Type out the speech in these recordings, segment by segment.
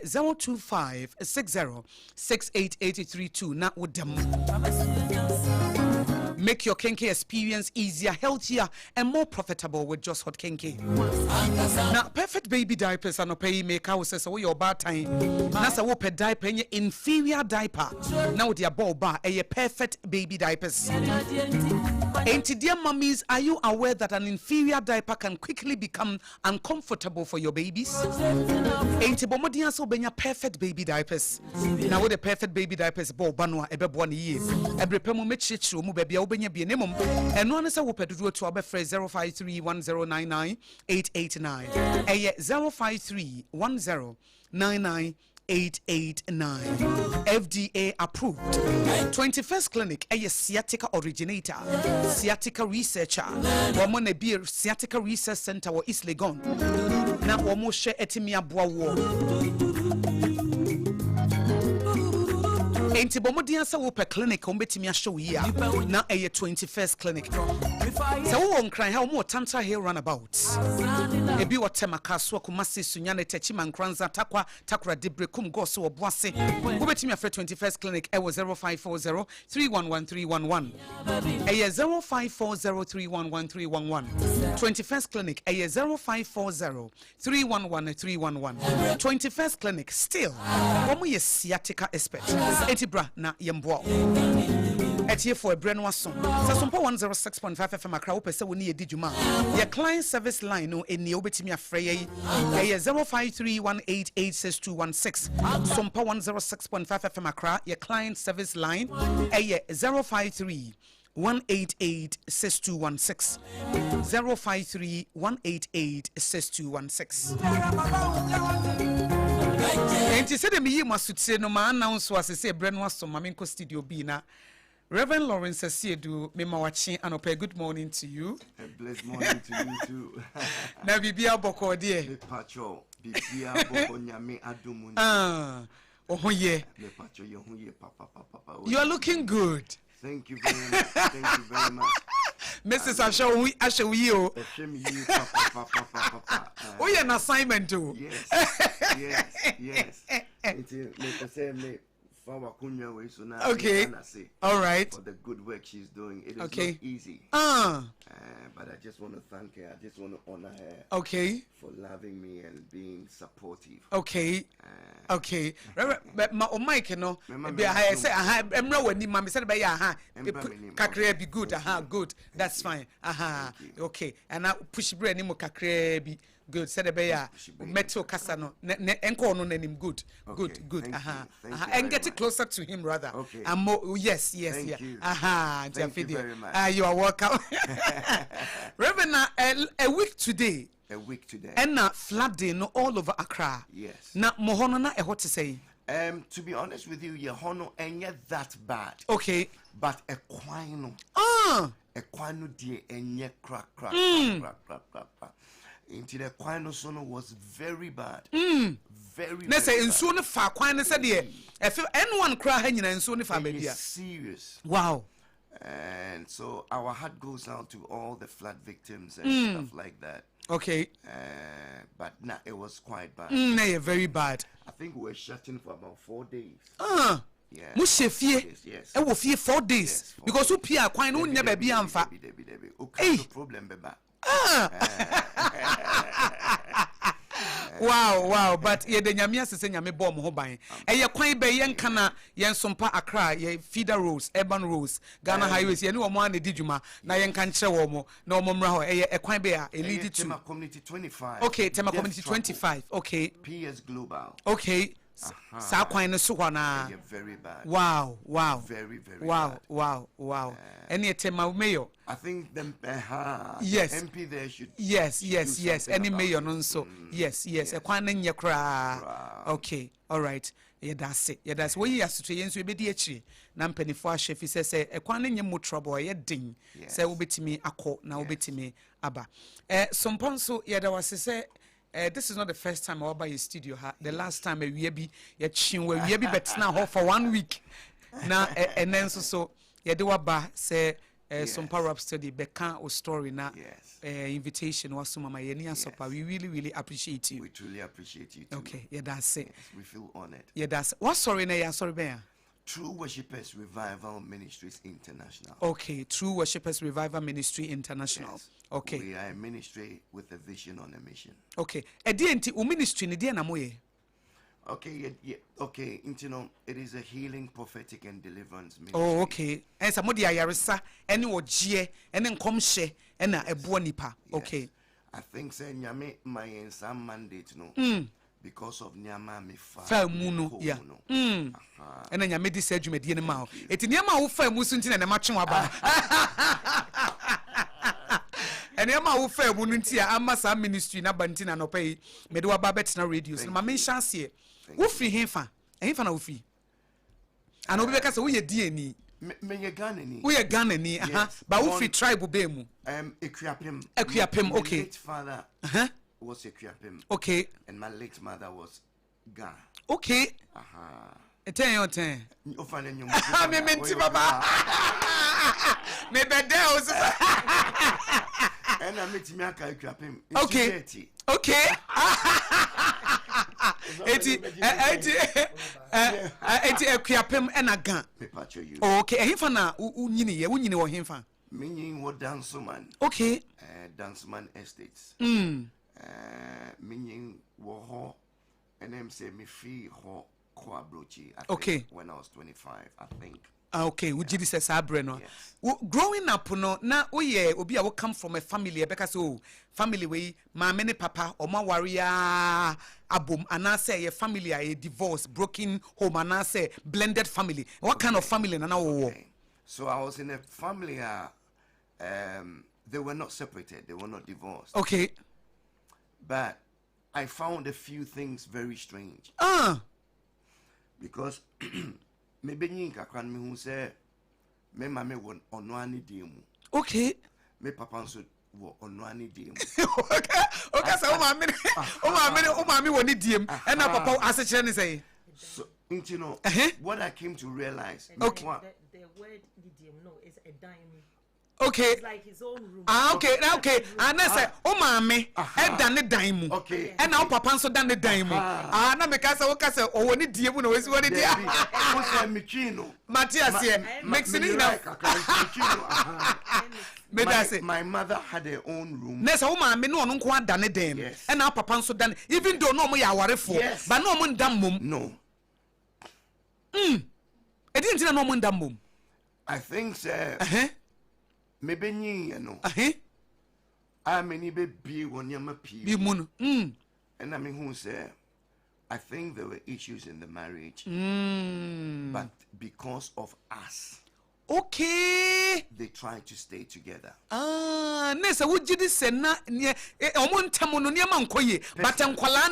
025 60 68832 na wodam. Make your Kenke experience easier, healthier, and more profitable with just hot Kenke. Now, perfect baby diapers are no pay make houses away your bad time. Nasa wope diaper in inferior diaper. Now with your ball bar, a perfect baby diapers. Auntie dear mummies, are you aware that an inferior diaper can quickly become uncomfortable for your babies? Auntie Bomodia so benya perfect baby diapers. Now with the perfect baby diapers, ball banwa ebe 1 year. Every pemu mechichu mu baby and one is a whoop to 05310998889. 05310998889. FDA approved. 21st clinic, a sciatica originator, sciatica researcher. Woman a beer sciatica research center or East Legon. Now almost share etimia boa. Enti bomodia sa wo per clinic ombetimi show here na 21st clinic so wo on cry how more tantra here runabout ebi wo tema Akosua Kumasi Sunyane Techima Nkranza takwa debre kum go so oboase wo betimi afre 21st clinic e wo 0540 311311 e 0540311311 21st clinic e 0540 311311 21st clinic still wo ye sciatica expert bra na yemboa etie for a brand wason Sompa 106.5 FM akra wo pese woni edi djuma your client service line no eni obetimi afre ye 0531886216 Sompa 106.5 FM akra your client service line 053-188-6216 053-188-6216 Enti said me masutse no ma announce was say brand was so maminko studio B na Reverend Lawrence Asiedu mema wachi anope good morning to you. A blessed morning to you too. Na bibia boko de. Pacho bibia boko nyame adumu. Oh yeah. Le pacho ye papa. You are looking good. Thank you very much. Thank you very much. Mrs. Ashawi you. Papa. Oh yeah, an assignment too. Yes. It's me say me. Okay. All right. For the good work she's doing. It is not easy. But I just want to thank her. I just want to honor her. Okay. For loving me and being supportive. Okay. Okay. But my Mike, you know, I say I'm not when mama said by kakre be good. Good. That's fine. Okay. And I push brain mo kakre be good. Said by metal casano. Enko no nanim good. Good. And get it closer to him rather. Okay. And more yes. Thank you. Thank you very much. You are welcome. Reverend, a week today. And flooding all over Accra. Yes. Na mohono na what to say? To be honest with you, Yehono ain't yet that bad. Okay. But a quino. A quino dear and yet crack. Into the quino sono was very bad. Very let's say in soon far quino said yeah. If anyone cry hanging in soon if I'm serious. Wow. And so our heart goes out to all the flood victims and stuff like that. Okay. But nah, it was quite bad. Yeah, very bad. I think we were shutting for about 4 days. Yeah. Yes. I will fear 4 days. Yes, 4 because who Pia quite no never be amfa. Okay, no problem, beba. Wow, but ye de nyame asese nyame bom ho ban. Eye kwan be ye nkana ye Sompa Accra ye feeder roads, urban roads, Ghana highways ye ne wo mo an di dwuma na ye nka nkyere wo mo na wo mra ho eye kwan be a lead to Tema Community 25. Okay, Tema Community 25. Okay. PS Global. Okay. Sa kwan no so na very bad. Wow. Very wow. bad. Wow. Any Tema mayor? I think them yes. The MP there should yes. Any mayor no so. Yes. E kwan na nye kra. Okay. All right. Yeah, that's it. We yes to yenso be di akiri na mpanifo ahyefi say e kwan na nye mo trouble ye din. Say obetimi akọ na obetimi aba. Somponso yeah there was say this is not the first time I buy your studio. The last time we be bet now for 1 week. Now and then so yeah do ba say Sompa Rhapsody beka o story na yes. Invitation was mama yeni asopa. We really appreciate you. We truly appreciate you too. Okay, yeah, that's it. Yes, we feel honored. Yeah, that's what story na ya sorry be. True Worshippers Revival Ministries International. Okay, True Worshippers Revival Ministry International. Yes. Okay. We are a ministry with a vision on a mission. Okay. Enti o ministry ni dia na moye. Okay, yeah, okay. You know, it is a healing, prophetic, and deliverance ministry. Oh, okay. And some of the ayaresa, any oje, and then come she, and a buonipa. Okay. I think say nyame my some mandate no. Because of nyama me fa mu yeah. And then nyame di say dwumadi ne ma. Eti nyama wo fa mu so nti na ma twe waba. And nyama wo fa mu nti a ama sa ministry na bantina no pay me de waba betina radio. So ma me chance here. Wo free hefa. Hefa na wo free. Ana obi beka say wo ye die ni. Me ye Ghana ni. Wo ye Ghana ni, But wo free tribe be mu. Ekuapem, okay. Late father was Ekuapem. Okay. And my late mother was Ghana. Okay. 10 on 10. You find in your me menti baba. Me bede o. And I met me Ekuapem. Okay. Okay. Eti Ekuapem and a gun. Okay, himfa na unyini ye unyini wo himfa. Meaning what Danceman. Okay. Danceman Estates. Meaning wo and them say me fee ho kwa brochi. Okay. When I was 25, I think. Okay, we did this as no. Growing up, no, na oye obi a we come from a family because so family we ma many papa or ma warrior abum and I say a family a divorce, broken home and I say blended family. What kind of family na now? So I was in a family they were not separated, they were not divorced. Okay. But I found a few things very strange. Because maybe you can me who say me mama won onwani diemu. Okay. Me papa so wo onwani diemu. Okay, so o mama woni diem and na papa asechire ni say. So you know what I came to realize. Okay. The word diem no is a dime. Okay. It's like his own room. Okay. And I say, "Oh, mommy, I done the dime." Okay. And now papa so done the dime. Na me kasa o kasa o woni die mu na we si woni die. Who say me chino? Matthias here. Mixing it now. My mother had her own room. Nessa o mommy no no nko done dem. And now papa so done even though no mo ya awarefo, but no mo ndam mum. No. E didn't no mo ndam mum. I think sir. Maybe you know. I mean, be one yama p. And I mean, who say? I think there were issues in the marriage, but because of us, okay, they tried to stay together. Nessa, would you say na? Omontamono niaman koye, but Nkwala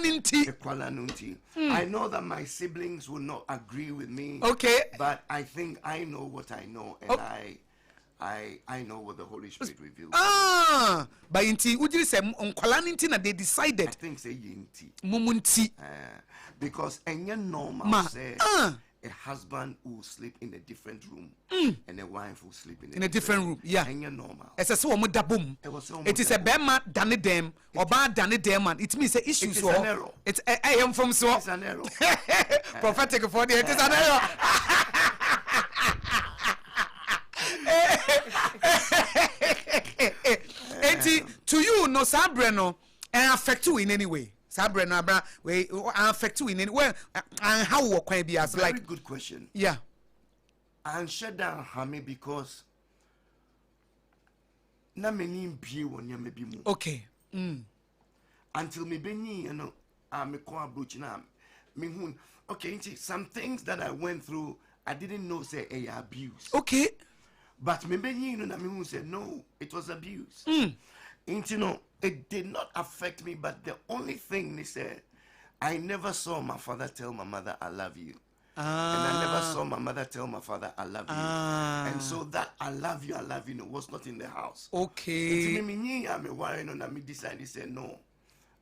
I know that my siblings will not agree with me. Okay, but I think I know what I know, and I know what the Holy Spirit reveals. But inti would you say onkwala ninti na they decided? I think say yinti. Mumunti. Because enya normal say a husband will sleep in a different room and a wife will sleep in a different room. Yeah. Enya normal. Esa so omo dabum. It is a bema dane dem or bad dane dem man. It means a issue so. It's I am from so. It's an error. Prophetic for the it is an error. To you, no sabreno, and affect you in any way. Sabreno, abra, we affect you in any way. And how will I be as like? Very good question. Yeah. And shut down Hami because na many be one ya maybe more. Okay. Until me beni, you know, I'm a core bruchinam. Me hun. Okay, some things that I went through, I didn't know say a abuse. Okay. But maybe you know, I said no, it was abuse. You know, it did not affect me, but the only thing they said, I never saw my father tell my mother, I love you. And I never saw my mother tell my father, I love you. And so that I love you, was not in the house. Okay. I decided to say, no,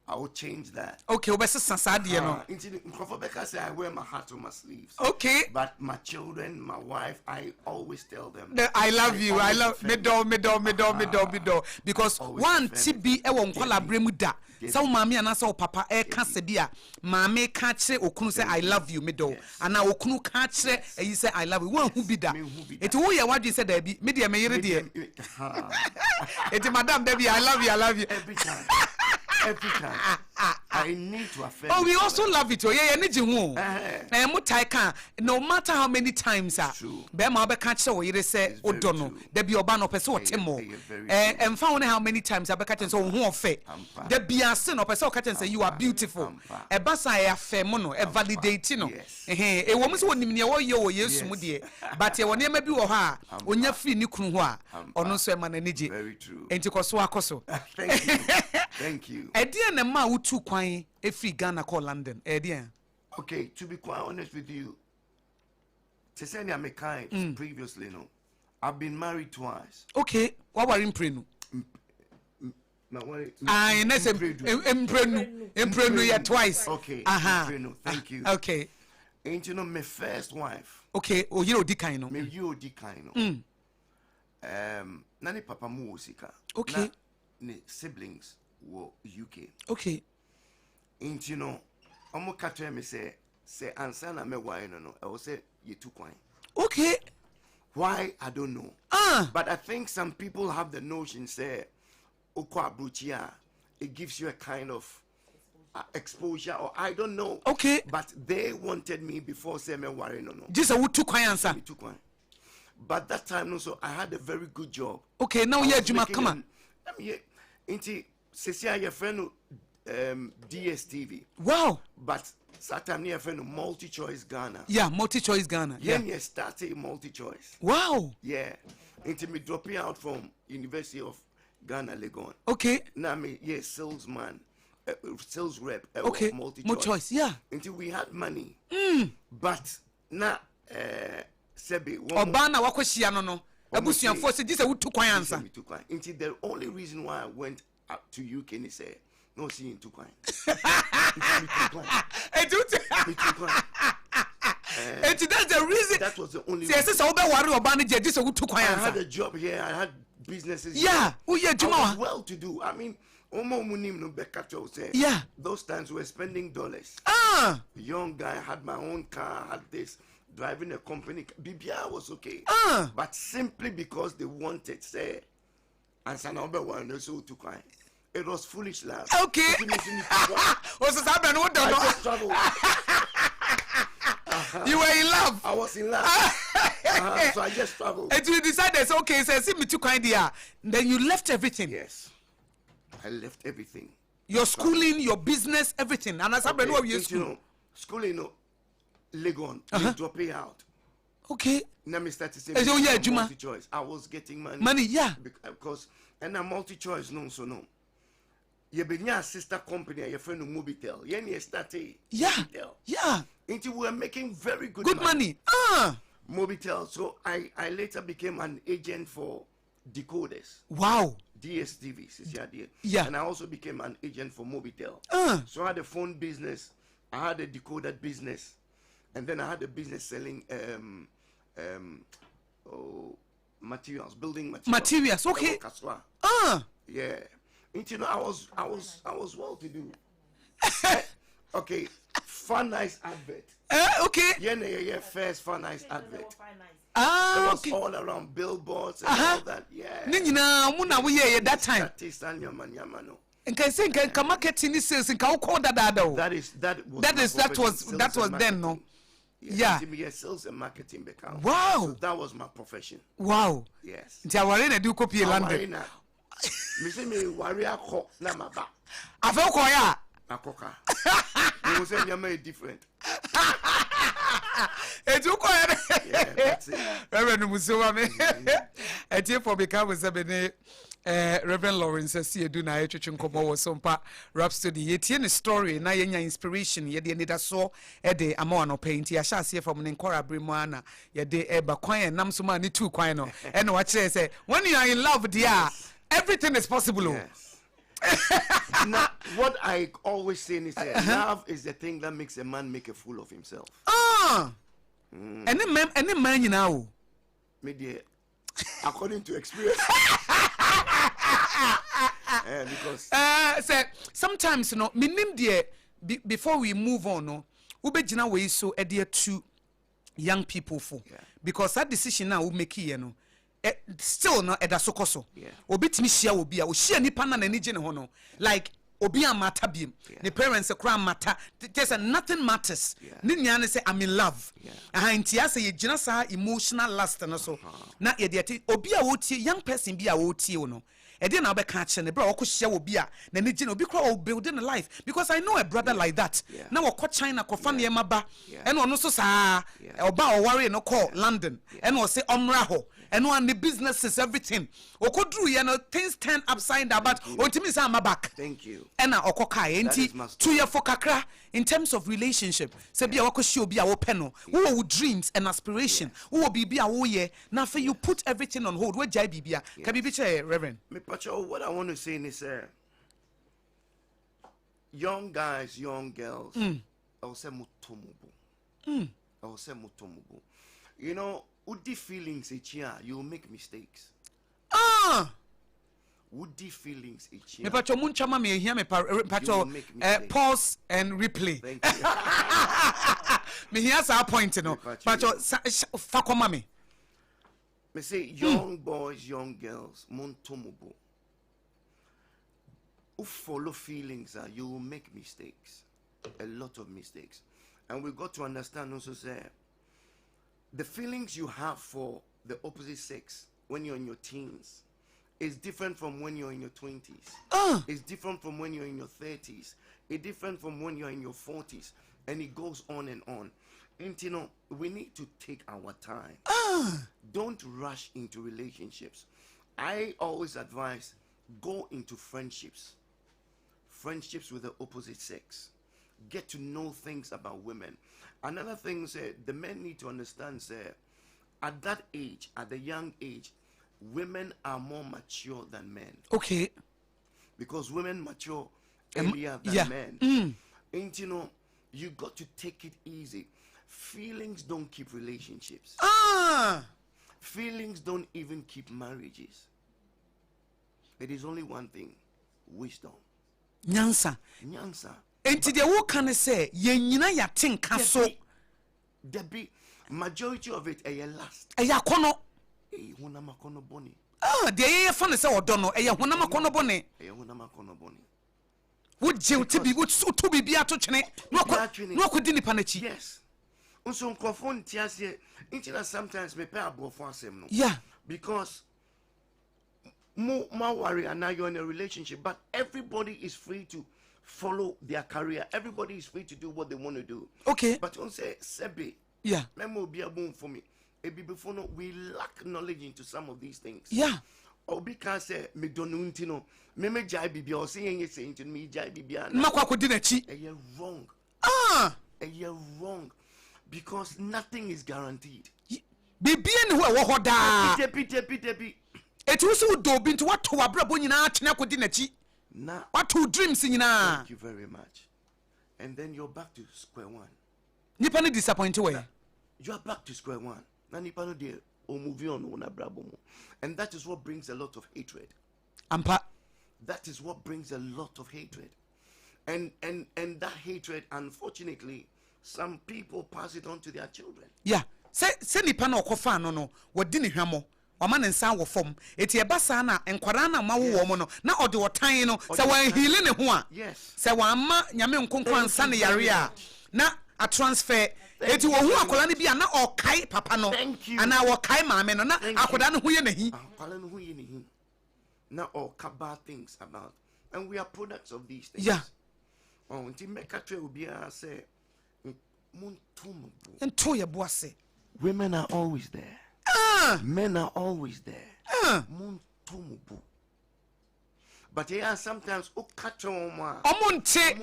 I will change that. Okay, obese sasade no. Because say I wear my heart on my sleeves. Okay. But my children, my wife, I always tell them. I love you. I love me do. Because one TB e won kwala bremu da. Sa mama ana sa papa e ka se bia mama ka kire okunu say I love you me do. Ana okunu ka kire e say I love you. One who be da. Eti wo ye wadwe say da bi me de me yere de. Eti madam da bi I love you. Every time. Every time. I need to offend. Oh, we also love it. Oh, yeah, need you. No matter how many times, be ma be catch so you say odono. There be oba no person otemo. And found how many times I be catch so who ofe. There be a sin or person catch say you are beautiful. E basa e afe mo no, e validate no. E wo mo so onim ne wo ye wo Yesu mu de. But e woni ma bi wo ha, onya free ni kunu ho a, ono so e ma na nige. Very true. Enti koso akoso. Thank you. Thank you. Edian na ma utu kwan e free Ghana call London. Edian. Okay, to be quite honest with you, to say I'm a kind previously, no, I've been married twice. Okay, what were in prenu? I know imprenu yeah twice. Okay, thank you. Okay. And you know my first wife. Okay, oh you di kind no. Me you di kind no. Nani papa mu osika. Okay. Ne siblings were UK. Okay. And you know, omo catch me say answer na me why no. I will say you too quiet. Okay. Why I don't know. But I think some people have the notion say okwa bruchia it gives you a kind of exposure or I don't know. Okay. But they wanted me before say me worry no. Just a too quiet answer. Too quiet. But that time no so I had a very good job. Okay, now yeah Juma come on. Inti Cecia your friend DSTV. Wow. But Saturday your friend multi-choice Ghana. Yeah, multi-choice Ghana. Yeah. Then you started multi-choice. Wow. Yeah. Into me dropping out from University of Ghana Legon. Okay. Now me salesman, sales rep. Okay. Multi-choice. Yeah. Until we had money. But now Sebi. Obana wakoshia no. Abusian force this a too quiet answer. Until the only reason why I went up to UK and say no seeing too quiet. That's the reason. That was the only reason. I had a job here. I had businesses. Yeah. Oh yeah, I was well to do. I mean, yeah. Those times we were spending dollars. Young guy, had my own car, had this, driving a company. BBI was okay. But simply because they wanted, say, and Sanobe one so too quiet. It was foolish love. Okay. I just traveled. You were in love. I was in love. So I just traveled. And you decided, okay, so see me too kind here. Then you left everything. Yes. I left everything. Your schooling, your business, everything. And as okay, what you school? Schooling, Legon, dropping out. Okay. Now me start to say, multi-choice. I was getting money. Money, yeah. Because, and a multi-choice, no, so no. You be your sister company, your friend Mobitel. You started. Yeah. Mobitel. Yeah. Until we were making very good money. Mobitel. So I later became an agent for decoders. Wow. DSTV, yeah. And I also became an agent for Mobitel. So I had a phone business, I had a decoder business, and then I had a business selling materials, building materials. Materials, okay. Akosua. Yeah. You know, I was well to do. Okay, Fun Nice advert. Okay. Yeah, first Fun Nice advert. It was okay. all around billboards and all that. Yeah. That time. And can say can marketing sales and can call that. That was then, no. Yeah. Sales and marketing account. Wow. So that was my profession. Wow. Yes. Jawarina do copy London. Me warrior cock na maba. I felt koya. Akoka. You say you're different. It's okay. Yeah, that's it. Reverend Musoma, I take for become with Reverend Lawrence see do na etwetwe nkomo wo Sompa Rhapsody yetie ne story na yenya inspiration ye de nida so e de ama no paint ya sha se from ne nkora bremu ana ye de eba kwan nam so ma ne two kwan no e na wa kire say when you are in love dear everything is possible. Yes. Now, what I always say is that love is the thing that makes a man make a fool of himself. Any man you know. Media, according to experience. Because sometimes minim dear before we move on ubejina we so dear to young people for because that decision now we make here still no eda sokoso obetimi hia obi a o hia nipa na nani gye ne ho no like obi amata biem the parents cry matter just nothing matters ne nya ne say I'm in love ntia say ye gina sa emotional last no so na ye de obi a wo tie young person bi a wo tie wo no e dey na be ka che ne bra wo ko hia obi a na ne gye ne obi kra o building a life because I know a brother like that na wo ko China ko fa ne maba and ono so sa oba o worry no call London and o say omra ho and one the businesses everything okodru ye no things turn upside down but ontimi say am back. Thank you. And okoka enti 2 year for kakra in terms of relationship say bia wakohye obi a wo pe no wo wo dreams and aspiration wo bibi a wo ye na for you put everything on hold we jai bibia ka bibi che reverend me pacho what I want to say is young guys, young girls I will say mutomubu you know woody feelings each year you will make mistakes woody feelings each year. Me pacho munchama me hear me pacho pause and replay. Thank you. Me hear sa point no. Pacho fakoma me. Me say young boys, young girls, montomobo. Who follow feelings you will make mistakes. A lot of mistakes. And we got to understand also say the feelings you have for the opposite sex when you're in your teens is different from when you're in your 20s. It's different from when you're in your 30s. It's different from when you're in your 40s. And it goes on and on. And you know, we need to take our time. Don't rush into relationships. I always advise go into friendships. Friendships with the opposite sex. Get to know things about women. Another thing is the men need to understand at that age, at the young age, women are more mature than men. Okay. Because women mature earlier than men. And you know, you got to take it easy. Feelings don't keep relationships. Feelings don't even keep marriages. It is only one thing. Wisdom. Nyansa. Enti de wo kan say ye nyina ya tenka so. Debi majority of it last. Eya kono. Honama kono boni. De ye fa ne say odo no eya honama kono boni. Wo je tibi wo to bibia to twene. No akodi nipa na chi. Yes. Unso nkrofo ntiase intina sometimes me pay abrofo asem no. Yeah. Because more worry and now you're in a relationship, but everybody is free to follow their career. Everybody is free to do what they want to do. Okay. But on say Sebi. Yeah. Memo be a boom for me. Before no, we lack knowledge into some of these things. Yeah. Or because me don't know. Me jai bibi or saying you saying to me jai bibi. Makwa ko dinachi. You're wrong. You're wrong. Because nothing is guaranteed. Bibi ni ho wo hoda. Debi. Eti wo so do bi nti wato wabrabo nyina achene ko dinachi. Na. Wato dreams nyina. Thank you very much. And then you're back to square one. Nipa ni disappoint we. You are back to square one. Na nipa no dey o move on na brabo mo. And that is what brings a lot of hatred. Ampa. That is what brings a lot of hatred. And that hatred, unfortunately, some people pass it on to their children. Yeah. Se nipa na okofa no wodi ne hwamo. Oma ne nsa wo fom. Eti eba sa na enkwara na ma wo mo no na ode otan no se wan heal ne ho a. Yes. Se wan ma nyame nkonkran nsa ne yare a na a transfer eti wo hu akola ne bia na okai papa no ana wo kai maame no na akoda ne ho ye nahi akola ne ho ye nahi na all bad things about, and we are products of these things. Yeah. Oh, until make a tray will be say ento ye boase. Women are always there. Men are always there. But yeah, sometimes o catch on ma. Omonte.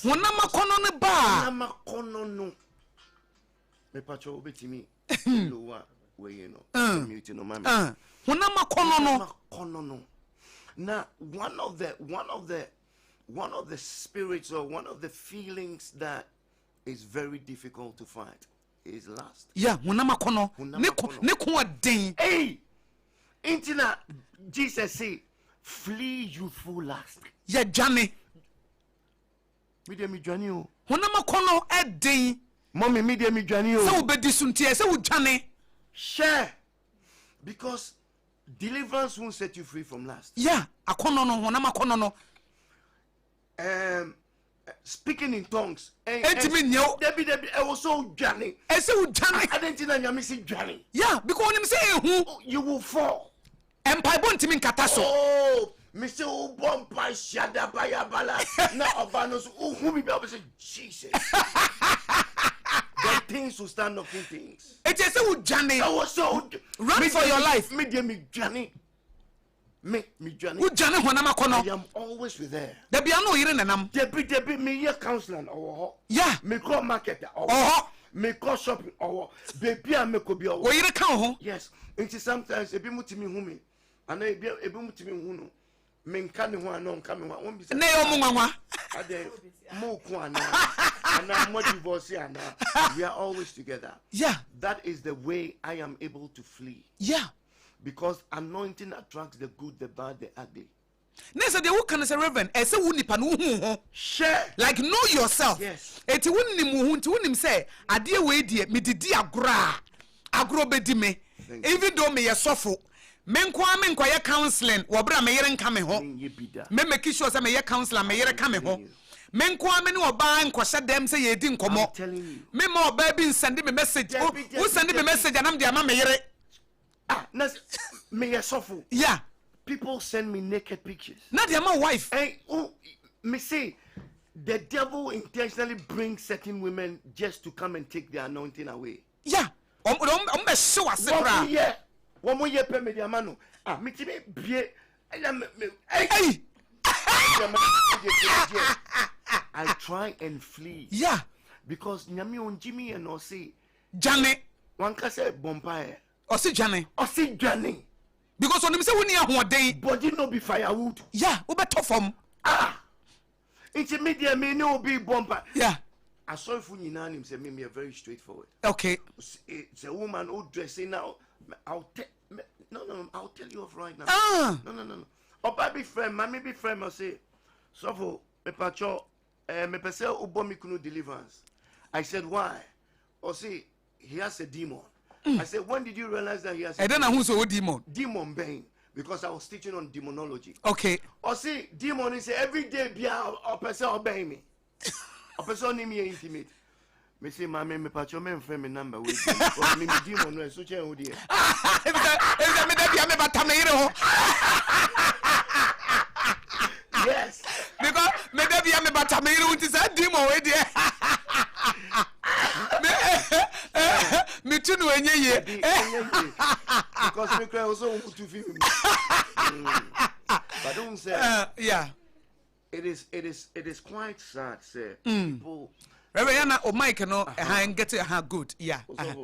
Wona makono ne ba. Wona makono no. Me pacho obetimi. Lowa we you know. Community no mama. Wona makono no. Makono no. Now, one of the spirits or one of the feelings that is very difficult to fight is lust. Yeah, honam akono. Ne ko den. Hey, intina Jesus say, flee youthful lust. Yeah, Johnny. Media mi Johnny o. Honam akono den. Mommy, media mi Johnny o. So be disuntie, so Johnny. Share. Because deliverance won't set you free from lust. Yeah, akono no, honam akono no. Speaking in tongues. Debbie, I was so Johnny. I say Johnny. I didn't know you missing Johnny. Yeah, because him say who you will fall. Empire bonti min kataso. Oh, Mr. Ubompa Shada Bayabala. Now Obanos who be able to say Jesus. The things will stand up in things. It is so Johnny. I was so run for your life. Me Johnny. Me Johnny. Who Johnny honam akono? I am always with there. There be no yire nanam. Debbie me here counseling or yeah. Me call market or me call shopping or baby and me could be or yire kan ho. Yes. It is sometimes a bit mutimi humi. And a bit mutimi hunu. Men can one non coming one won't be said. Ne omunwa. Ade mo kwana. And I'm more divorced now. We are always together. Yeah. That is the way I am able to flee. Yeah. Because anointing attracts the good, the bad, the ugly. Nessa the who can say Reverend, I say unipa no hu. Share. Like know yourself. Yes. Eti wunni mu hu nti wunnim say ade we die me didi agora. Agro bedi me. Even though me yesofo. Me nkwa ye counseling wo bra me yere nka me ho. Me make sure say me ye counselor me yere ka me ho. Me nkwa me ne oba nkwa dem say ye di nkomo. I'm telling you. Me ma oba bi send me message. Who send me message and am dey ama me yere. Me suffer. Yeah. People send me naked pictures. Not their my wife. Hey, me say the devil intentionally brings certain women just to come and take their anointing away. Yeah. Be show us one more year per media mano. Me ti be hey. I try and flee. Yeah. Because nyami on Jimmy and Osi. Johnny. One can say Bompire. Osi Johnny. Osi Johnny. Because on him say we near one day. Body no be firewood. Yeah, we better from. Intermediate me no be bumper. Yeah. I saw if you know him say me are very straightforward. Okay. It's a woman who dressing now. I'll tell you off right now. No. Oh, baby friend, my maybe friend will say, so for me pacho, me pese ubo mi kunu deliverance. I said why? Or say he has a demon. I said, when did you realize that he has a demon? I don't know who's a demon. Demon bane. Because I was teaching on demonology. Okay. Or see, demon is every day be a person obey me. A person need me intimate. Me say, my me patch your man friend me number with me. Or me demon no so chen odi. Yes. Because me dey be me batamiro unti say demon we dey. Me tunu enye ye. Because me cry also to feel me. But don't say yeah. It is quite sad, sir. People Reverend o Mike no get good. Yeah. I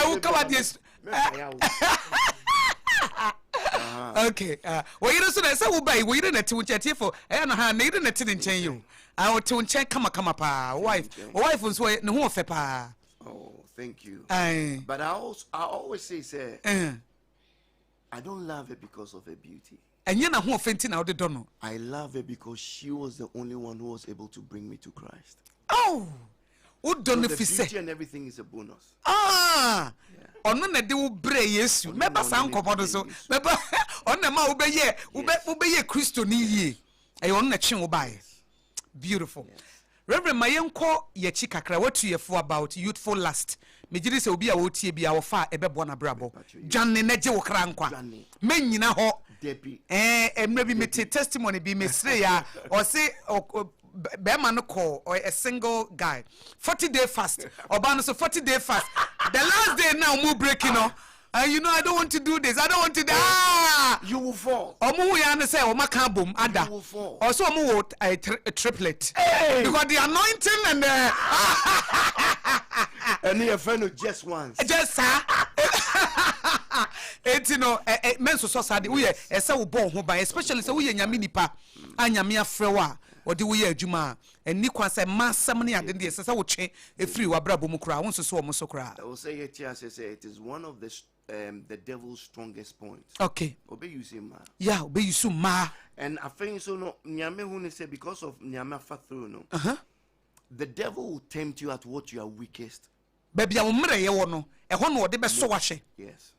will cover this. Okay. Well, you know, so that's how we didn't to chat for. I know how needed it in chain you. I will to check come pa wife. Wife was no pa. Oh, thank you. But I always say, sir, I don't love her because of her beauty. And you know who offending out the don't. I love her because she was the only one who was able to bring me to Christ. Oh, who don't so the beauty and everything is a bonus. Ono na de wo bre Yesu meba san kopodo so meba ono ma wo be ye Kristo ni yie e ono na twen wo bae beautiful. Reverend Mayenko ye chi kakra what you for about youthful lust me gidi se obi a wo tie bia wo fa e bebo na brabo Janne na je wo kra nkwa menyina ho emre bi me testimony bi me sre ya o se Bema no call or a single guy 40-day fast or so 40-day fast the last day now move breaking up you know I don't want to do this I don't want to you will fall omu ya na say o maka bom ada you will fall also omu a triplet because the anointing and and your friend just once just sir enti no men so sade wo ye ese wo bon ho ban especially say wo ye nyame nipa anyame afrewo a odi wo ye adwuma eni kwa say masam ne ade de ese wo twe efiri wabrabo mu kura won so so mo so kura. I will say it here, say it is one of the devil's strongest points. Okay. Obey you see ma. Yeah, obey you so ma. And I think so no nyame hu say because of nyame fa through no. The devil will tempt you at what you are weakest. Baby a wo mre ye wo no e ho no de be so wahye. Yes.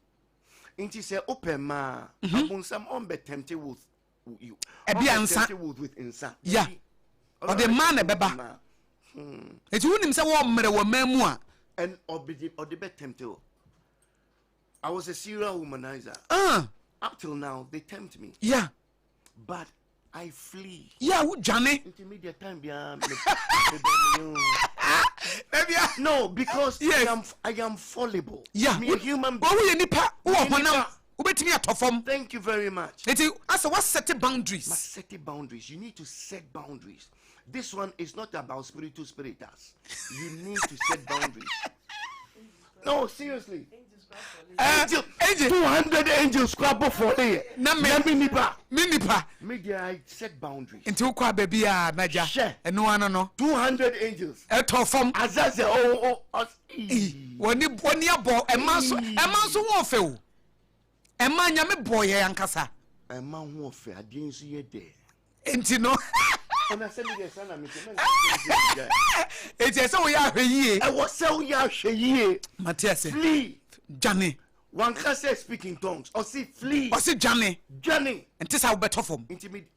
Inti say open ma abonsam on be tempted with you. E bia nsa with insa. Yeah. Or the man e beba. Eti wunim say wo mre wo mamu a and or the be tempted. I was a serial womanizer. Up till now they tempt me. Yeah. But I flee. Yeah, who Johnny? Intermediate time no, because yes. I am fallible. Yeah, me a human being. Thank you very much. What set boundaries? Must set boundaries. You need to set boundaries. This one is not about spiritus. You need to set boundaries. No, seriously. Angel. 200 angels scrabble for you. Minipa. Media, I set boundaries. Into kwa baby Naja. Share. And no. 200 angels. From Azaze when you bought a man so warfare. A man yame boy ankasa. A man warfare, I didn't see it there. Ain't no. And I said, yes, it is so ya ye. I was so ya ye. Matthias, flee. Johnny. One can say speak in tongues. Or see flee. Or see Johnny. Johnny. And this how better from. Intimate.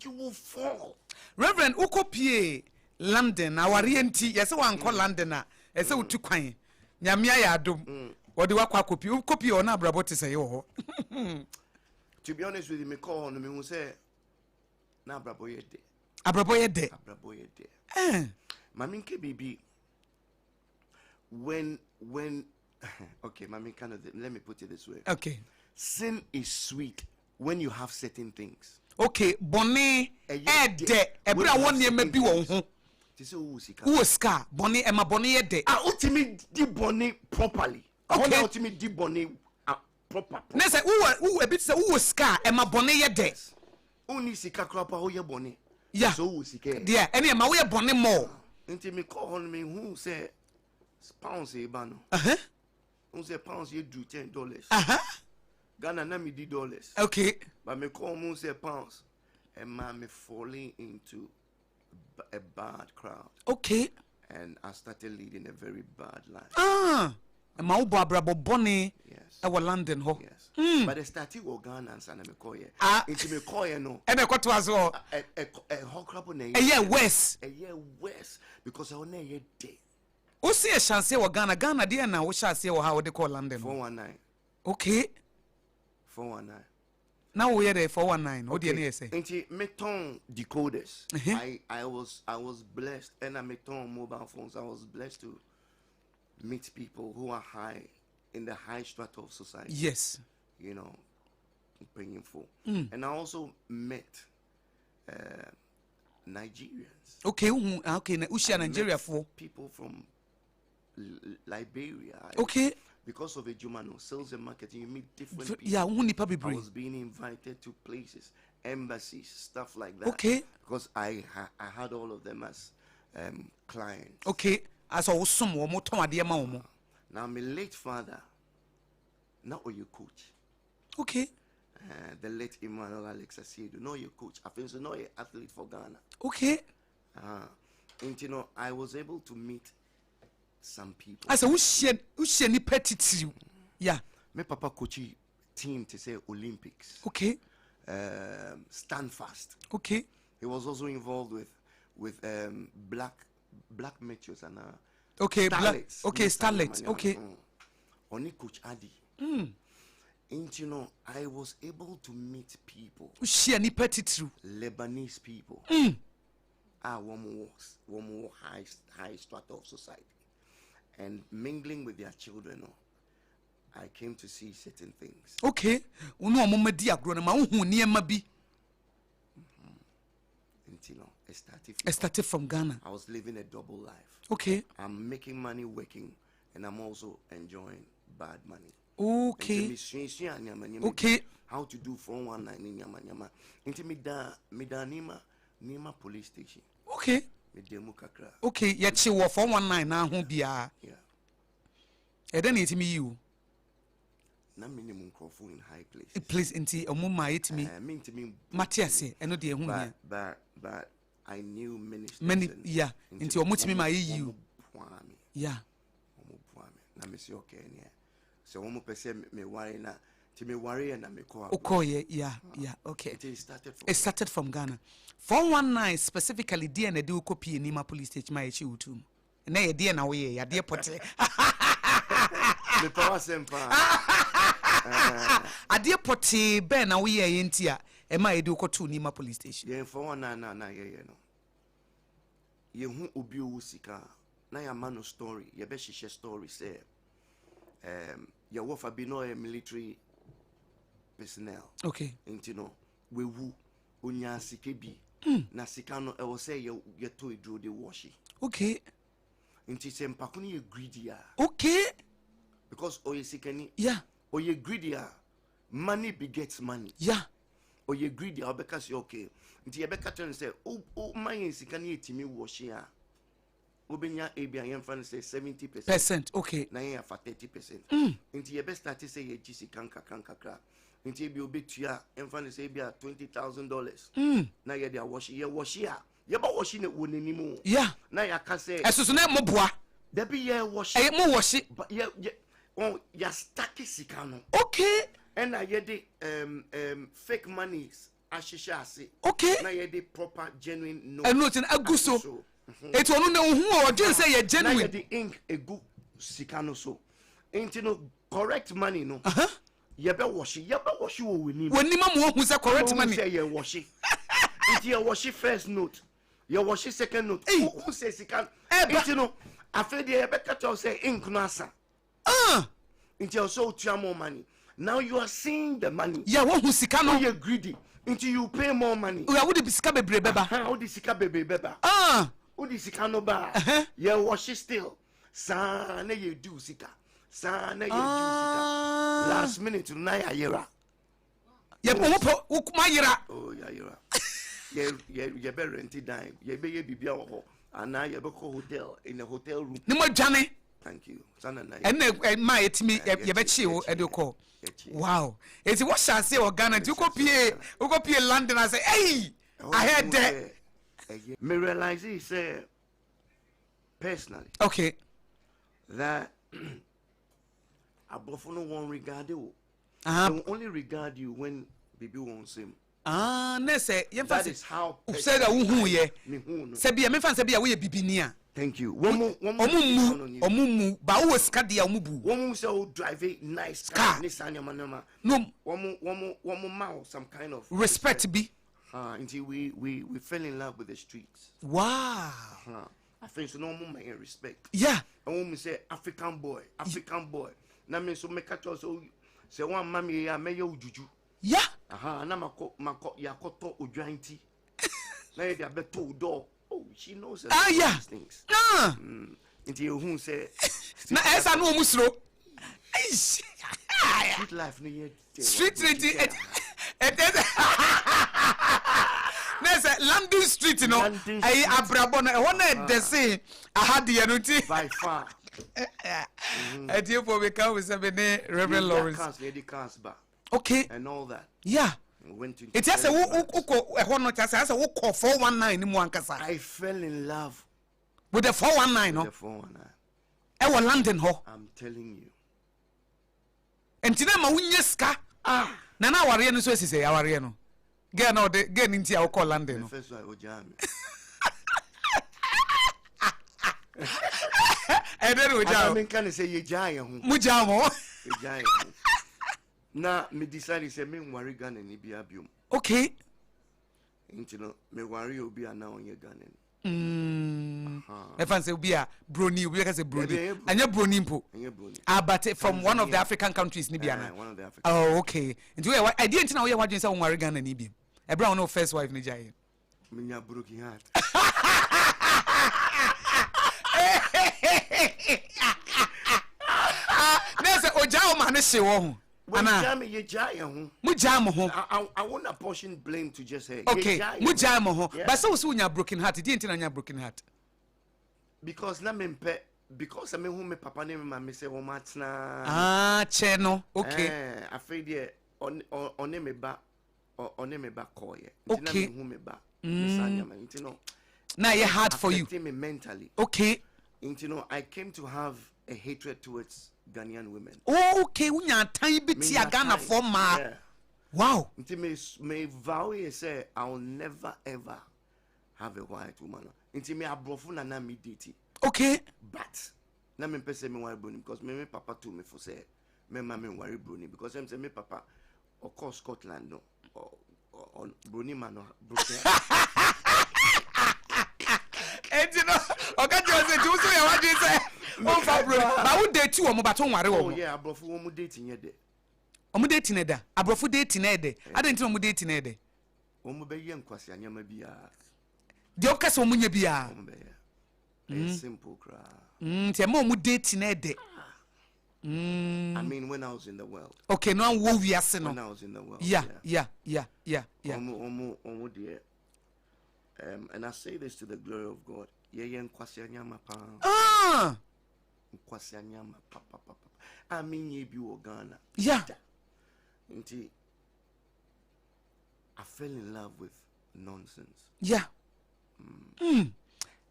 You will fall. Reverend Ukopie London. Our RNT. Yes, one call Londoner. Yes, I would to quine. Nyamia ya dum. What do I copy? Copy or not, bravo to say, oh. To be honest with you, me call on me who say, na bravo ye de. Abraboye de. Abraboye de. Maminke baby. When okay, mami kind of let me put it this way. Okay. Sin is sweet when you have certain things. Okay, bonne ede. Ebra won ye mebi won ho. Tise wo sika. Wo ska, bonne e ma bonne ede. Ultimate di bonne properly. Okay. Ultimate di bonne proper. Na say wo e bit say wo ska e ma bonne ye de. Oni sika krapa ho ye bonne. Yeah. So wo sika. There, any ma wo ye bonne more. Nti me call on me who say pounds e ba no. Who say pounds you do $10. Ghana na me $10. Okay. But me call who say pounds. And man me falling into a bad crowd. Okay. And I started leading a very bad life. Ma wo abrabo bone. Yes. E wa London ho. Yes. But the started with Ghana and sana me call ye. Into me call ye no. E be kwato aso. A whole crap on a year west. A year west because I want a year day. O see a chance wo Ghana dey na wo sha see wo ha wo dey call London. 419. Okay. 419. Now we are there 419. What do you say? Nti meton decoders. I was blessed and I meton mobile phones. I was blessed to meet people who are high in the high strata of society. Yes. You know, painful. And I also met Nigerians. Okay, okay, Nigeria for people from Liberia. Okay. Because of a Jumano, sales and marketing, you meet different people. Yeah, I was being invited to places, embassies, stuff like that. Okay. Because I had all of them as clients. Okay. As also more now my late father, not your coach. Okay. The late Emmanuel Alex Asiedu, no your coach. I think so no your athlete for Ghana. Okay. And you know, I was able to meet some people. I said, who she petty? Yeah. My papa coachy team to say Olympics. Okay. Stand fast. Okay. He was also involved with black meteors and okay, starlets. Okay, starlets. Okay. Only coach Adi. And you know, I was able to meet people. Who she any petty true? Lebanese people. One more high strata of society. And mingling with their children, I came to see certain things. Okay. Uno mama di agro na ma hu niema bi. Until I started from Ghana. I was living a double life. Okay. I'm making money working and I'm also enjoying bad money. Okay. Okay. How to do 419 in Yama. Into Nima police station. Okay. Okay, yet you were 419 now, who be a. Yeah. And then it's me you. Na minimum crofo in high place. Place into a mumma it me. Mean to me Matias, and no dear whom. But I knew many, yeah, into a much me my you. Yeah. Na me say okay, yeah. So one more person me worry na. To me worry and I me call. Okay, yeah, okay. It started from Ghana. 419 specifically, dear and do copy in Nima police station, my issue too. And I dear now, yeah, dear Potte. The power sempa. A dear Potte, Ben, now we are in Tia, and my do go to Nima police station. Yeah, 419, yeah, no. You who ubi usika. Na ya man of story, ya be share story say. Ya wofa be no a military personnel. Okay. Nti no we wu onya sika bi na sika no e wo say ye to edro de wash. Okay. Nti se mpako no ye greedy a. Okay. Because oye sika ni. Yeah. Oye greedy a. Money begets money. Yeah. Oye greedy a obeka say okay. Nti ye beka turn say o man sika ni etimi wash a. Obenya ebia yemfa say 70%. Okay. Na ye fa 30%. Nti ye be start say ye gisi kanka. Nti bi obetua yemfa say bia $20,000. Na ye dia wash ye a. Ye ba wash ne wonanimu. Yeah. Na ya ka say esusu na moboa. There be ye wash. Mo wash. But ye ya stack sika no. Okay. And I ye the fake monies ashisha ase. Okay. Na ye the proper genuine note. And note in aguso. It will no who or just say a genuine. Na the ink a good sika no so. Ain't no correct money no. You be wash you when you who say correct money. Say you wash it. If you wash first note, you wash second note. Who says you can? You know, I feel the better say ink nasa. Until so to more money. Now you are seeing the money. Yeah, one who's sikano. You're greedy. Until you pay more money. We would be scabe beba. How the sika baby beba? Who the sikano ba? You wash it still. Sa na you do sika. Sa na you do sika. Last minute to na yira. Yeah, my yira. Oh, yeah. You better rent it down. You be bibia ho. And now you be hotel in a hotel room. No more Johnny. Thank you. Sana na. And my it me you bet you call. Wow. It's what shall say or Ghana you go pay London and say, hey, I heard that. Me realize it say personally. Okay. That Abofono won't regard you. They will only regard you when baby won't see him. That is how said a who ye. Sabia, me fan Sabia, we bibinia. Thank you. Omumu, Bawas Kadia Mubu. One so drive a nice car. Nissan Yamanama. No, one mouth, some kind of respect be. Until we fell in love with the streets. Wow. I think so no more respect. Yeah. And woman say African boy. Na me so make a so say one mammy ya may you juju. Yeah. Na mako ya koto udranti. Na ya beto door. Oh, she knows yeah. Things. Until who say na esa no musro. Street life no yet. Street there's a London street, you know. I abrabona. One they say I had the annuity by far. I do for we come with Reverend Lawrence. Okay. And all that. Yeah. It has a who 419 in Mwankasa. I fell in love with the 419, no? The 419. I was London ho. I'm telling you. And today my winyeska. Nana wariano so say awariano. Get no de get into our call London. First I will jam. And then we jam. I can say you giant. Mujamo. Giant. Na me decide say me worry Ghana ni bi abium. Okay. Intino me worry obi ana onye Ghana. If I say be a brony, we can say brony. And you brony mpo. But from one of the African countries ni biana. One of the African. Oh, okay. Into I didn't know what you say on worry Ghana ni bi. A brown no first wife ni jai. Minya broken heart. There's a Ojao man she wo Ana ye jai ho. Mu jam ho. I want to apportion blame to just say okay. Mu jam ho. But so unya broken heart. Didn't you broken heart? Because na me mpe because I mean who me papa ne me mama say wo matna. Ah, che no. Okay. Afraid ye on me ba koye. Okay. Who me ba. You know. Now it's hard for you. Me mentally. Okay. You know, I came to have a hatred towards Ghanaian women. Oh, okay. Unya time biti Ghana for ma. Yeah. Wow. Me vow say I'll never ever have a white woman. Until me abrofu na na me date. Okay. But na me pese me worry bruni because me papa told me for say me mama worry bruni because them say me papa of course Scotland no or bruni man no broken. And you know, okay, just say you say what you say. Oh, for bruni. But who date you? Omo baton worry. Oh yeah, abrofu wo mu dating ye de. Omo dating e da. Abrofu dating e de. I don't know omo dating e de. Omo be ye nkwasi anyama bia. De okase omo nya bia. Omo be ye. Simple cry. Te mo omo dating e de. I mean when I was in the world. Okay, no wo wiase no. When I was in the world. Yeah. Omo dear. And I say this to the glory of God. Ye nkwasi anyama pa. Ah. Nkwasi anyama pa. I mean ye bi wo Ghana. Yeah. Inti I fell in love with nonsense. Yeah.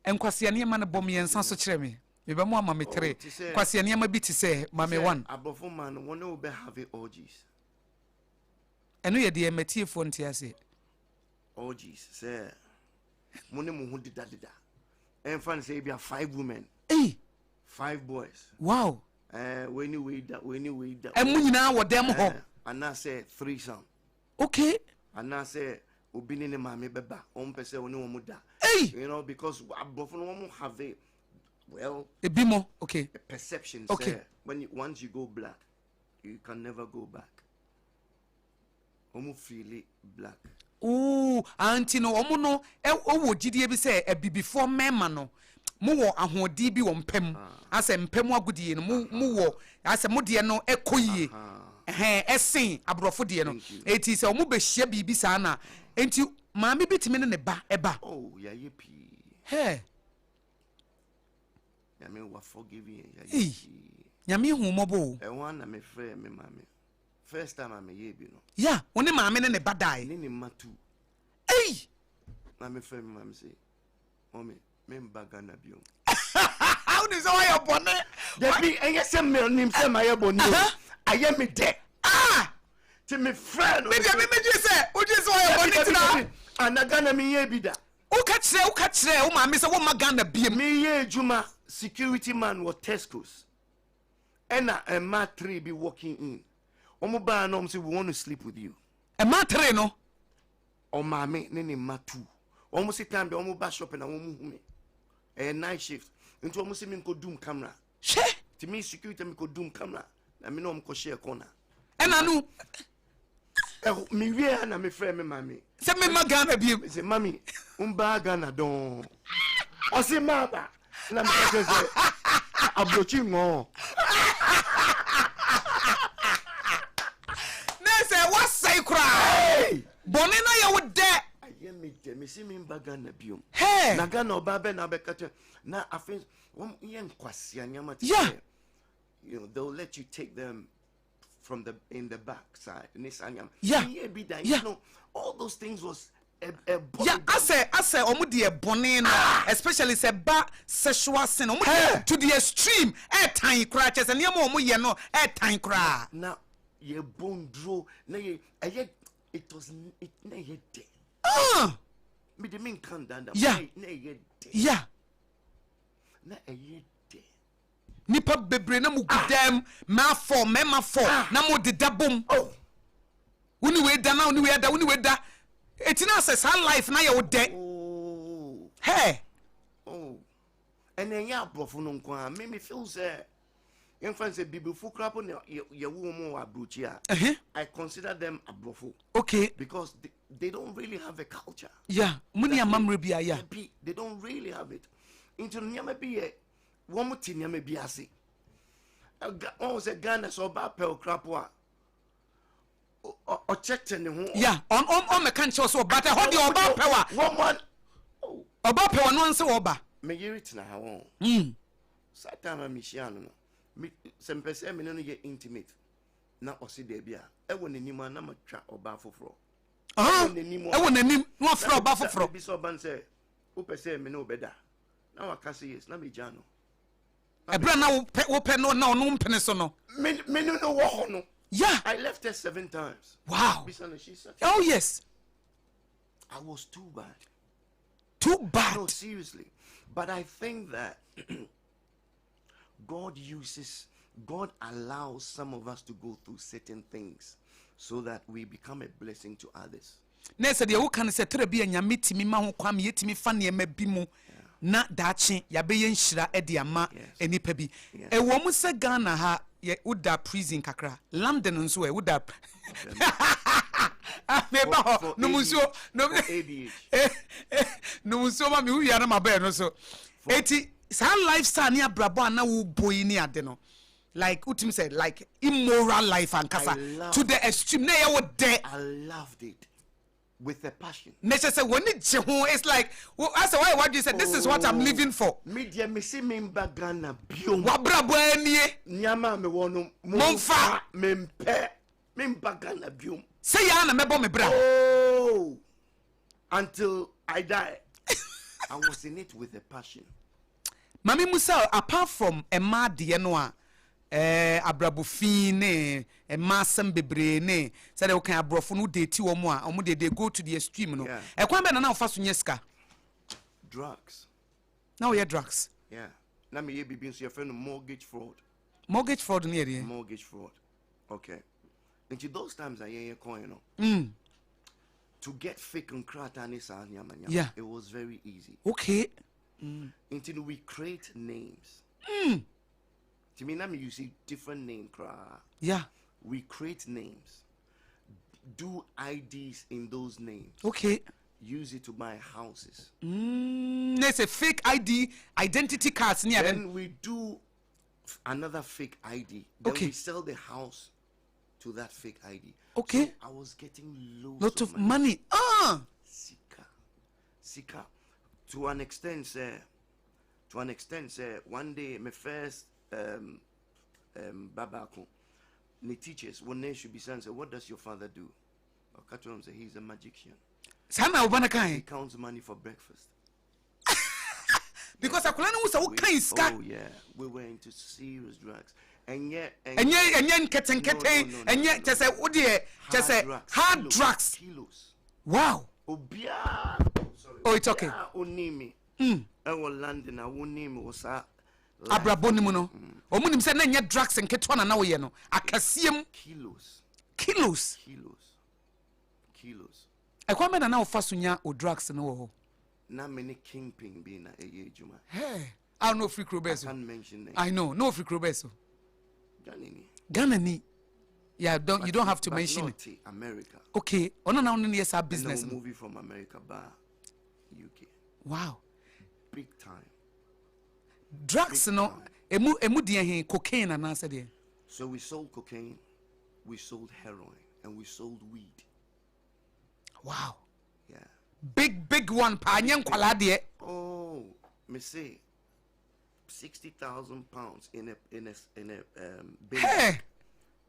Enkwasi anyama na bom yensan so kire me. Me be mo ama me 3. Kwasi anyama bi ti say mame 1. Abofo man won no be have orgies. Eno ye de matiefo ntiase. Orgies say money mo hu dida. En fan say be 5 women. Hey, 5 boys. Wow. When you wait that. Emu nyina wo dem ho. And I say 3 son. Okay. And I say obini ne mama beba. Pese oni wo da. Hey. You know because abofo no have a a bimo. Okay. A perception. Okay. Say, once you go black, you can never go back. Omo feel it black. Oh, auntie no omo no wo gidie bi say e before mema no mo wo ahodi bi wo mpem ase mpem agudie no mo wo ase mo de no ekoyie esen abrofo de no eti se omo be hia bibi sa na enti maami bitimi ne ba eba. Oh ya yepi. Hey. Yami wa forgiving ya yepi. Yami hu mobo. E wan na me frɛ me maami. First time I me ye bi no. Yeah, one maame ne badai. Ne matu. Hey! Na me frɛ me maami say, "Mommy, me mbaga na biom." How is why you born? There be enye se me nim se ma ye boni. Aye me de. Ah! Ti me friend. Me je say, o je say why you born tina. Anaga na me ye bi da. O ka kire, o maame say wo maga na biem. Me ye juma security man was Tesco's. And a ma 3 be walking in. Omo ba no say we want to sleep with you. A ma 3 no. O ma me ne ma 2. Omo say time be omo ba shop na omo hu me. A night shift. Into omo say me ko doom camera. She? To me security me ko doom camera. Na me no omo ko share corner. And anu me wie na me frɛ me mami. Say me maga na biem. Say mami, umba Ghana don. O say mama. Na me say abrochi ngo. What say cry? Bonina ya would de. Aye me see me mbaga na biom. Hey. Na Ghana oba be na be kata. Na afin won yen kwasi anyama ti. Yeah. You know, they'll let you take them from in the back side. Yeah. Yeah. You know, all those things was a yeah, I say omu de bonina, especially say ba sexual sin. Omu to the extreme. Time crashes and yamo omu ye no time cry. Now ye bone draw na ye it was it na ye de. Me the mean can down that. Yeah. Na ye de. Yeah. Na ye de. Nipa bebre na mu gudem ma for na mo de dabom. Oh. Uni we da na uni we da. Etina says her life na ye de. Oh. Hey. Oh. And then ya brofo no kwa me feel say in France biblical crap on your woman abruchia. I consider them abrofo. Okay. Because they don't really have a culture. Yeah. Muni amamre bia ya. They don't really have it. Into nyame bi one more thing nyame bi ase. What was a Ghana so bad pel crapwa? Or checked in the home. Yeah, on the country so, but I hold your about power. Woman. About power, no answer over. Me hear it now. Satan and Michiano. Some person me no get intimate. Na osi debia. E won anim na ma twa oba foforo. E won anim no afro oba foforo. Bi so ban say, "O pese me no beda." Na wa ka say yes, na me jano. E bra na wo pe no na ono mpene so no. Me no wo ho no. Yeah. I left her 7 times. Wow. Oh yes. I was too bad. Too bad. No, seriously. But I think that God allows some of us to go through certain things so that we become a blessing to others. Nessa de woka ne se tere bia nyame timi ma ho kwam yetimi fa ne ma bi mu na daache ya be yenhyira e de ama enipa bi. E wo mu se Ghana ha ye uda prison kakra. London nso e uda Meba ho no muso no no muso ma mi wi ana ma ba no so. Eti sa lifestyle ni abrabo ana wo boy ni ade no. Like utim said, like immoral life and kasa to the extreme. Na ye wo de. I loved it with a passion. Nature say when it's like as why what you said, this is what I'm living for. Media me see me Ghana biom. Wa brabo anie. Nyama me wono Momfa mempe. Me Ghana biom. Say ya na mebo me bra. Oh. Until I die. I was in it with a passion. Mami Musa, apart from Emma Dianoa, abrabufin ne masem bebre ne said they can abrofo no date wo mo a omo they go to the extreme no e kwan be na na fa so nyeska drugs. Now we drugs. Yeah. Na me ye bibi nso ye friend mortgage fraud. Mortgage fraud near here. Mortgage fraud. Okay. Into those times I hear coin no. To get fake and krata ni sa nyamanya. Yeah. It was very easy. Okay. Until we create names. To me, you see different name cry. Yeah. We create names. Do IDs in those names. Okay. Use it to buy houses. There's a fake ID, identity cards near them. Then we do another fake ID. Then Okay. we sell the house to that fake ID. Okay. So I was getting Lot of money. Sika. To an extent, sir. One day, my first babako, the teachers, one day should be saying, what does your father do? Or say he's a magician. Sana ubana He kai. counts money for breakfast. Because akulana usa ukai ska. Oh yeah, we were into serious drugs. And yet, nketen and yet just say udie just say hard drugs. Kilos. Wow. Obia. Oh, it's okay. Onimi. I was London. I won't name was Abraboni muno. Omunim say na nya drugs nketwa na wo ye no. Akasiem kilos. Ekwame na wo fa so nya o drugs no wo ho. Na many kingpin be na ejuma. Hey, I don't know free Krobeso. I can't mention names. I know, no free Krobeso. Ghana ni. Yeah, you don't have to mention it. America. Okay, ono na ono yes our business. No movie from America bar UK. Wow. Big time. Drugs no emu dia he cocaine and answer there. So we sold cocaine, we sold heroin, and we sold weed. Wow. Yeah. Big one pa nyen kwala de. Oh, me say 60,000 pounds in a bin bag.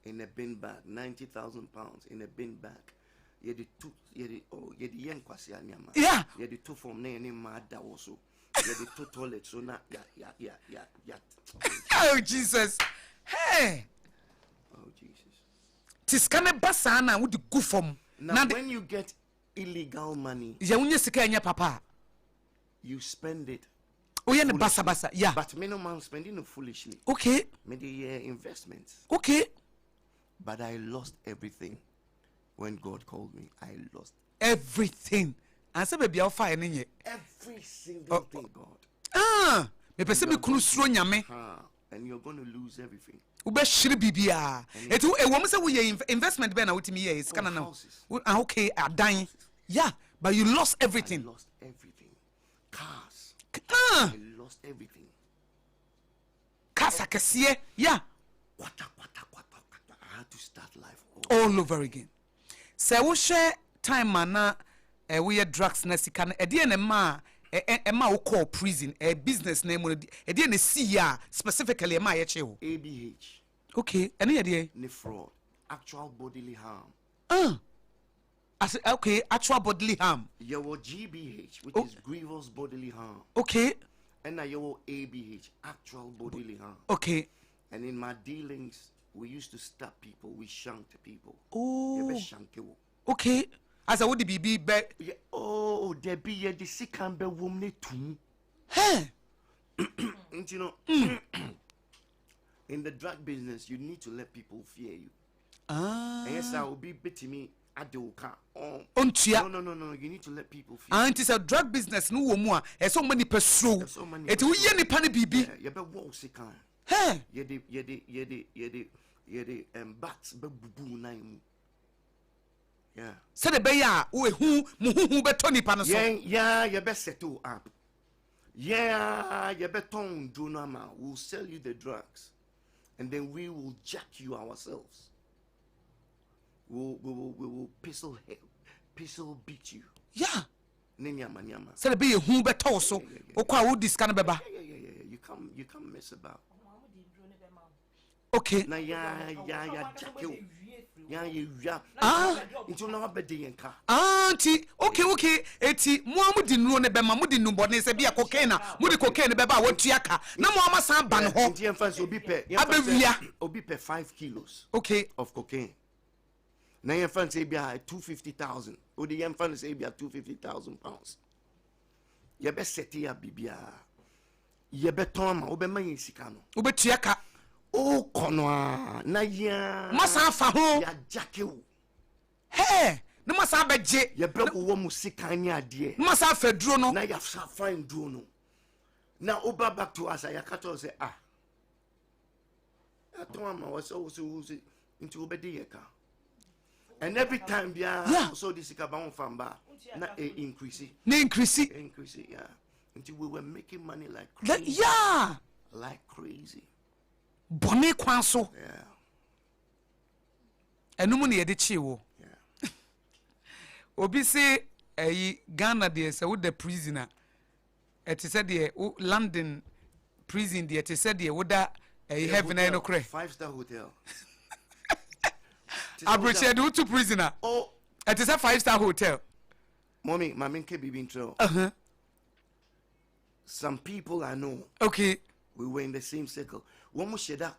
In a bin bag, 90,000 pounds in a bin bag. You the yen kwasi anyama. Yeah. You the two from ne mada also. You the two toilets so na yeah. Oh Jesus. Hey. Oh Jesus. Tiskane basana wo de gu fom. Now when you get illegal money, ya unye sika enya papa. You spend it. Oh yeah, basa. Yeah. But minimum spending it foolishly. Okay. Maybe investments. Okay. But I lost everything. When God called me, I lost everything. And say baby, I'll fire ninye. Every single thing, God. Me pese me kunu suro nyame. And you're going to lose everything. Ube shiri bibia. Etu e wo say we investment be na wotimi ye is kana na. Okay, adan. Yeah, but you lost everything. I lost everything. Cars. I lost everything. Cars akese. Yeah. I had to start life all over again. So we share time mana we had drugs na sika na ede na ma we call prison business name ede na see ya specifically ma ye che wo ABH. okay ene ede Ni fraud, actual bodily harm. as okay actual bodily harm. Your GBH, which is grievous bodily harm. Okay. And now your ABH, actual bodily harm. Okay. And in my dealings, we used to stab people, we shanked people. Oh. You shank you. Okay. As I would be be. Yeah. Oh, there be the sick and be woman too. Hey. And you know, in the drug business, you need to let people fear you. Ah. And yes, I will be betting me. No, you need to let people feel. And it's a drug business. No woman. So many pursue. It will ye ni pani bibi. You be walk sick. Hey. Ye de bats be bubu na imu. Yeah. Say the beya who be Tony Panaso. Yeah, you be settle up. Yeah, you be ton do normal. We'll sell you the drugs, and then we will jack you ourselves. We will pistol beat you. Yeah. Nyama. Say the be who be toso. Okwa who this kind of beba. Yeah. You come mess about. Okay. Na yeah, jack. Yeah. Into no bedi enka. Auntie, okay. Eti mo amudi nro ne bema mudi numbo ne se bia cocaine na mudi cocaine beba watuaka. Na mo amasa ban ho. Nti emfa obi pe. Abewia. Obi pe 5 kilos. Okay. Of cocaine. Na emfa say bia 250,000. Odi emfa say bia 250,000 pounds. Ye be seti ya bibia. Ye be ton ma obe man sika no. Obetuaka. O kono a na ya. Masa fa ho. Ya jake wo. Hey, na masa beje. Ye be wo mu sika ni ade. Masa fa duro no. Na ya fa find duro no. Na oba back to us ya kato say aton ma was so into obedi ye ka. And every time so this sika ba won famba na increase. Yeah. Until we were making money like crazy. Yeah. Like crazy. Bone kwanso. Yeah. Enumu ne yede chi wo. Yeah. Obi say Ghana there say with the prisoner. It said the London prison there. It said the woda heaven no cray. 5-star hotel. Abriche do to prisoner. Oh, it is a 5-star hotel. Mommy, my main be intro. Some people I know. Okay. We were in the same circle. One more share that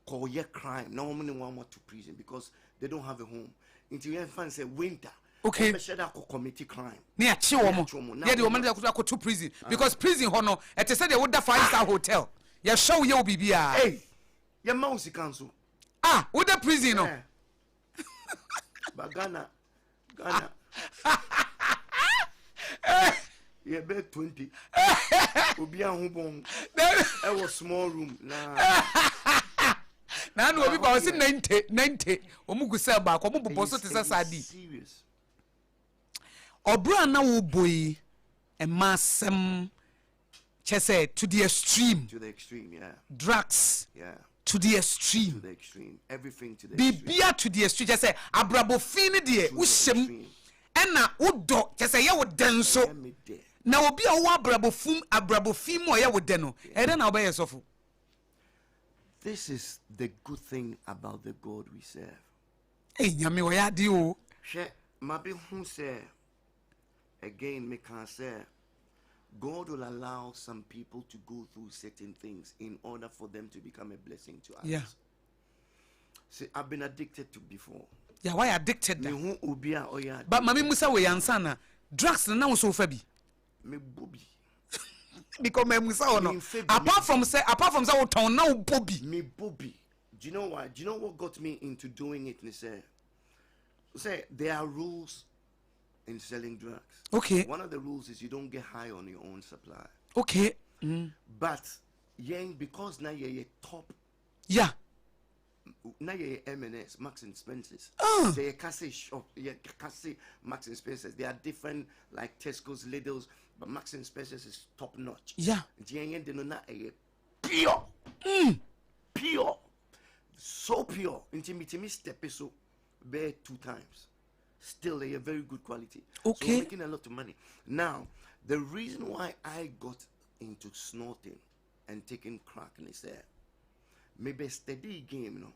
call your crime. No one want to prison because they don't have a home. Until you find say winter. Okay. Share that committee crime. Near Chiwomo. Yeah, the woman that could to prison because prison hono. It is said they would the 5-star hotel. You show you BBA. Hey, your mouse council. With the prison no. But Ghana. Yeah, bed 20. Obi an hubon. I was small room. Now no people was 90. Omugu sell back. Omugu boso te sadi. Serious. Obra na wo boy e masem chese to the extreme. To the extreme, yeah. Drugs. Yeah. To the extreme. To the extreme. Everything to the extreme. Bibia to the extreme. Just say abrabo fini die ushem. Ena udo just say ya wo denso. Na obi a wo abrabo fim mo ya wo de no. E de na obey sofo. This is the good thing about the God we serve. Eh nyame wo ya di o. Hwe mabe hu say again me can say God will allow some people to go through certain things in order for them to become a blessing to others. Yeah. See, I've been addicted to before. Yeah, why addicted? But mami musa we yansana drugs na wo so fa bi. Me bobi. Because me musa ono. Apart from say wo ton na wo bobi. Me bobi. Do you know why? Do you know what got me into doing it? Say there are rules in selling drugs. Okay. One of the rules is you don't get high on your own supply. Okay. But because now you're top. Yeah. Now you're M&S, Max and Spencer's. They're cafe shop, cafe Max and Spencer's. They are different, like Tesco's, Lidl's, but Max and Spencer's is top notch. Yeah. Pure. so pure. Intimate step so bear 2 times. Still, they are very good quality. Okay. So we're making a lot of money. Now, the reason why I got into snorting and taking crack is that maybe a steady game, you know.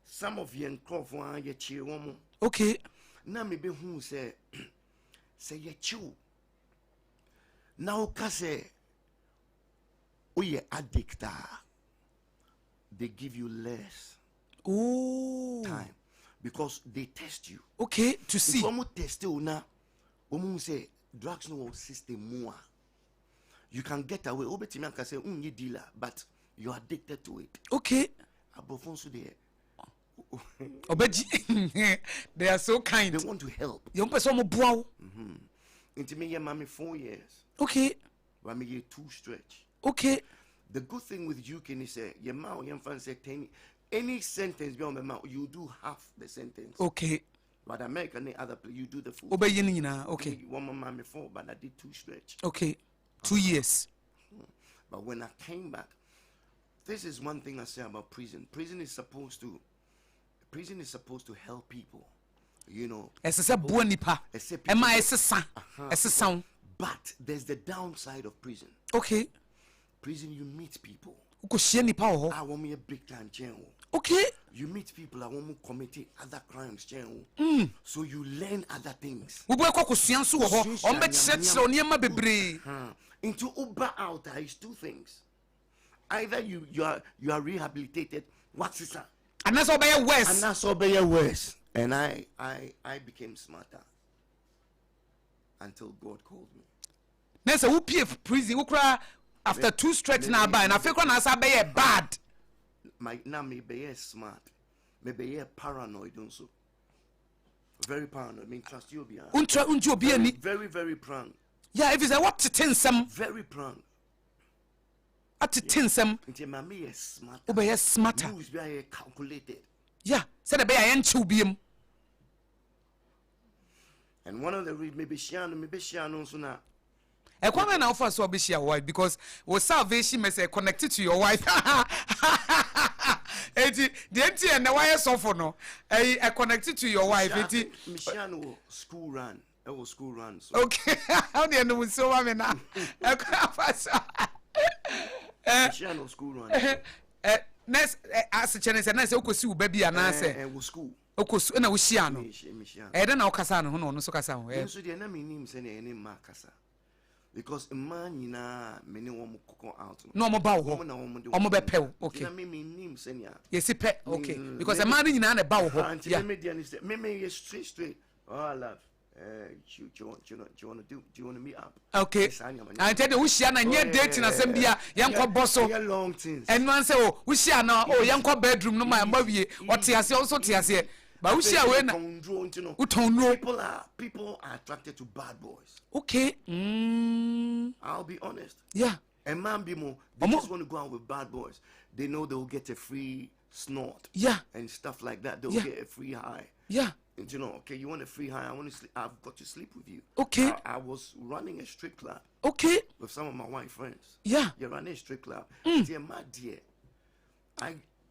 Some of you and you cheer one. Okay. Now maybe who say you chew. Now say we addicted. They give you less time because they test you. Okay, to see. If you test you now, you say drugs no system more. You can get away. Obetimi can say you dealer, but you're addicted to it. Okay. Abofonso there. Obeji, they are so kind. They want to help. You person mo boa. Into me, mommy 4 years. Okay. But me 2 stretch. Okay. The good thing with you can say your mouth, your fan say any sentence beyond the mouth, you do half the sentence. Okay. But America and the other place, you do the full. Obeyi ni na. Okay. One more mommy 4, but I did 2 stretch. Okay. 2 years. But when I came back, this is one thing I say about prison. Prison is supposed to help people. You know. Esese bo nipa. Ema esesa. But there's the downside of prison. Okay. Prison, you meet people. Ukohie nipa ho. I want me a big time channel. Okay. You meet people I want to commit other crimes channel. So you learn other things. Wo bo ekokosua nso wo ho. On be chire oniema bebre. Into Uber out there is 2 things. Either you are rehabilitated. What's this? And that's obey worse. And that's obey worse. And I became smarter until God called me. Nese who pay prison who cry after 2 stretch na buy na fake na say be bad. My now me be smart. Maybe paranoid also. Very paranoid. I mean trust you be. Unju obi ani. Very very proud. Yeah, if you say what to tinsem. Very proud. At tinsem. Until my me is smart. Obey smarter. Moves be calculated. Yeah, said the be I enchu biem. And one of the reasons maybe Shiano so now. E kwame na offer so be share wife because we salvation message connected to your wife. Eti the enti and the wire suffer no. Connected to your wife. Eti Shiano school run. It was school run. So. Okay. How do you know so mama na? Shiano school run. Next as chene say na say okosi wo ba bia na say. It was school. Okosu na wo shia no. Den na okasa no no so kasa ho. So dey na me nim say na ene ma kasa. Because man nyina me ne wo kokon out no mo ba wo omo be pew. Okay na me nim say nya yes pe okay because the man nyina na ba wo yeah me dey say me straight oh I love do you want to meet up okay and tell the wo shia na nye date na sem bia yankọ boso long things and man say oh wo shia na oh yankọ bedroom no ma wie o te ase also te ase but wo shia we na people are attracted to bad boys. Okay. I'll be honest. Yeah. And man be more they just want to go out with bad boys. They know they'll get a free snort. Yeah. And stuff like that. They'll get a free high. Yeah. And you know, okay, you want a free high, I want to sleep. I've got to sleep with you. Okay. I was running a strip club. Okay. With some of my white friends. Yeah. You're running a strip club. Dear my dear.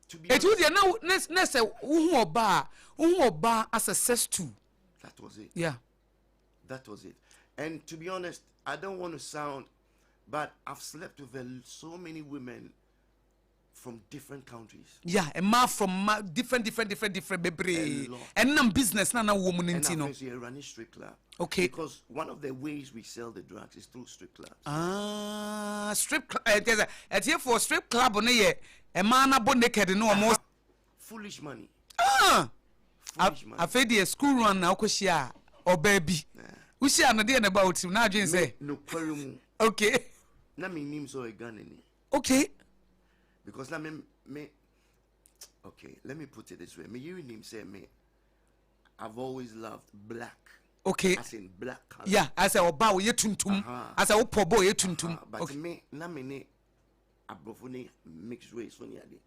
To be honest, now let's say who oba as a cess too. That was it. Yeah. That was it. And to be honest, I don't want to sound, but I've slept with so many women from different countries. Yeah, a man from different baby. And nam business na woman in Tino. And I'm running strip club. Okay. Because one of the ways we sell the drugs is through strip clubs. Strip club. It's here for strip club on here. A man about naked no almost foolish money. Foolish money. I fed the school run now koshia or baby. We share no dey about him now Jane say. No quarrel. Okay. Na me name so a gun in. Okay. Because na me okay, let me put it this way. Me you name say me I've always loved black. Okay. As in black color. Yeah, as a oba wo yetuntum. As a opobo yetuntum. But okay. Me na me ne abrofone mixed race for niade.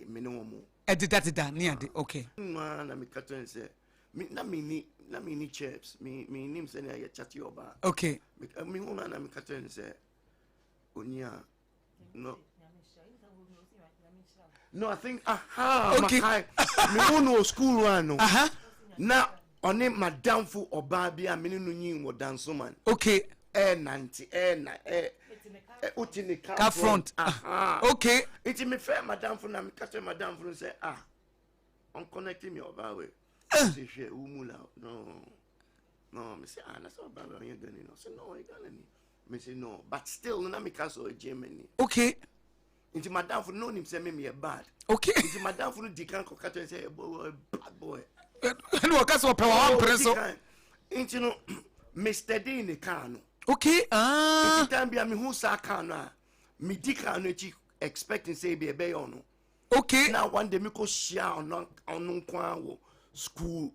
Me no mo. Edida niade. Okay. Man na me kato say me na me ni chaps. Me name say na ya chat you oba. Okay. Me woman na me kato say onia no No, I think Okay. Me no school run no. Now on it madam for Obabia mini no nyin wo dance man. Okay. Nanti utini Car front. Okay. It's me fair madam for na me catch madam for say on connecting me Obawe. Say she umula. No, me say that's Obawe you gonna no. Say no, you gonna me say no, but still na me castle Germany. Okay. Into madam for no him say me a bad. Okay. Into madam for the can ko catch say bad boy. And what case what power preso. Into no Mr. D in the car no. Okay. Every time be me who sa car no. Me di car no expecting say be a bay on. Okay. Now one day me go share on kwan wo school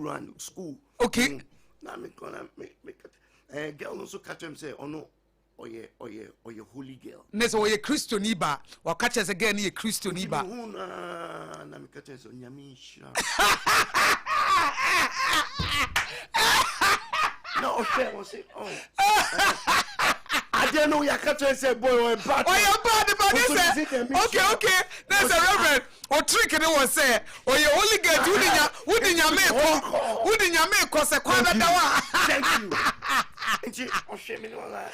run school. Okay. Now me gonna make girl also catch him say oh no or you holy girl. Neso oye Christo niba. Wa catch us again ye Christo niba. Na me catch us on yamisha. No, okay. I don't know. You can't say boy or bad. Oh, you're bad, okay. There's a reverend. Or trick it was say. Oh, you only get who didn't you make cause a quarter hour. Thank you. Oh, shame me all that.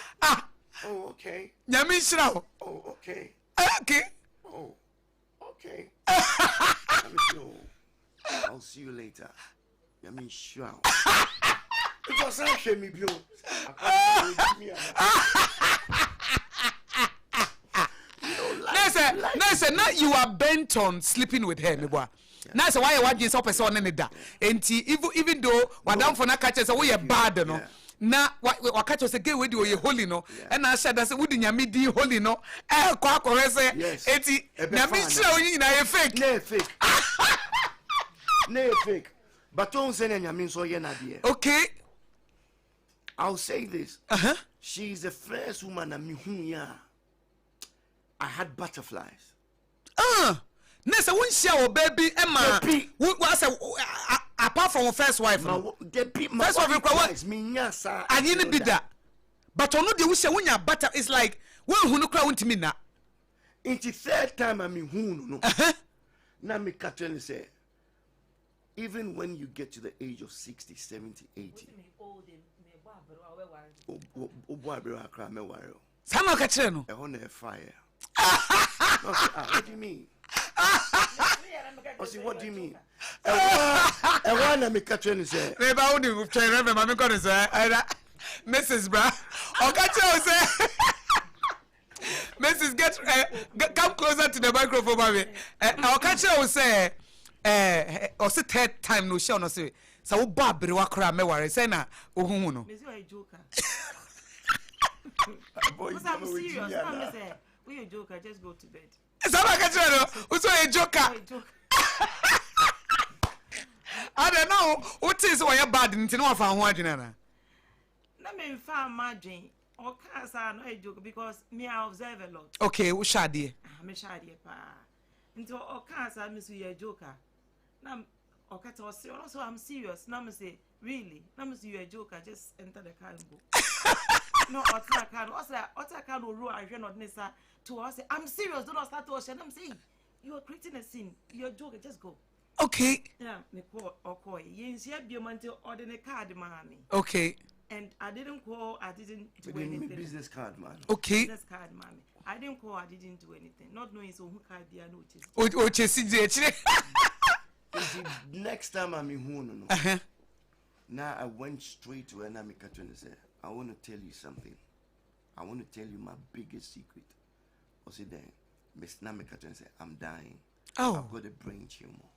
Oh, okay. Yamisha. Oh, okay. Okay. Oh, okay. Let me go. I'll see you later. Yamisha. It was not shame me, bro. Nasa, now you are bent on sleeping with her, Mibwa. Nasa, why you want to person in the and even though Madame for not catches away a bad, no. Na what catch us again with you holy no, and I said that's wouldn't you meet the holy no? Quack or say, Etty, Namisha, you know, fake. No fake. But don't say any mean so you're not here. Okay. I'll say this. She's the first woman I had butterflies. Nessa won't show baby Emma. Apart from her first wife, first wife, I didn't be that. But on the wish when your butter is like, well, who no crowd to me now. It's the third time I mean, who no. Now, me catching say, even when you get to the age of 60, 70, 80. Sama kacheno. A fire. What do you mean? What do you mean? And one me catching say. Maybe I wouldn't try to remember. I'm going to say, Mrs. Bra. Or catch say. Mrs. Come closer to the microphone, baby. Our catcher will say, or say third time no show no say. So Barbary wakra me worry say na ohun no. Me say a joker. I'm serious. I'm say we a joker. Just go to bed. Sama catcher no. Who say a joker? I don't know. What is why you bad? Nti no afa ho adwena na. Na me fa margin. O ka sa no a joke because me I observe a lot. Okay, wo shade. Me shade pa. Nti o ka sa me so you a joker. Na okay, so I'm serious. Now me say, really? Now me say you a joker. Just enter the car and go. No, I can't. I can't rule. I not necessary to us. I'm serious. Do not start to us. And I'm saying, you are creating a scene. You're a joker. Just go. Okay. Yeah, me call. Yes, yeah, be a man to order a card, mommy. Okay. And I didn't call. I didn't do anything. Business card, man. Okay. Business card, mommy. I didn't call. I didn't do anything. Not knowing so who card they are noticed. O chesi Next time I'm in Hono, now I went straight to an Amika and said, I want to tell you something. I want to tell you my biggest secret. I said, then, Miss Namika and said, I'm dying. Oh. I've got a brain tumor.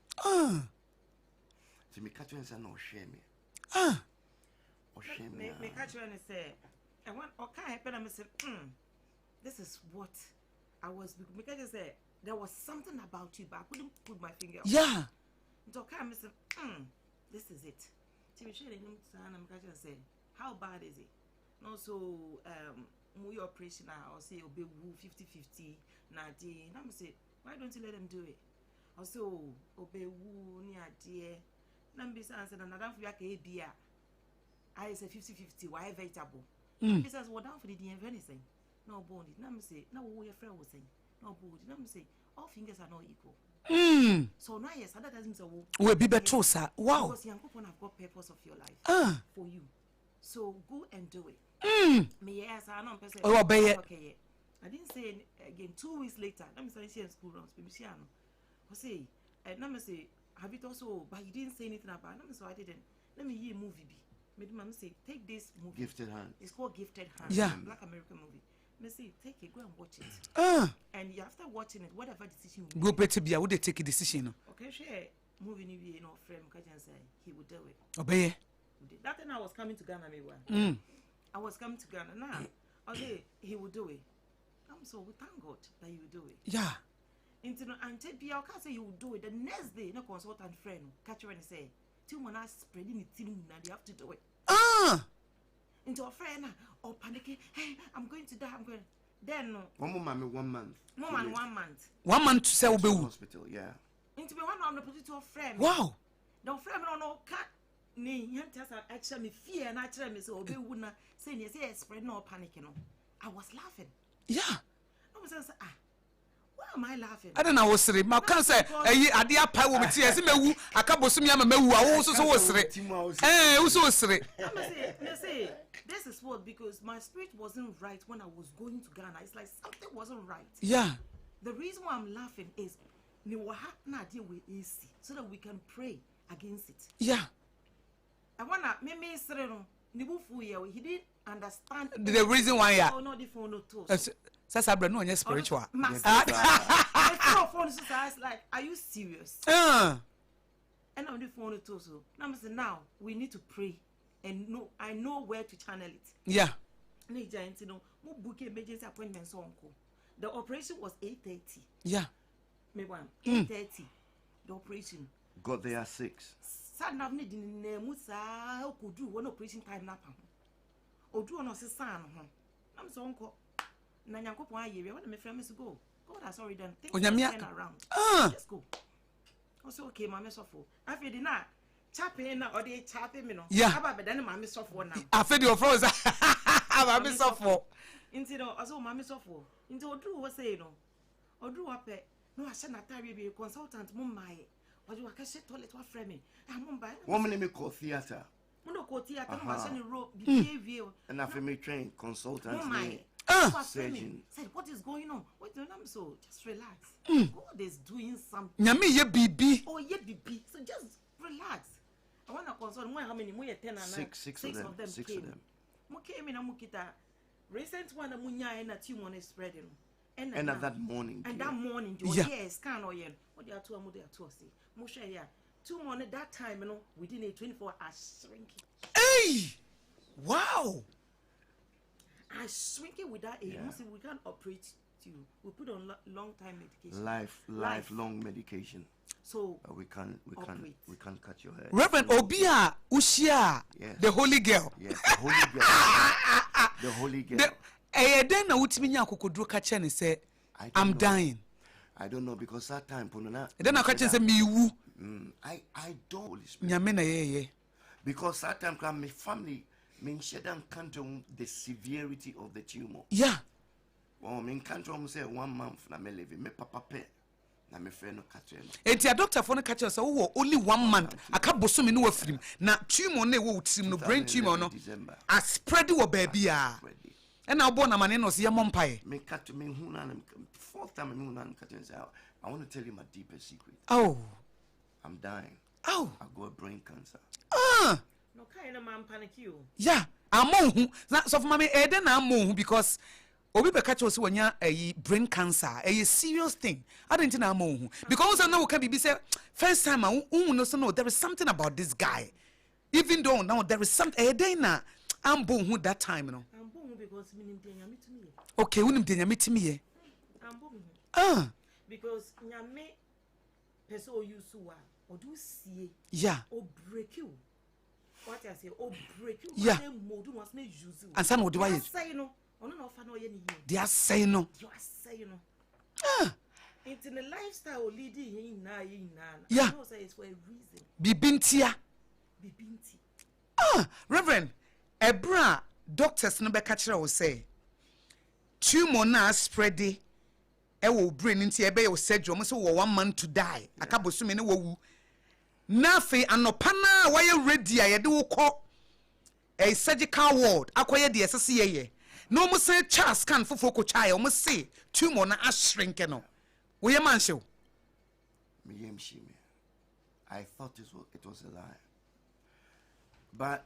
So Mika and said, no, shame me. Or shame me. Mika and say, I want, okay, happen. I said, this is what I was. Mika just said, there was something about you, but I couldn't put my finger on. Yeah. So I said, this is it. Say, how bad is it? And also, your operation now, I'll say, obey 50-50, Nadine. I'm say, why don't you let them do it? Also, obey woo, near dear. Numbers answered another for your beer. I say 50-50, why vegetable? Besides, what down for the anything. no body. Now me say, now we your friend was saying, no body. Now me say, all fingers are not equal. So now yes, that doesn't say we be better, sir. Wow. Because young people have got purpose of your life for you. So go and do it. Me yes, I know person. Oh, obey it. Okay. I didn't say again 2 weeks later. Let me say she in school runs. Baby she I say, let me say, have it also, but you didn't say anything about it. Let me say I didn't. Let me hear movie be. Maybe mama say, take this movie. Gifted Hand. It's called Gifted Hand. Yeah. Black American movie. Me say, take it, go and watch it. And after watching it, whatever decision you go better be, I would take a decision. Okay, share movie ni no frame kajan say he would do it. Obey. That time I was coming to Ghana me I was coming to Ghana now. Okay, he would do it. So we thank God that he will do it. Yeah. And take be I can't say he will do it. The next day, no consultant friend catch her and say, 2 months spreading it till now they have to do it. Into a friend or panicking, hey, I'm going to die, I'm going. Then one more mommy 1 month. More than 1 month. 1 month to sell the hospital, yeah. Into be one on the position of friend. Wow. The friend no cat ni yantas actually me fear and actually me so be wouldn't say yes, spread no panicking. I was laughing. Yeah. I was saying, why am I laughing? I don't know what's it. My can't say, I dear power with tears. Me, I can't boss me. I'm a me. I also was it. Also was it. I say, this is what because my spirit wasn't right when I was going to Ghana. It's like something wasn't right. Yeah. The reason why I'm laughing is me what happened deal with AC so that we can pray against it. Yeah. I wanna me he didn't understand the reason why. Yeah. Oh no, the phone no toast. That's a brand new spiritual. My phone is like, are you serious? And I'm the phone to so. Now we need to pray, and I know where to channel it. Yeah. Mo book emergency appointment so uncle. The operation was 8:30. Yeah. Me one 8:30. The operation. Got there at 6. Sad na me din na mu sa could do one operation time na pa. Odu no se san ho. I'm so uncle. Na nyankopon ayewe when me friend me go. God has already done things around. Let's go. Also okay, mama sofo. Afi di na chapping na or dey chapping me no. Aba be dan mama sofo na. Afi di ofroza. Mama sofo. Inti no also mama sofo. Inti odu wo say no. Odu wa pe no a na tare be consultant mo mai. Odu wa ka she toilet wa frame me. Mo mba. One me call theater. Mo no call theater no ma say ro behavior. And afi me train consultant. Surgeon said, what is going on? What do you know? So just relax. God is doing something. Nyame ye bibi. Oh ye bibi. So just relax. I want to consult more how many more 10 and 6 of them. 6 of them. Mo came in amukita. Recent one amunya and a tumor is spreading. And that morning. And that morning, yes, can or yen. What they are two amu they are two say. Mo share ya. 2 months that time, you know, within a 24 hours shrinking. Hey! Wow! I shrink it without a we can't operate you. We put on long time medication. Lifelong medication. So we can't cut your hair. Reverend Obia Ushia, the holy girl. Yes, the holy girl. The holy girl. Then na utiminya kokodro ka che ne say I'm dying. I don't know because that time ponona. Then na ka che say me wu. I don't Holy Spirit. Nyame na ye. Because that time my family Minshedam can't the severity of the tumor. Yeah. Well, min can't say 1 month na me live me papa pe na me friend no catch him. Enti a doctor for no catch us only 1 month. Aka boso me no afrim. Na tumor na wo trim no brain tumor no. A spread wo baby a. And now born amane no se yemompae. Me cut me hu na fourth time me hu na catch him say I want to tell you my deepest secret. Oh. I'm dying. Oh. I got brain cancer. No kind of man panic you. Yeah, I'm who. So for mommy, then I'm who because Obi be catch us when you a brain cancer, a serious thing. I don't think I'm who because I know can be say first time I know there is something about this guy. Even though now there is something. Then I'm who that time, you know. I'm born because me to me. Okay, we need to me. I'm born. Because nyame person you suwa or do see. Yeah. Or break you. What I say, break you. Yeah. And some would do I say no. They are saying no. You are saying no. It's in the lifestyle leading in yeah. I say it's for a reason. Bibintia. Bibinti. Reverend, Ebra doctors no be catcher will say. tumor na spready e wo brain nti e be yo surgery mo say wo 1 month to die akabosumi ne wo na fe anopa na why ready a ye de wo kɔ a surgical ward akoye de esese ye no mo say chart scan fofo ko chae mo say tumor na ashrink no wo ye man hyew me yem shime. I thought it was a lie. But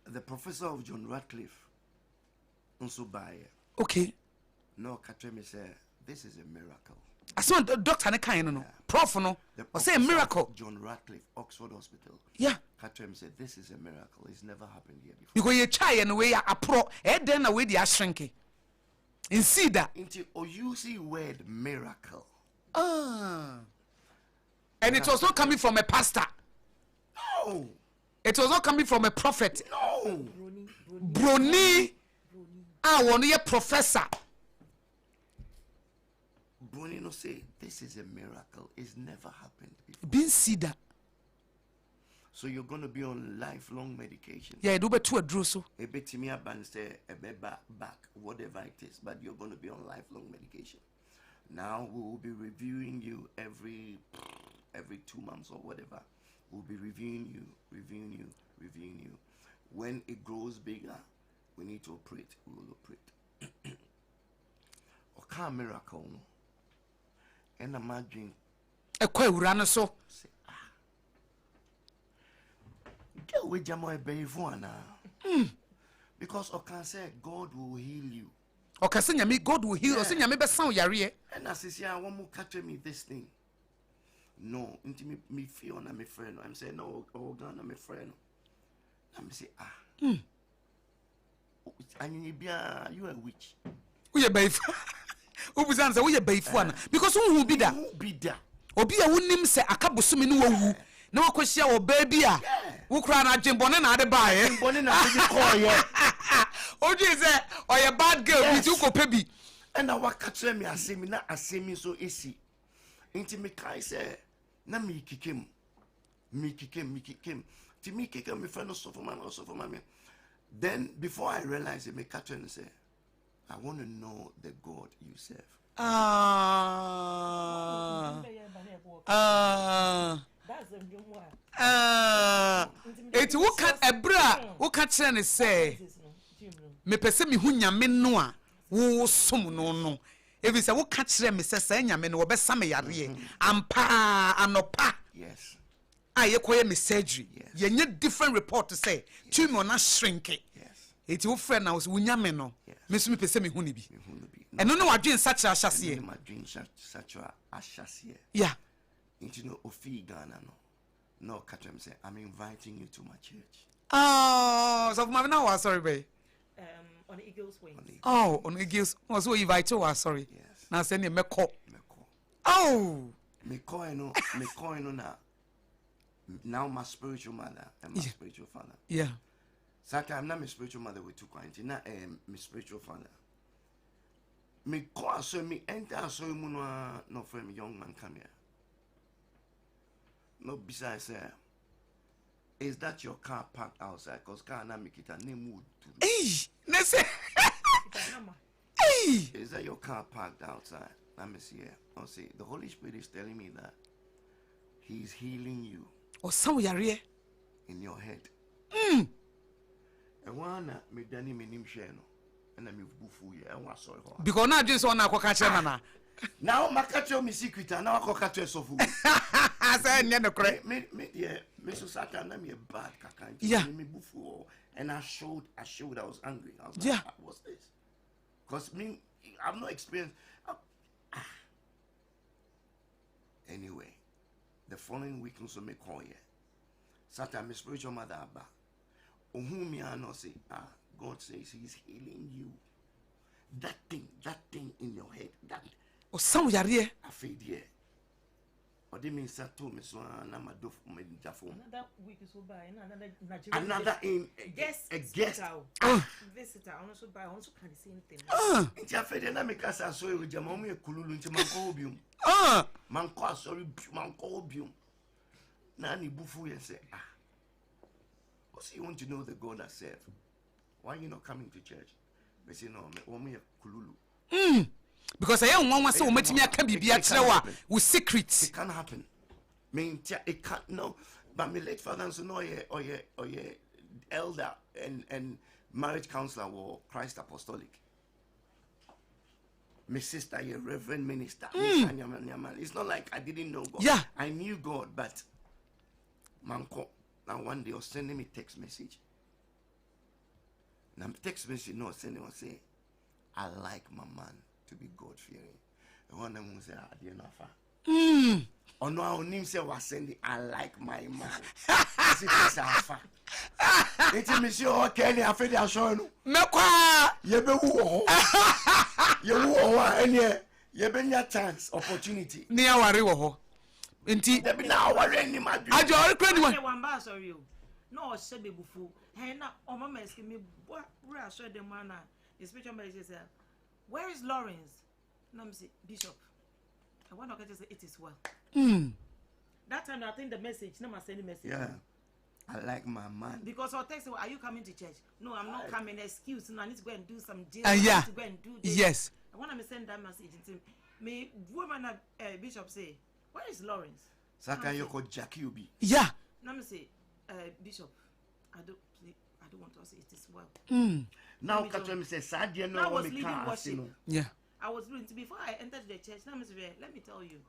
the professor of John Radcliffe also by okay no catch me say this is a miracle. I saw doctor ne kan no prof no o say a miracle. John Radcliffe, Oxford Hospital. Yeah. Catch me say this is a miracle. It's never happened here before. Because you try and way apro e den na we dey shrinking. In see that into or you see word miracle. And it was not coming from a pastor. No. It was not coming from a prophet. No. Brony. One year professor. Brony no say this is a miracle. It's never happened before. Been see that. So you're going to be on lifelong medication. Yeah, do be to a druso. A bit me a band say a back, whatever it is, but you're going to be on lifelong medication. Now we will be reviewing you every 2 months or whatever. We'll be reviewing you. When it grows bigger, we need to operate. We will operate. Okay, miracle. And imagine. A quite run so. Get with Jamoy Bayfwana. Because I can say God will heal you. Okay, send me God will heal. Send me be sound yari. And as I say, I want to catch me this thing. No, into me feel na my friend. I'm saying no, organ na my friend. I'm say and you a witch. We a bayf. Who was answer? We a bayfwana because who be that? Who be that? Obi a wunim se akabosumi no wu. Na wakohia wo baby a wo kra na adwenbone na ade baaye adwenbone na ade call ye oji say oye bad girl bi tu ko pebi and na waka kire me asemi na asemi so esi nti me kai say na me kikem ti me kikem me friend so for man then before I realize it me catch and say I want to know the God you serve. It wo kan ebra wo ka kire ne say me pese me hu nyame no a wo som no no ebi say wo ka kire me say nyame no wo be sam yare ampa anopa yes aye koye me surgery ye nye different report to say tumor na shrink yes it wo friend na wo nyame no me so me pese me hu ne bi eno no wadwen sacha ahyase my dream sacha ahyase yeah into no ofi Ghana no catch him say I'm inviting you to my church. Oh, so my now sorry babe. On Eagles Wings. Oh, on Eagles. Oh, so invite you sorry. Yes. Now send me call. Oh. Me call no na. Now my spiritual mother and my spiritual father. Yeah. Saka I'm not my spiritual mother with two coins. Na my spiritual father. Me call so me enter so mu no friend young man come here. No, besides, is that your car parked outside? Because car na make it a name wood. Hey, listen. Hey, is that your car parked outside? Let me see here. I'll see. The Holy Spirit is telling me that He's healing you. Oh, so you are here in your head. And one me dani me nim share no, and me bufu ye. And what sorry. Because now just one na catch na. Now my catch me secret. Now I catch so fool. I said, "No, correct." Me so Satan na me bad kaka. Yeah. Me bufu, and I showed I was angry. I was like, yeah. What's this? Because me, I've no experience. Anyway, the following week also me call here. Satan, my spiritual mother Abba. Whom me I not say, God says He's healing you. That thing in your head, that. Oh, some you are here. I feel here. Or they mean Sato me so na madof me jafo. Another week is by another in a guest. Visitor. Also by also can the same thing. It's a fed na me kasa so e jama me kululu nti man ko obium. Man ko sorry man ko obium. Na ni bufu ye say Because you want to know the God I serve. Why are you not coming to church? Me say no, me woman ya kululu. Because I am one was so much me I can be with secrets. It can happen. Me it can't no. But me late father so no yeah elder and marriage counselor or Christ Apostolic. My sister, a reverend minister. It's not like I didn't know God. Yeah. I knew God, but Manko, now one day, was sending me text message. Now, text message, no, sending was say, I like my man to be God fearing. The one that will say, I didn't know. Or no, our name say, was sending, I like my man. It's a it's Monsieur Kenny, I feel they're showing. Mekwa! You been your chance, opportunity. Near worry wo. Inti. There be now worry any my dream. Ajo ori kra ni one. One bar sorry you. No she be bufu. Hey na o mama ask me what I show the man the spiritual manager say, where is Lawrence? Na me say Bishop. I want to say it is well. That time I think the message, no ma send the message. Yeah. I like my man. Because I'll text, are you coming to church? No, I'm not coming. Excuse me. I need to go and do some deal. Yeah. I need to go and do this. Yes. I want to send that message to me. Woman, Bishop say, where is Lawrence? Saka yoko Jackie Ubi. Yeah. Now me say, Bishop, I don't want to say it is well. Now catch me say Sadia no. I was leading worship. Yeah. I was doing before I entered the church. Now me say, let me tell you,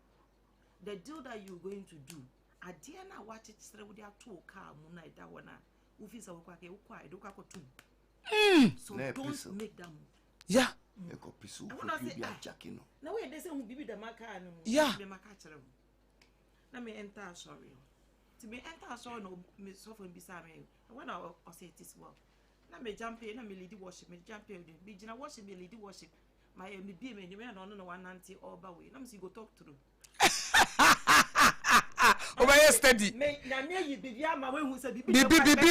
the deal that you're going to do. Adiana watch it straight with your two car muna that one ufisa ukwake ukwa eduka ko tum. So don't make them. Yeah. Eko pisu I want to say Jackie no. Now when they say who bibi the maka no. Yeah. The maka chere. Let me enter sorry. To me enter sorry no me so for bisa me. When I say it is well. Let me jump in, let me lead worship, me jump in, be jina worship, me lead worship. My me be me no 190 all by way. Let me see go talk through. Over here steady. Bibi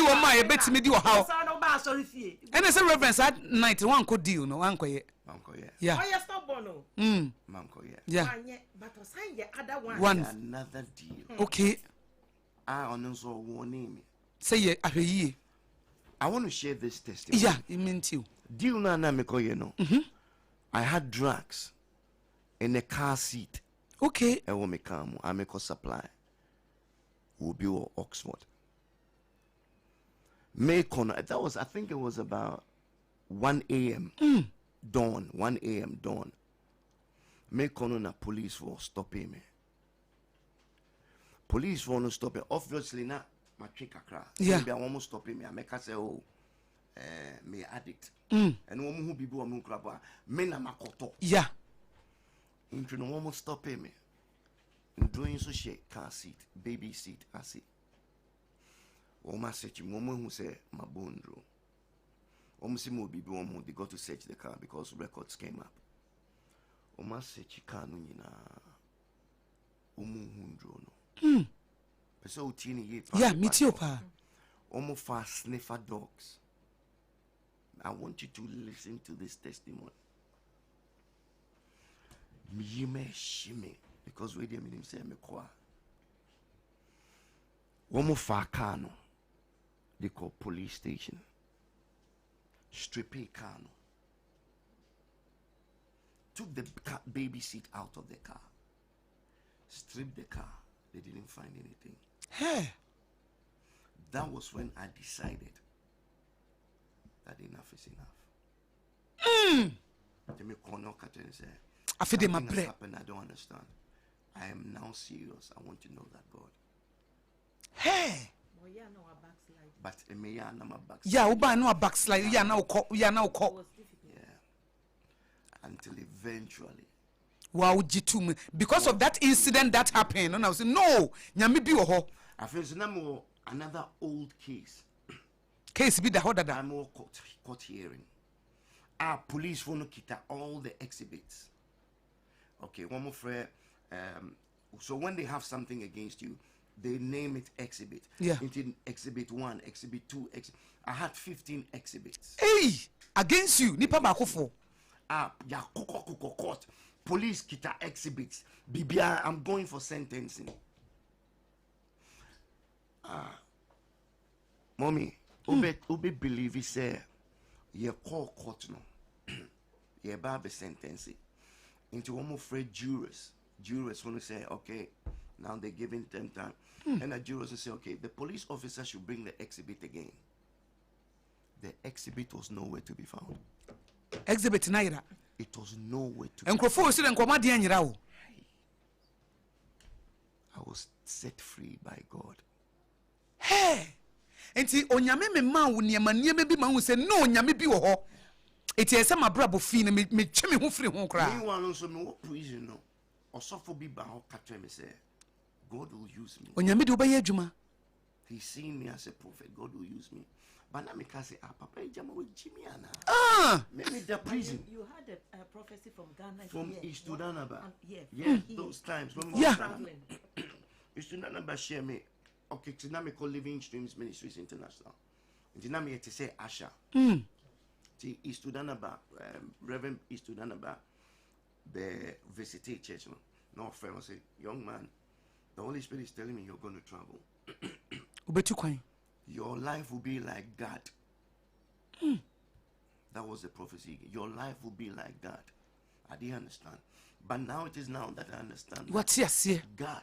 woman e betimi di wo how. And say reverence at night one could deal no one koye. Yeah. Oh, you stop bono. Manko Yeah. But assign the other one. One. Another deal. Okay. I also warning me. Say ye ahwe. I want to share this testimony. Yeah, it meant you. Deal na na me koye no. I had drugs in a car seat. Okay. I want me come. I make a supply. Will be Oxford. That was, I think it was about 1 a.m. Dawn. 1 a.m. dawn. Na police for stopping me. Police for no stopping. Obviously not my trick akra. Yeah. Maybe I almost stopping me. I make her say, oh, me addict. And woman who be born kraba. Me na makoto. Yeah. Into no almost stopping me. Doing so shit, car seat, baby seat, I see. Oma search woman who say my bone drew. Almost more be one they got to search the car because records came up. Oma search car no na hundro no. So tini ye. Yeah, me too, pa. Almost fast sniffer dogs. I want you to listen to this testimony. Me shime. Because we didn't say me kwa. One more far car no. They call police station. Strip a car no. Took the baby seat out of the car. Stripped the car. They didn't find anything. Hey. That was when I decided that enough is enough. They me corner cut and say, I feel them a something has break. happened, I don't understand. I am now serious. I want to know that God. Hey. Oh yeah, no, a backslide. But it may not my back. Yeah, uba no a backslide. Yeah, now call. Yeah, now It call. was difficult. Yeah. Until eventually. Wow, G2 because of that incident that happened, and I was no, nyame bi wo ho. I feel so now another old case. Case be the harder than. I'm all court hearing. Police phone kita all the exhibits. Okay, one more friend. So when they have something against you, they name it exhibit. Yeah. Into exhibit 1, exhibit 2, I had 15 exhibits. Hey, against you, nipa bakofo. Ya kuko court. Police kita exhibits. Bibia, I'm going for sentencing. Mommy, ube believe he say, ye call court no. Yeah, Bible sentence. Into one more afraid jurors. Jurors want to say, okay, now they're giving them time. And the jurors will say, okay, the police officer should bring the exhibit again. The exhibit was nowhere to be found. Exhibit naira. It was nowhere to be found. I was set free by God. Hey! Enti onyame me ma wo niema bi ma hu se no onyame bi wo ho. Eti ese ma brabo fi ne me twe me hu firi ho kra. Me wan so me wo prison no. Osofo bi ba ho ka twe me say God will use me. Onyame de obaye adwuma. He seen me as a prophet. God will use me. But now me can say, Papa, Jama with Jimmy Anna. Maybe the prison. You had a prophecy from Ghana. From East Sudanaba. Yeah, those times. When we were traveling. East Sudanaba share me. Okay, now me call Living Streams Ministries International. And now me to say Asha. East Sudanaba, Reverend East Sudanaba, the visited church. No friend will say, young man, the Holy Spirit is telling me you're going to travel. Your life will be like God. That was the prophecy. Your life will be like God. I didn't understand. But now it is now that I understand. What's yes here? God,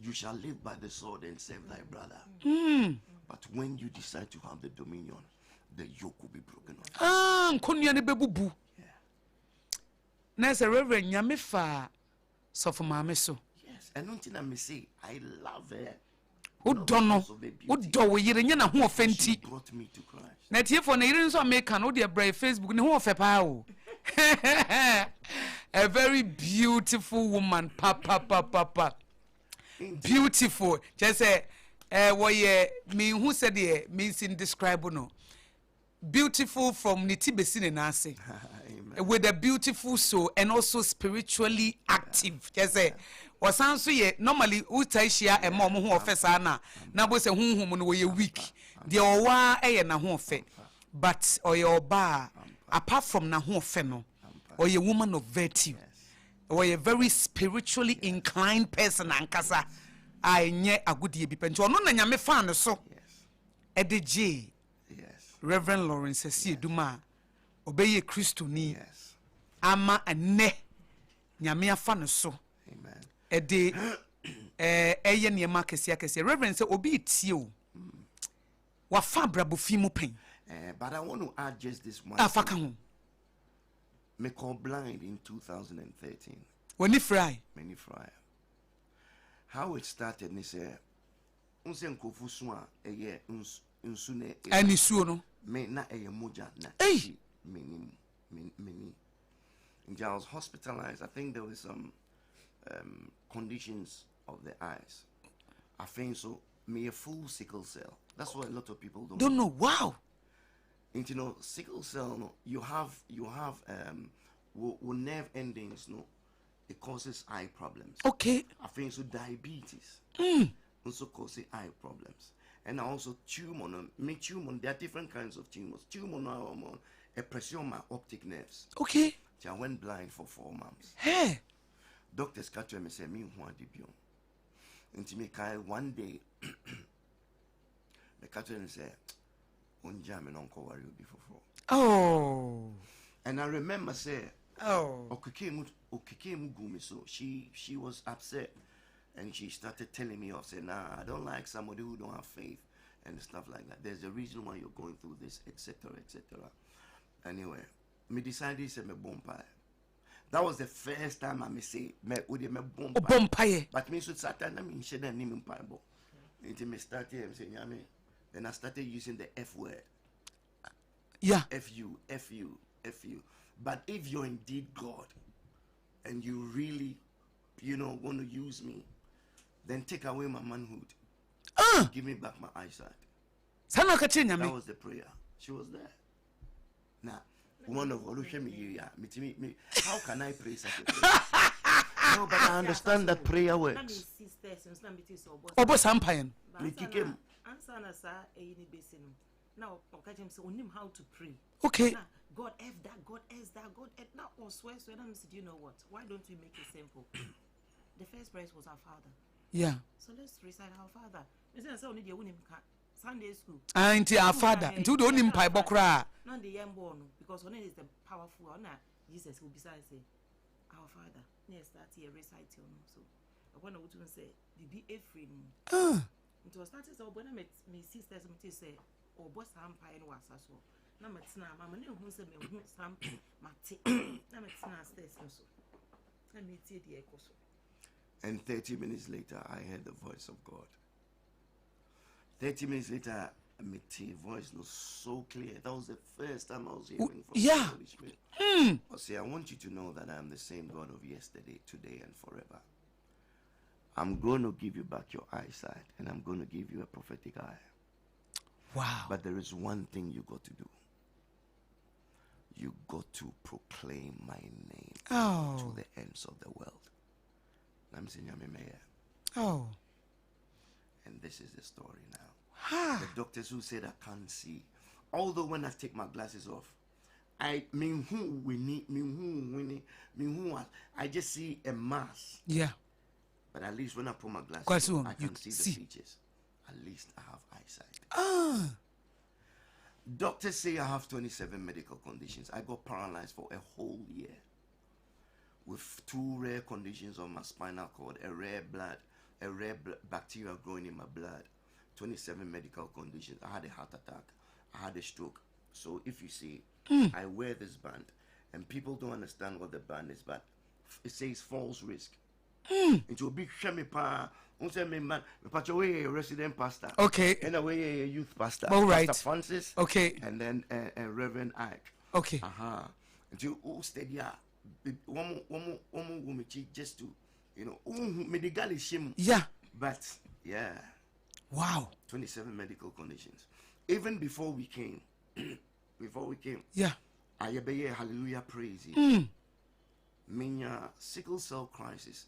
you shall live by the sword and save thy brother. But when you decide to have the dominion, the yoke will be broken off. Yeah. Nasa Reverend Yamefa Sofa Mame so. Yes, and nothing I may say, I love her. Who don't know? Who do we hear na who offend brought me to Christ. Net here for na so make no dear brave Facebook ni who ofepa. A very beautiful woman, papa. Beautiful. Just say me who said means indescribable. Beautiful from Nitibesine Nase. With a beautiful soul and also spiritually active. Just say wasan so ye normally utaishia e mom ho ofesa na bo se hunhum no we weak de owa eye na ho ofe but oye oba apart from na ho ofe no oye woman of virtue oye very spiritually inclined person ankasa enye agudie bi penti ono na nyame fan so edg Reverend Lawrence Esieduma obeye Kristo ni ama ene nyame afa no so ede eye niema kese Reverend say obi tie o wa fa brabo fi mu pen but I want to add just this one. Afaka ho me call blind in 2013 when fry how it started ni say unse nkofu so a eye nsu ne ani suo no me na eye moja na meni and I was hospitalized. I think there was some conditions of the eyes. I think so. Me a full sickle cell. That's what a lot of people don't know. Wow. And you know, sickle cell. No, you have nerve endings. No, it causes eye problems. Okay. I think so. Diabetes also causes eye problems, and also tumor. Me tumor. There are different kinds of tumors. Tumor now a pressure on my optic nerves. Okay. I went blind for 4 months. Hey. Doctors catch me say me who debut. Until me kai one day the catch me say unja me non ko worry before. Oh. And I remember say okike mu gumi so she was upset and she started telling me off say nah, I don't like somebody who don't have faith and stuff like that. There's a reason why you're going through this, etc. Anyway, me decided say me bompa. That was the first time I may say me odi me bompa. But me so Satan na me shede ni me Bible. Until me started say nyame. Then I started using the F word. Yeah. F you. But if you're indeed God and you really, want to use me, then take away my manhood. Give me back my eyesight. That was the prayer. She was there. Now, one of me, how can I pray such a prayer? No, but I understand that prayer works. Now, how to pray. Okay. God F that, God S that, God F that, or swear. So then I said, you know what? Why don't we make it simple? The first prayer was our Father. Yeah. So let's recite our Father. Sunday school. Auntie our father. Into the only pie bokra. Not the young born because one is the powerful one. Jesus will besides say, our father. Yes, that's here recite you know. So I want to say the be a free. It was started so when I met my sisters say, oh boss I'm pie and was as well. Now Mama knew who said me some Mati. Now stairs so. Let me see the Akosua. And 30 minutes later, I heard the voice of God. 30 minutes later, my voice was so clear. That was the first time I was hearing from the Holy Spirit. I say, I want you to know that I am the same God of yesterday, today, and forever. I'm going to give you back your eyesight, and I'm going to give you a prophetic eye. Wow. But there is one thing you got to do. You got to proclaim my name to the ends of the world. I'm saying, oh. And this is the story now. The doctors who said I can't see, although when I take my glasses off, I just see a mass. Yeah. But at least when I put my glasses on, I can see the features. At least I have eyesight. Doctors say I have 27 medical conditions. I got paralyzed for a whole year with 2 rare conditions on my spinal cord, a rare bacteria growing in my blood, 27 medical conditions. I had a heart attack. I had a stroke. So if you see, I wear this band, and people don't understand what the band is, but it says false risk. It will be shame pa. Man, resident pastor. Okay. And away youth pastor. All right. Pastor Francis. Okay. And then Reverend Ike. Okay. Until all steady. One woman just to, you know, medical shame. Yeah. But yeah. Wow. 27 medical conditions. Even before we came. Yeah. I hallelujah praise. Minya sickle cell crisis.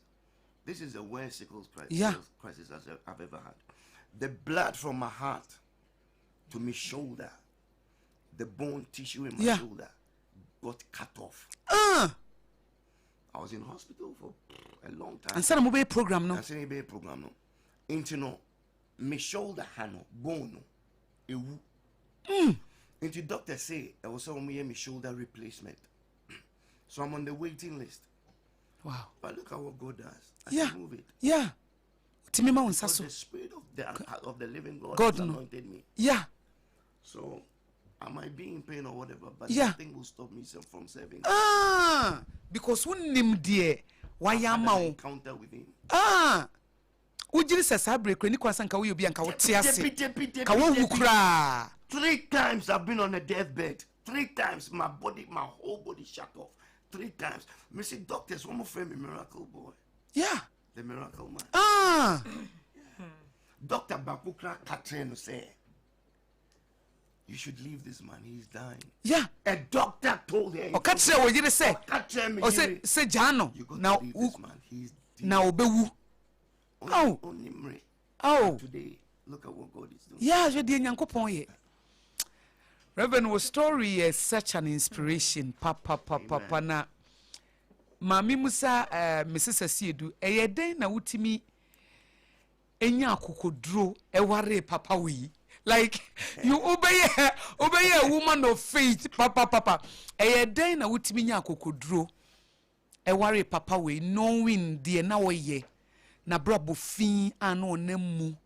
This is the worst sickle crisis I've ever had. The blood from my heart to my shoulder, the bone tissue in my shoulder got cut off. I was in hospital for a long time. And some mobile program no. Into no, my shoulder hano bone no, ewu. Into doctor say I was on my shoulder replacement. So I'm on the waiting list. Wow. But look at what God does. I can move it. Yeah. Because the spirit of the living God anointed me. Yeah. So I might be in pain or whatever, but nothing will stop me from serving. Because when him dear, why am I encounter with him? Ujiri sa break when you kwasanka we obi anka wo tiase. Ka wo wukura. 3 times I've been on a deathbed. 3 times my whole body shut off. 3 times. Missy doctors, one more friend, me miracle boy. Yeah. The miracle man. Dr. Bakukra Katrin say, you should leave this man. He's dying. Yeah. A doctor told her. Katrin, what you say? Say Jano. You got to leave this man. He's dead. Now bewu. Today, look at what God is doing. Yeah, je di Nyankopon ye. Reverend, your story is such an inspiration. Papa na. Mami Musa, Mrs. Asiedu, den na utimi enya kokodro eware papa we. Like you obey a woman of faith, papa. Den na utimi nya kokodro eware papa we, knowing the na woye na brabo fin ano nemu.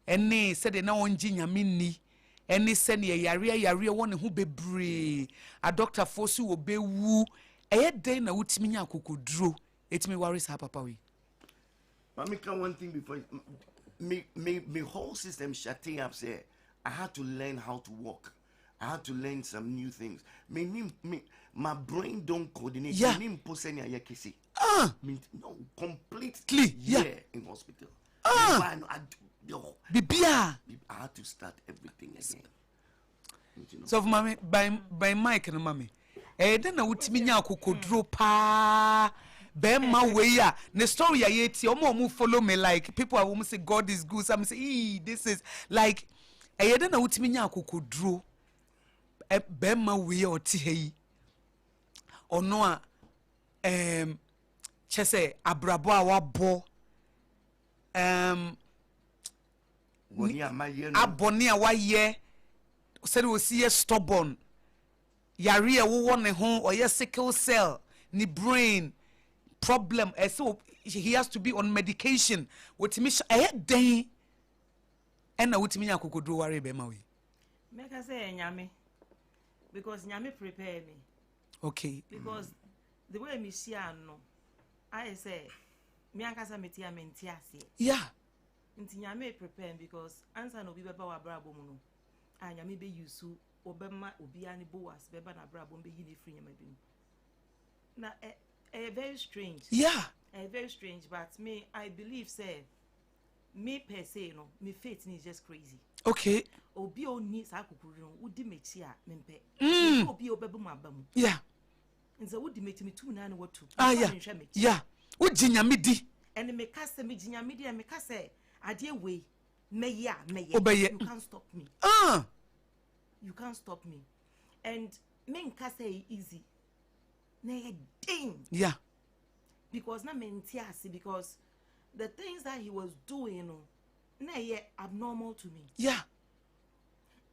Ene said na onji nyame ni. Any send ye yare one who be brave. A doctor force you obey woo. A day na utimi nya kukudro. It me worries her papa we. Mamika, one thing before me whole system shutting up say I had to learn how to walk. I had to learn some new things. My brain don't coordinate. Yeah. No, completely in hospital. Bibia. I had to start everything again. So mommy by Mike and mommy. Then na utimi nya kokodro pa. Bema way ya. The story I yeti omo follow me like people are almost say God is good. Some say this is like then na utimi nya kokodro. Bema way or ti ono a chese abrabo a wabo abɔne a wayɛ sɛde wɔsi yɛ stubborn yare a wowɔ ne ho ɔyɛ sickle cell ne brain problem so he has to be on medication wotimi ɛyɛ den ɛna wotimi nya kokoduro ware bɛma we meka say nyame because nyame prepare me okay because the way me see no I say me ankasa metia mentia ase yeah nti nyame prepare because answer no bi beba wa brabo mu no a nyame be use obema obi ani boas beba na brabo be yi ne free nyama bi na very strange yeah very strange but me I believe say me per se no me faith is just crazy okay obi oni sa kokuru no wodi mechi a mempe obi obebu mu abamu yeah nze wodi mechi me tu na na watu yeah woji nyame di and me ka se me jinyame di me ka se ade we meye obeye you can't stop me you can't stop me and me nka say easy na ye ding yeah because na mentiasi because the things that he was doing na ye abnormal to me yeah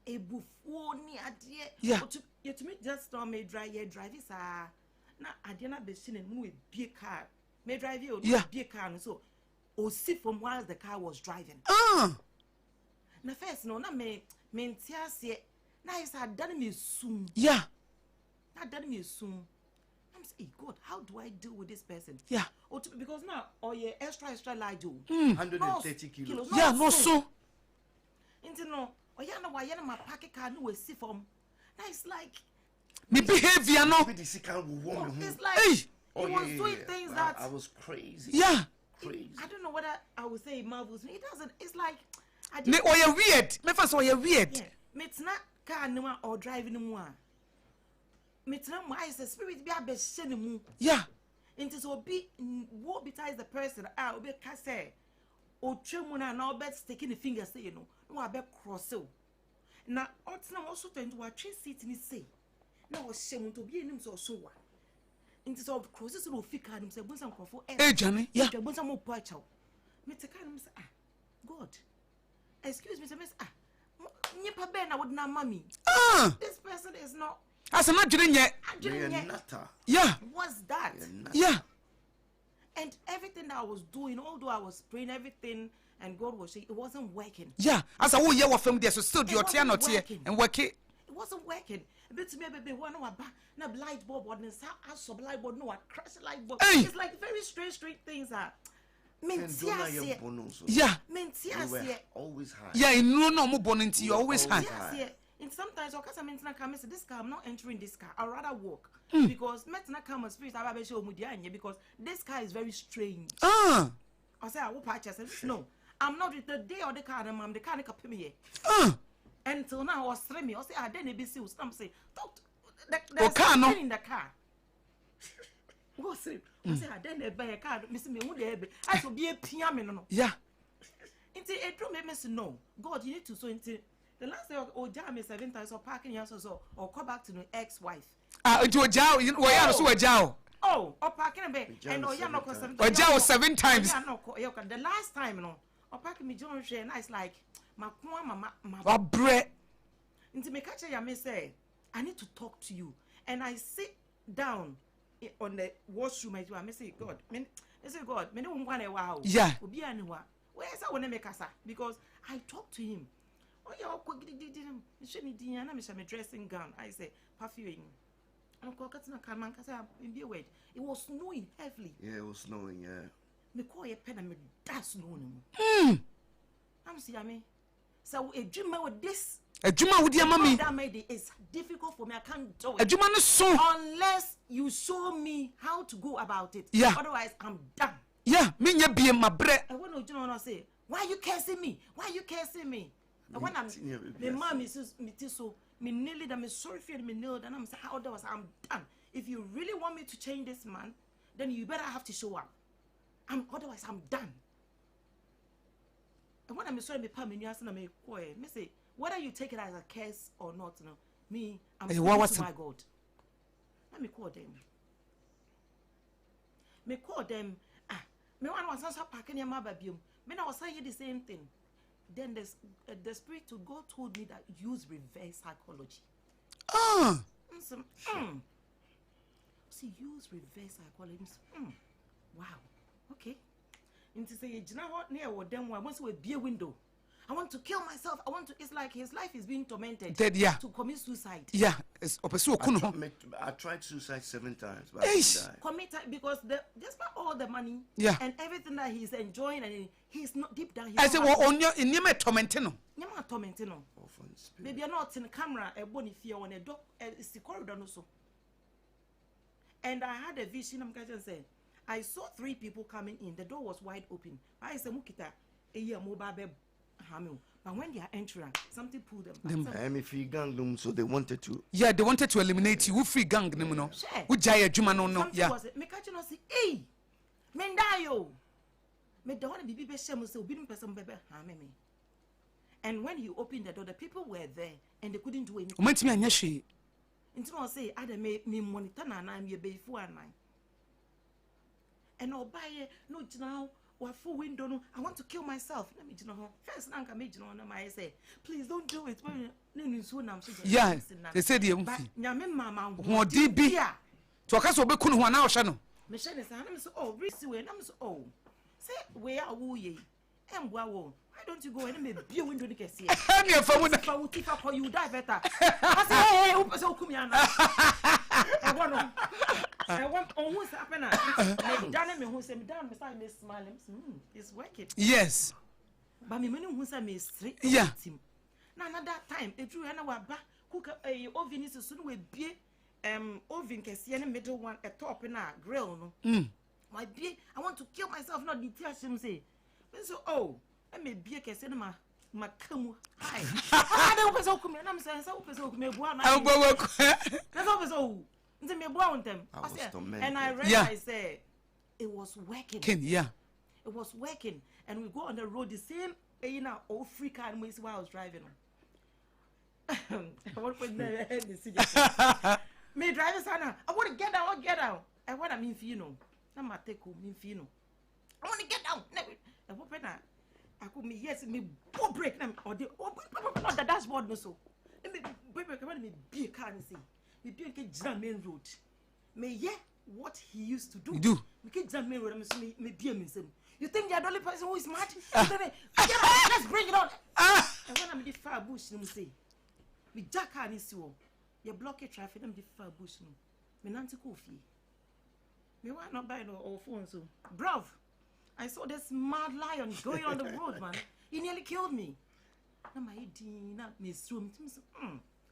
ebufuo ni ade yeah you to me just don't me drive this na ade na be sine mu e bie car me drive you bie car no so o see from while the car was driving na first no na me mentiasi na is done me soon yeah na done me soon I'm saying, God, how do I deal with this person? Yeah. Because now, yeah, extra large. 130 kilos. Yeah, no so. Into no, yeah, no, why my packet car no see from. Now it's like. Me behavior no. It's like he was doing things that. I was crazy. Yeah. Crazy. I don't know whether I would say it marvels me. It doesn't. It's like. Me or you weird. Me first or you weird. Yeah. Me it's not car no or driving no more. Metina mu I say spirit be abehye ne mu yeah nti so be what besides the person obi ka say o twemu na obi sticking the finger say you know no abe cross o na otina wo so tento wa twe seat ni say na wo hye mu to bi enim so so wa nti so cross so no fika nim say bonsa nkrofo jane yeah bonsa mo po achaw metika nim say God excuse me say nyipa be na wo na mami this person is not as not doing yet. Yeah. What's that? Yeah. And everything that I was doing, although I was praying everything and God was saying it wasn't working. Yeah. As I will hear what from there, so still your tear not here and work it. It wasn't working. A bit to me, baby, one hour back, no light bulb, and I saw light bulb, no, I crashed light bulb. It's like very strange things are. Yeah. Always high. Yeah, no more born into you always high. And sometimes this car, I'm not entering this car. I'd rather walk because because this car is very strange. I say I will purchase it. No, I'm not with the day or the car. I'm the car pay me here. Until now, I was streaming. I say I didn't be serious. I'm saying talk. There's something in the car. What's it? I say I didn't buy a car. Miss me, who there be? I should be a piano. Yeah. Until it don't make me say no. God, you need to so into. The last day, oh, jam me 7 times or parking years or so, or call back to the ex-wife. Into a jow, you know, a jow. Oh, or parking a bit, and oh, you're not 7 times. The last time, no, or parking me John Shea, and I was like, my bread. Into me catch ya, me say, I need to talk to you, and I sit down on the washroom. I may say, God, I say, God, me no one a wow. Yeah. Be anywhere. Where's I want to make us because I talked to him. Oh, yeah, I'm dressing gown. I say, perfume. I'm it was snowing heavily. Yeah, it was snowing, yeah. Me call a pen and me that's snowing. I'm saying, so a dream with this. A juma with your mommy. That made it is difficult for me. I can't do it. A juma so unless you show me how to go about it. Yeah. Otherwise, I'm done. Yeah, me be my bread. I want to say, why you cursing me? Why you cursing me? And when I'm, my mom is so me nearly that me sorry for me nailed, and I'm saying how that was I'm done. If you really want me to change this man, then you better have to show up. Otherwise I'm done. And when I'm sorry, me pam me answer me say whether you take it as a curse or not, no, me I'm to my God. Let me call them. Me call them. Me one was also packing your mother. Me now say the same thing. then the spirit to God told me that use reverse psychology. See, use reverse psychology. Wow. Okay. Into say, you know what? Near what them I want to be a window. I want to kill myself. It's like his life is being tormented. Dead, yeah. To commit suicide. Yeah. It's I tried suicide 7 times, but I died. Committed because despite all the money, and everything that he's enjoying, and he's not deep down. I said, well, on your in your tormentino. You're tormentino. Maybe you're not in the camera. A bony fear on a dog. It's the corridor also. And I had a vision. I'm going to say, I saw 3 people coming in. The door was wide open. I said, Mukita, a year mobile. But when they are entering, something pulled them. I'm a free gang, so they wanted to. Yeah, they wanted to eliminate you. Who free gang, no? Who jaya juma no? Yeah. Me catch no say, hey, mendayo. Me don't want to be shame so be person bebe me. And when he opened the door, the people were there and they couldn't do anything. Ument me anyashi. Until I say, I me monitor na I'm your baby for 1 night. And I'll buy no now. Or full window, no, I want to kill myself. Let me know. First, Nanka made you know, I say, please don't do it. Yeah, they said, Yamin, Mamma, what did be here? To a castle be cool 1 hour, Shannon. Michelle is, oh, receive, and I'm so, oh, say, where are we? And wow, why don't you go and make a window to get here? I'm your phone. If I would keep up for you, die better. I say, hey, so come here. I want almost happen. Done me who say me down beside me smiling. It's working. Yes. But me who say me straight. Yeah. Now that time, if you and our back cook a oven is soon will be oven can see any middle one a top in a grill. No. My be I want to kill myself, not the tears him say. So I may be a case in my come. Hi. I don't was open and I'm saying so open me one. That's always all. And I realized it was working. Yeah. It was working. And we go on the road, the same old free car and while I was driving on. I want to put the me driver sana. I want to get out. I want to mean fino. I'm not take me fino. I want to get out. I open that. I could me yes me break them or the dashboard no so. Me break me be a car and say. We do get main road. May what he used to do. You do. We get main road. Me be a museum. You think you're the only person who is smart? Let's bring it on. And when I'm the far bush, you say, we jack and is you. You block a traffic. I'm the far bush. Me nanti coffee. Me want not buy no phone so. Bruv, I saw this mad lion going on the road, man. He nearly killed me. Now my dinner, Miss Room.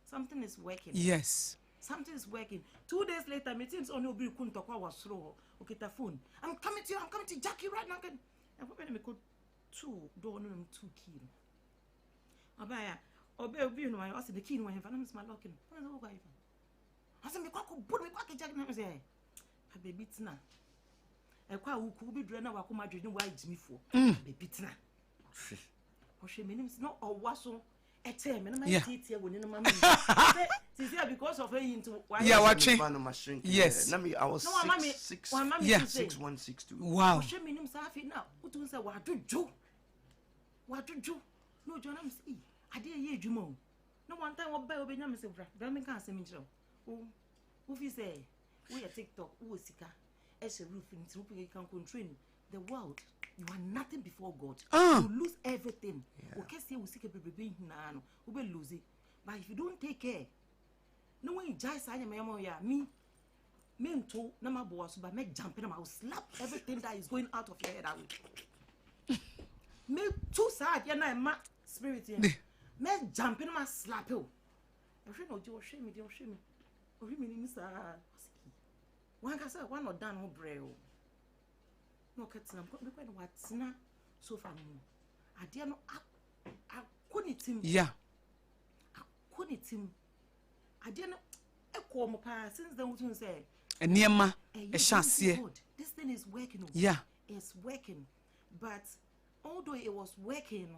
Something is working. Yes. Something is working. 2 days later, my team's only be kunta was slow. Okay, the phone. I'm coming to Jackie right now. And what me code 2 door no 2 key. Abaya, obey you know I asked the key no have I'm my locking. I said me kwako put me back Jackie na say. Baby tina. E kwa wu ku bi dre na wa ko madwe ni wa jimi fo. Baby tina. O she me nim no o waso. Yeah. Because of yeah, watching. Yes. I was 6162. Wow. No, John, I'm see. I did a jumo. No one time what Bell Benjamin said, Bramin can't say me. Who say, we are TikTok, who is Sika, as a roofing, you can control the world. You are nothing before God. You lose everything. Okay, say we seek a baby now. We will lose it. But if you don't take care, no one just I am me too. No my boss, but make jumping. I will slap everything that is going out of your head away. Me too sad. You know, my spirit. Me jumping. I slap you. I don't know. You shame me. You shame me. Oh, you mean Mister? One can say one not done no braille. No, Katsina, I'm going to what's not so far. I dare not. I couldn't him. Yeah. I couldn't him. I dare not. I call my parents since then. What say? A near a chance here. This thing is working. Yeah. It's working. But although it was working,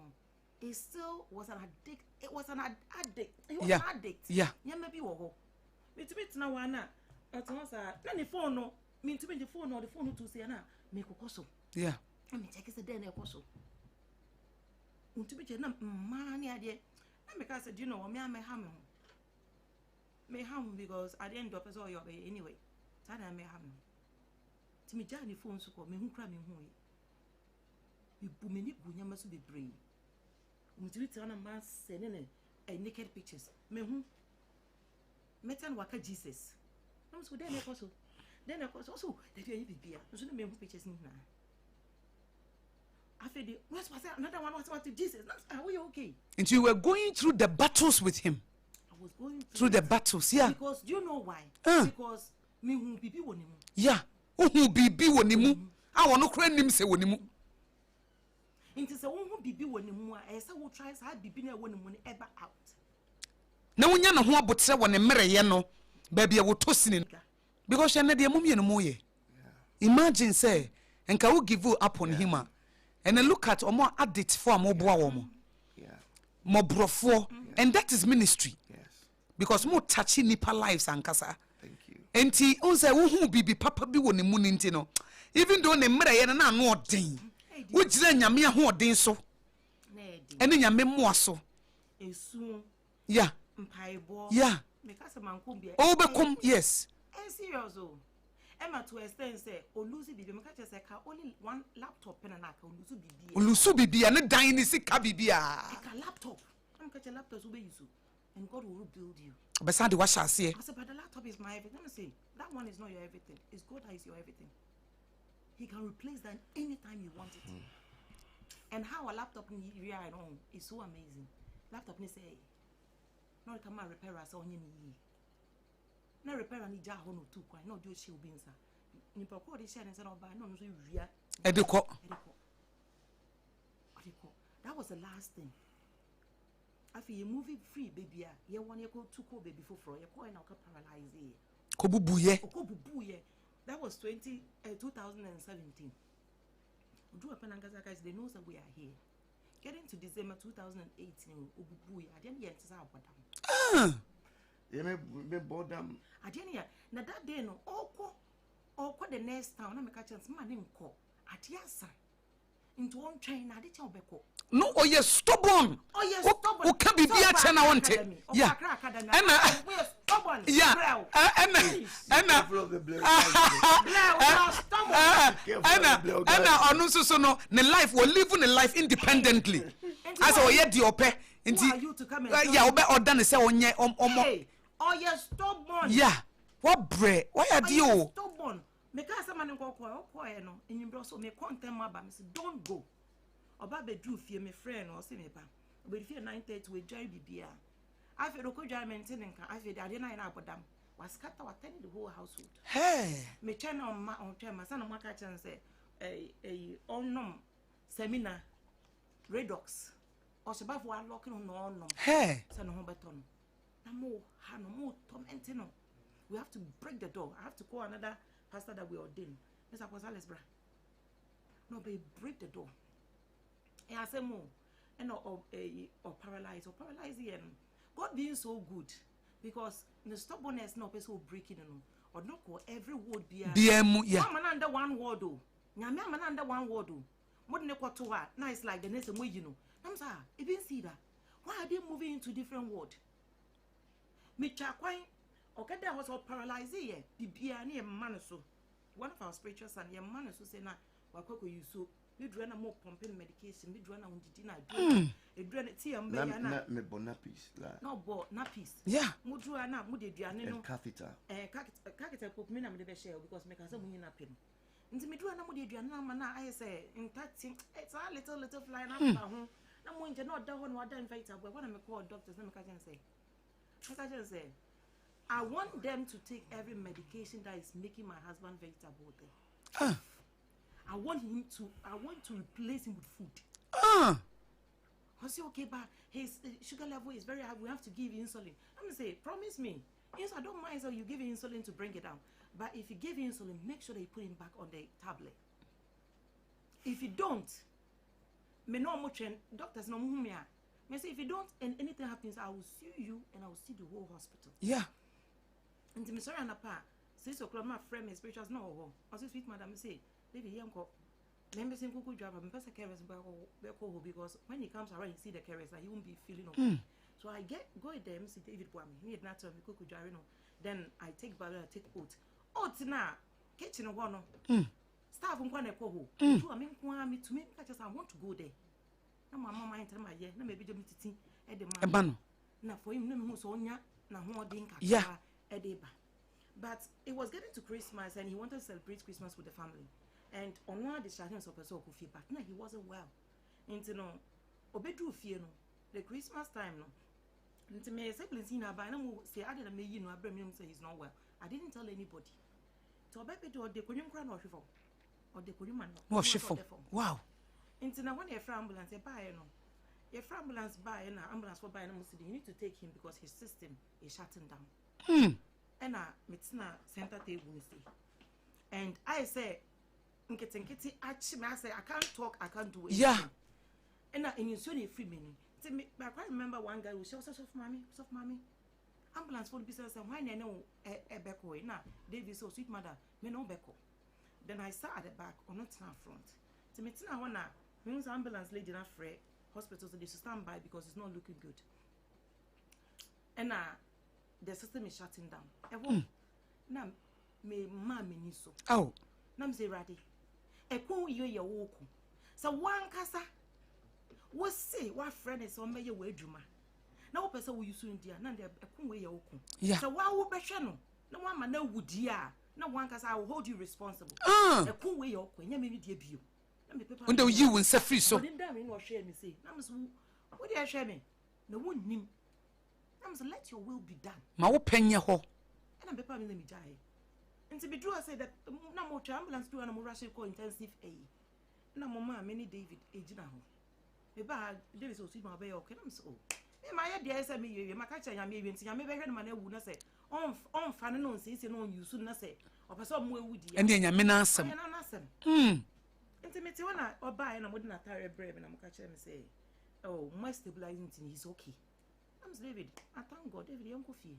it still was an addict. It was an addict. It was an addict. Yeah. Yeah, maybe we'll go. Me to meet now, one. At once, I phone no. Me to meet the phone or the phone to say, na. Make a coso. Yeah. I mean, take us a day, a coso. unto be jena money ade na me ka say do you know what me am me ham because at the end of us all your anyway that I may have to me jani phone so me hu kra me hu me bu me ni bunya maso be brain unto tell na man sending a naked pictures me hu metan waka Jesus no so then I also that you bibia so me hu pictures ni na after the what's another one what's Jesus are we okay and you were going through the battles with him. I was going through the battles, yeah. Because do you know why? Because me who bibi wonimu. Yeah. Who bibi wonimu. I want to cry him say wonimu. Into say who bibi wonimu a say wo try say bibi na wonimu ever out. Na wonya na ho abotre woni mere ye no. Ba bia wo tosini. Because she na de mumie no moye. Imagine say enka wo give up on him and look at omo addict for amoboa wo mo. Yeah. Mo brofo and that is ministry. Because more touching nipa lives and kasa. Thank you. Enti unse wo bibi papa bi woni mu nti no. Even though ne mmerɛ ye na no odin. Wo gire nyame ho odin so. Na edi. Ene nyame mo so. Esu. Yeah. Mpaibo. Yeah. Me kasa mankom bia. Oh be come yes. Serious oh. Emma to extend say olusi bibi me ka say ka only one laptop pen na ka olusu bibi. Olusu bibi ne dan ni sika bibi a. Ka laptop. Am ka laptop so be use. And God will rebuild you. But Sandy, what shall I say? I said, but the laptop is my everything. Let me say, that one is not your everything. It's God that is your everything. He can replace that anytime you want it. And how a laptop is so amazing. Laptop ni say, no come and repair us on your knee. No repair any jar no too quite. No do she will be inside. You procure the share and said, oh, by no, so real. Ediko. That was the last thing. After you movie free baby you want you go to ko baby for you ko na paralyze ko bubuye that was 2017 do up and guys they know that we are here getting to December 2018 obubuye I didn't yet say about them me bodam I didn't yet na that day no oko the next town na me catch chance man nko atiasa into one train na dey tell beko. No, oh yes, stubborn. Oh yes, stubborn. Who can be beer channel want it? Yeah. Stubborn. Yeah. Anna onusu so no the life we living a life independently. As o ye di ope. Nti yeah, obe order ne say onye omo. Oh yes, stubborn. Yeah. What bre? Why are you? Stubborn. Me ka say man nko no. Enyimbre so me content ma ba me say don't go. Oba bedru fie me friend o se me ba. Obe fie 9:30 we join bibia. Afi do ko join maintain nka afi de ade na ina abodam. Was scatter attend the whole household. Hey. Me chen on ma sana ma ka chen say onnom seminar redox. O se ba fo unlock no onnom. Hey. Say no ho beto no. Na mo ha no mo torment no. We have to break the door. I have to call another pastor that we ordain. Mr. Apostle bra. No, but break the door. And I say more. And or paralyze here. God being so good because the stubbornness no person will break it or not call every word be yeah. Man under one word oh. Man under one word oh. More than a to her. Now it's like the next way you know. I'm sorry, you didn't see that. Why are they moving into different word? Me chakwai. Okay, that was all paralyzed here. Bibia ni man so. One of our spiritual son, your man so say na wakoko you so. We draw na more pumping medication. We draw na undidi na do. E draw na tea ambe na. Me bonapis la. No bo napis. Yeah. Mu draw na mu de duane no. Catheter. Catheter pop me na me de be share because me can say mu nyina pem. Nti me draw na mu de duane na ma na I say in 30 it's a little fly na ho. Na mu nje na oda ho na oda invite abo. When me call doctors na me ka say. I want them to take every medication that is making my husband vegetable there. I want to replace him with food. I say, okay, but his sugar level is very high. We have to give insulin. I'm gonna say, promise me. Yes, I don't mind. So you give insulin to bring it down. But if you give insulin, make sure that you put him back on the tablet. If you don't, me no more train doctors no more me. Me say if you don't and anything happens, I will sue you and I will sue the whole hospital. Yeah. And me sorry and apart. 6 o'clock my friend my spirituals no. I say sweet madam say, David Yanko, Let me say kuku driver, me pesa carers beko because when he comes around, you see the carers, he won't be feeling okay. So I go there, me see David Boami. He had not tell me kuku driver no. Then I take Baba, I take oat. Oat na kitchen one no. Staff nkwane ko ho. To me nkwa me to me just I want to go there. Na my mama enter my year, na maybe just titi e de man. Na for him no me so onya na ho odin kakra e de ba. But it was getting to Christmas and he wanted to celebrate Christmas with the family. And on one the starting so person ko fie but now he wasn't well. Into no obedu fie no the Christmas time no. Into me siblings in aba na mo say I didn't me you know abram him say he's not well. I didn't tell anybody. To obedu do de konyum kra na ohwefo. Or the Korean no shifo. Wow. Into now when you ambulance buy no. Your ambulance buy and ambulance for buy no you need to take him because his system is shutting down. And metina center table see. And I say nketi actually I say I can't talk, I can't do anything. Yeah. And in you soon free many. I quite remember one guy who said soft mommy. Ambulance for the business and why know a beko na David so sweet mother me no beko. Then I sat at the back or not in front. To me, I wanna means ambulance lady not free hospital so they should stand by because it's not looking good. And the system is shutting down. Now me mommy niso. Oh. Nam say ready. E kun ye woku. So one kasa. What say what friend is on me ye we dwuma. Na wo pese wo yusu ndia na de e kun we ye woku. So wa wo behwe no. Na wa ma na wudi a. No one can say I will hold you responsible. A cool way of when you made the abuse. When you will set free so. Didn't damn or share me say. What do I share me? No one knew. Let your will be done. My opinion ho. And I'm preparing me die. And to be true, I say that no more ambulance do and more rushing call intensive aid. No more many David age now. A bad David so see my way okay. I'm so. My idea is me, my catcher, I may be in my man would say. On fan no since you know you soon say or some way would and then Yaminasam. Intimate one or buy and I wouldn't attire a brave and I'm catching and say, oh, my stabilizing thing is okay. I'm David. I thank God, David, Uncle Fee.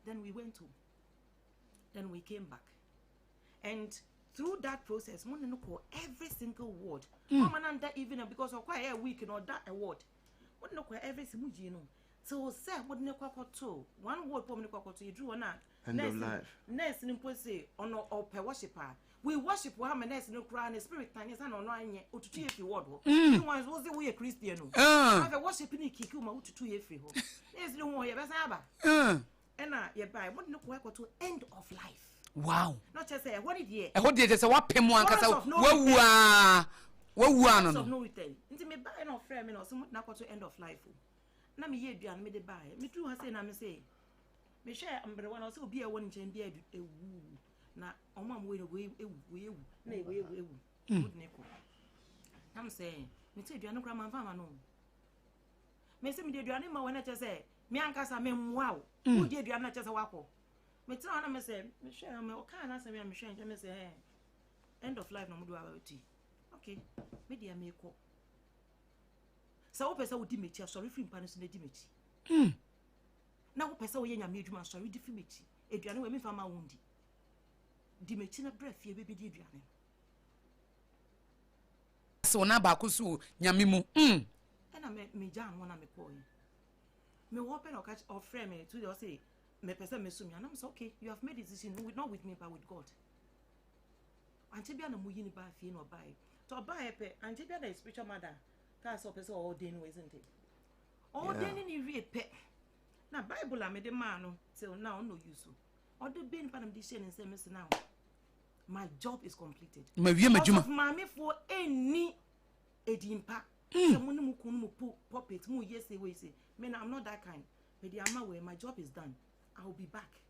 Then we went to, then we came back. And through that process, one no call every single word. Come and that even because of quite a week and or that award. One no call every single you know. So say what ne kwakoto one word pom ne kwakoto you drew na end of life next ni say ono ope worshiper we worship we have next no cry and spirit tanya say no anye otutu ye fi word ho you want was say we a Christian no have a worship ni kiki ma otutu ye fi ho next ni ho ye be say aba and na ye buy what ne kwakoto end of life. Wow. Not just say what did ye e ho dey say what pem wan kasa wawu no no return nti me buy no frame me no so na kwato end of life. Na me ye aduan me de bae me tru ha say na me say me share ambre one so obi a won nchen bia ewu na omam we ewu na ewu good ne ko am say me te aduan kra man fa ma no me say me de aduan ma wona che say me ankasa me mwa o wo de aduan na che say wako me te na me say me share me o kan na say me share me say end of life no mo do about okay me dia me ko. So pesa wo di mechi sorry free mpa no so na di mechi na wo pesa wo ye nyame adwuma sorry di free mechi aduane we me fa ma wondi di mechi na bra fie bebe di aduane so na ba ko so nyame mu na me ja anwo na me ko yi me wo pe na catch or frame me to say me pesa me so mi na so okay you have made a decision not with me but with God anti bia na mu yi ni ba fie no buy to buy pe anti bia na spiritual mother. That's what person all day, isn't it? All day in the pet. Now, Bible, I made a man till now, no use. Or the being part of this and say, Mr. Now, my job is completed. My mammy for any edimpa. Someone who puppet, who yes, they will say, man, I'm not that kind. But the ama way, my job is done. I will be back.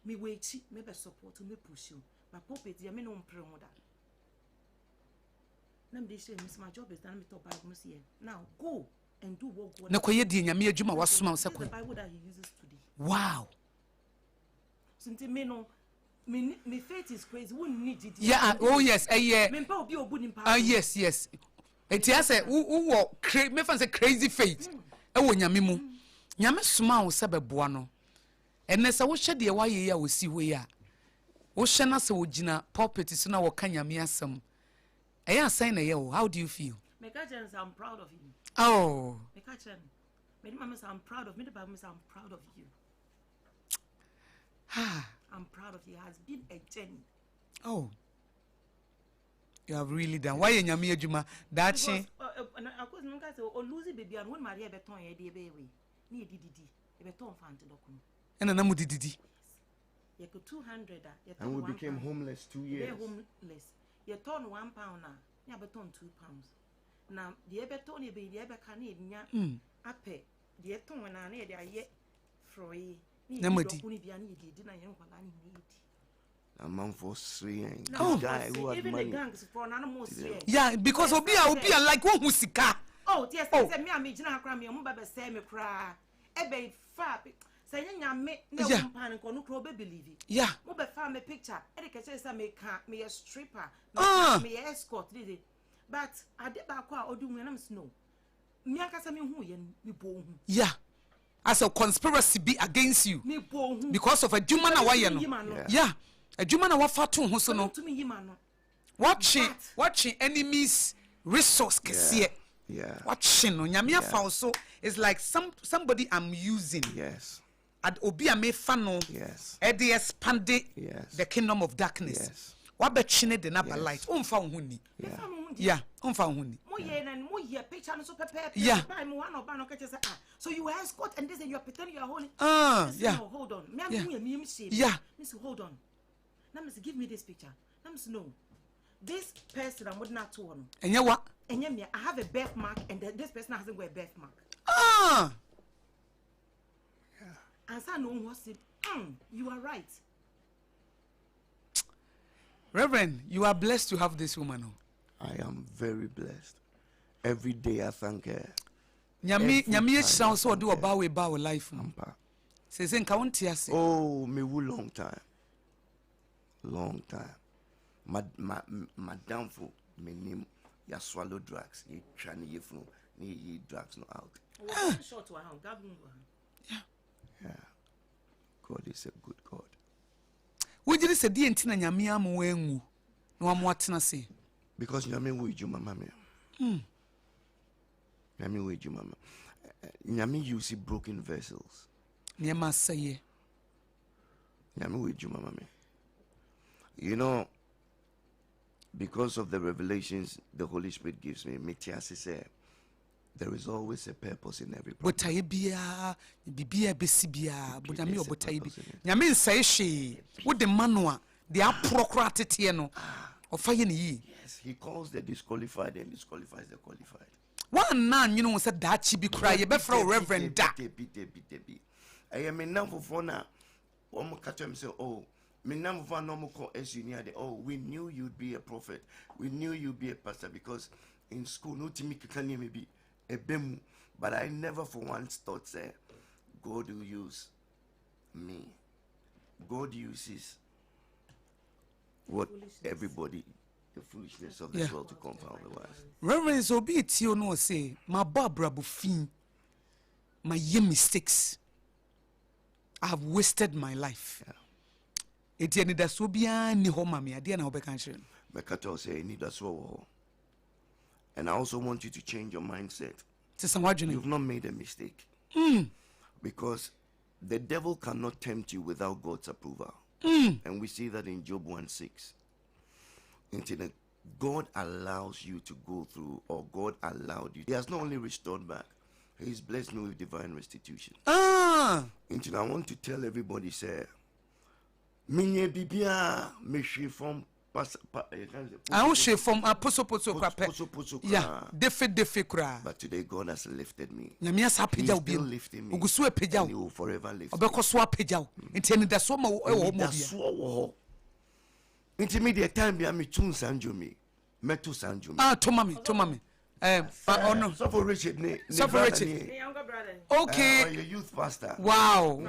Me wait, maybe support, me push you. My puppet, you may not pray that. My job is done. Now go and do what God. The Bible that he uses today. Wow. Since me faith is crazy. We need it. Yeah. Oh yes. Yes. Yes. It has a me fancy crazy faith. Oh nyame mu. Nyame suma wo sebe boa no. Ene se wo hye de wa ye ya wo si we ya. Wo hye na se wo gina pulpit so na wo ka nyame asem. I sign a yo. How do you feel? I'm proud of you. Oh. I'm proud of me. I'm proud of you. I'm proud of you. It has been a journey. Oh. You have really done. Why in Yami Juma? That's it. Of course, no guys or losing baby and when Maria Beton a day baby. Near DDD. A beton fountain document. And an amudidi. You could 200. And we became homeless 2 years. They're homeless. You turn £1 now. You beton £2. Now, the Ebertoni be the Ebercani, I pay the Eton when I need a yet free. Namadi. A month for 3 and guy who had money. Yeah, because Obi like one musika. Oh, yes, I me, I'm making a cram, your mother say me cry. Ebe fab. Say, I make no panic or no believe it. Yeah, Mobile found a picture. Eric says I make me a stripper, me escort, did it. But I did back or do when I'm snow. Yeah. As a conspiracy be against you because of a Jumana Wayano. Yeah. A Jumana Wafatu Hosono. Watching enemies resource yeah. Watching on Yamia Fauso is like somebody I'm using. Yes. At Obia me fano. Yes. Eddie expanded the kingdom of darkness. Yes. What bet chine the naba light? Found huni. Yeah. Found huni. Yeah. So you are escort and this and you are pretending you are holding. Yeah. Hold on. Yeah. Miss, hold on. Now, Miss, give me this picture. Now, Miss, no. This person I'm not to one. And you what? And yeah, I have a birthmark, and this person hasn't got a birthmark. And so no one said, you are right. Reverend, you are blessed to have this woman. I am very blessed. Every day I thank her. Nyami sounds so do about life. Says in county. Oh, me long time. Long time. Madam for me name ya swallow drugs. You trying to flu. Ni drugs no out. Yeah. God is a good God. Would you say the entina nyami amu wengu? No am watna say. Because nyami wo iju mama me. Nyami wo iju mama. Nyami use broken vessels. Nyama say. Nyami wo iju mama me. You know, because of the revelations the Holy Spirit gives me, there is always a purpose in every problem. But bibia besibia, but nyami obotai bi. Nyami say she with the manua, the procrated no. Of fire ye. Yes, he calls the disqualified and disqualifies the qualified. One man, you know, said that she be cry, you better for Reverend Da. I am a number for now. One more catch him say, oh, me number for no more call as you near the we knew you'd be a prophet. We knew you'd be a pastor because in school, no Timmy can maybe a bemu. But I never for once thought, say, God will use me. God uses what everybody, the foolishness of this world to confound the wise. Reverend so be it you know say my Barbara Buffin, my mistakes. I have wasted my life. It any da so bia ni ho mama ade na obekan hire. Mekato say need that so. And I also want you to change your mindset. You've not made a mistake. Because the devil cannot tempt you without God's approval. And we see that in Job 1:6. Until God allows you to go through, or God allowed you. He has not only restored back, He's blessed me with divine restitution. Until I want to tell everybody, say, Minye bibia me from I don't share from poso. Yeah, defe kra. But today God has lifted me. He's still lifting me. And He will forever lift me. Intermediate time be me tun sanjomi. Metu sanjomi. To mommy. Oh no. Suffer Richard. Younger brother. Okay. Your youth pastor. Wow.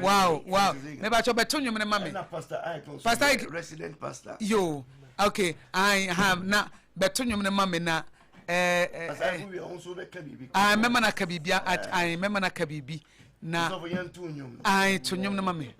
Maybe I should beton you, mommy. Pastor Ike. Pastor Ike. Resident pastor. Yo. Okay. I have na beton you, mommy na. I remember na kabibia. I remember na kabibi. Na. I to you, mommy.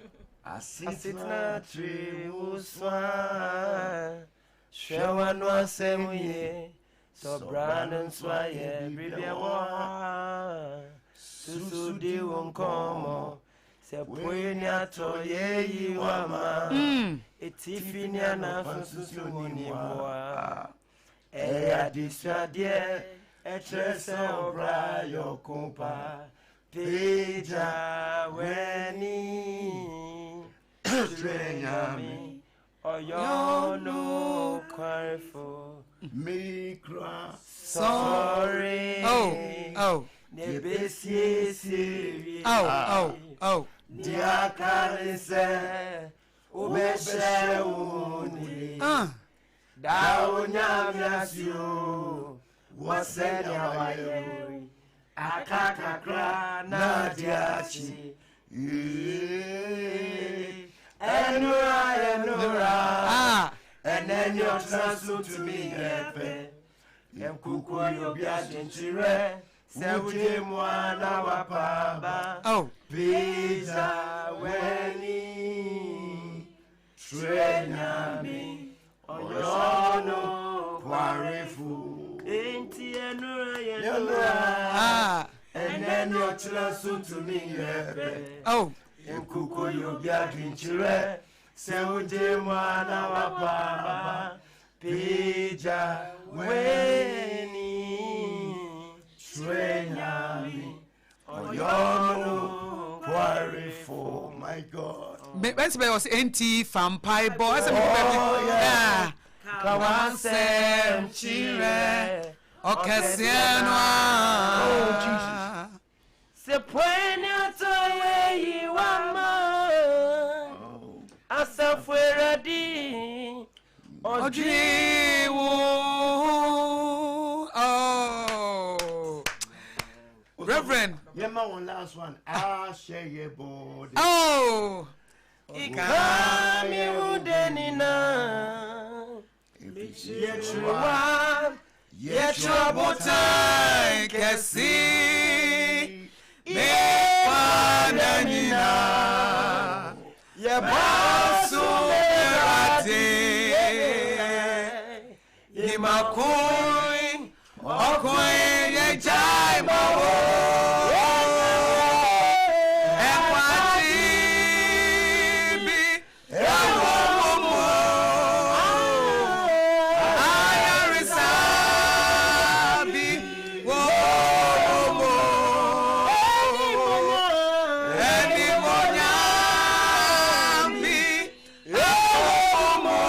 Asitna tri uswa Shawano asemuye So Brandon Swaye, Bibiawa, Susu de Wonkomo, Sepuenia Toye Iwama, Etifinia Nafusu Moniwa, Eya Disradie, Etresa Obra Yokumpa, Peja Weni, Strenyami, Oyono Careful. Me cry. Sorry. Oh. Oh. Dear Calise, Ubeshe Uni. Daonyamiasio. Wasenya wayo. Akakakra na diachi. Enura. And then your transfer to me, and Kuku, you'll be a gentire. Seven one hour papa. Oh, Pizza, Wenny, Trenami, Oyono, Quarefu, ain't and then your transfer to me, oh, and Kuku, you'll be a gentire. Seven one hour papa. Pija, Weni, Trenyami, Oyono, Quarifo, my God. Best was NT from Pipe. Oh, yeah. Kawansem, Chile, Ocasiano. Oh, Jesus. Sepuena Toye, Iwama, Asafueradi. Oh, Reverend. Yeah, my one last one. I'll share your body. Oh, Ikami udenina. Yetruwa. Yetrobotai kesi. Mepandanina. Yebasu merate. Imakoi, Okoi, Yajai, Mawo, Ekwatibi, Ewomo, Ayarisabi, Womo, Enimonyambi, Ewomo,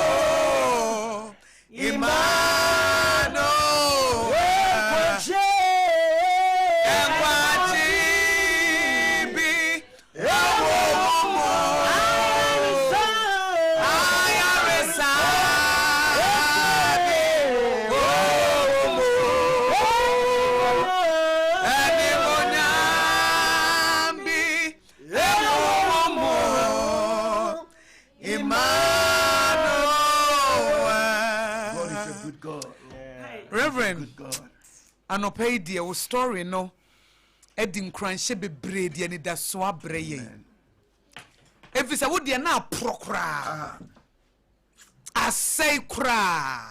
anɔpɛ deɛ wo story no ɛdi nkranhyɛ bebree deɛ ne da so abrɛ yɛn ɛfiri sɛ wo deɛ na aporɔ koraa asɛe koraa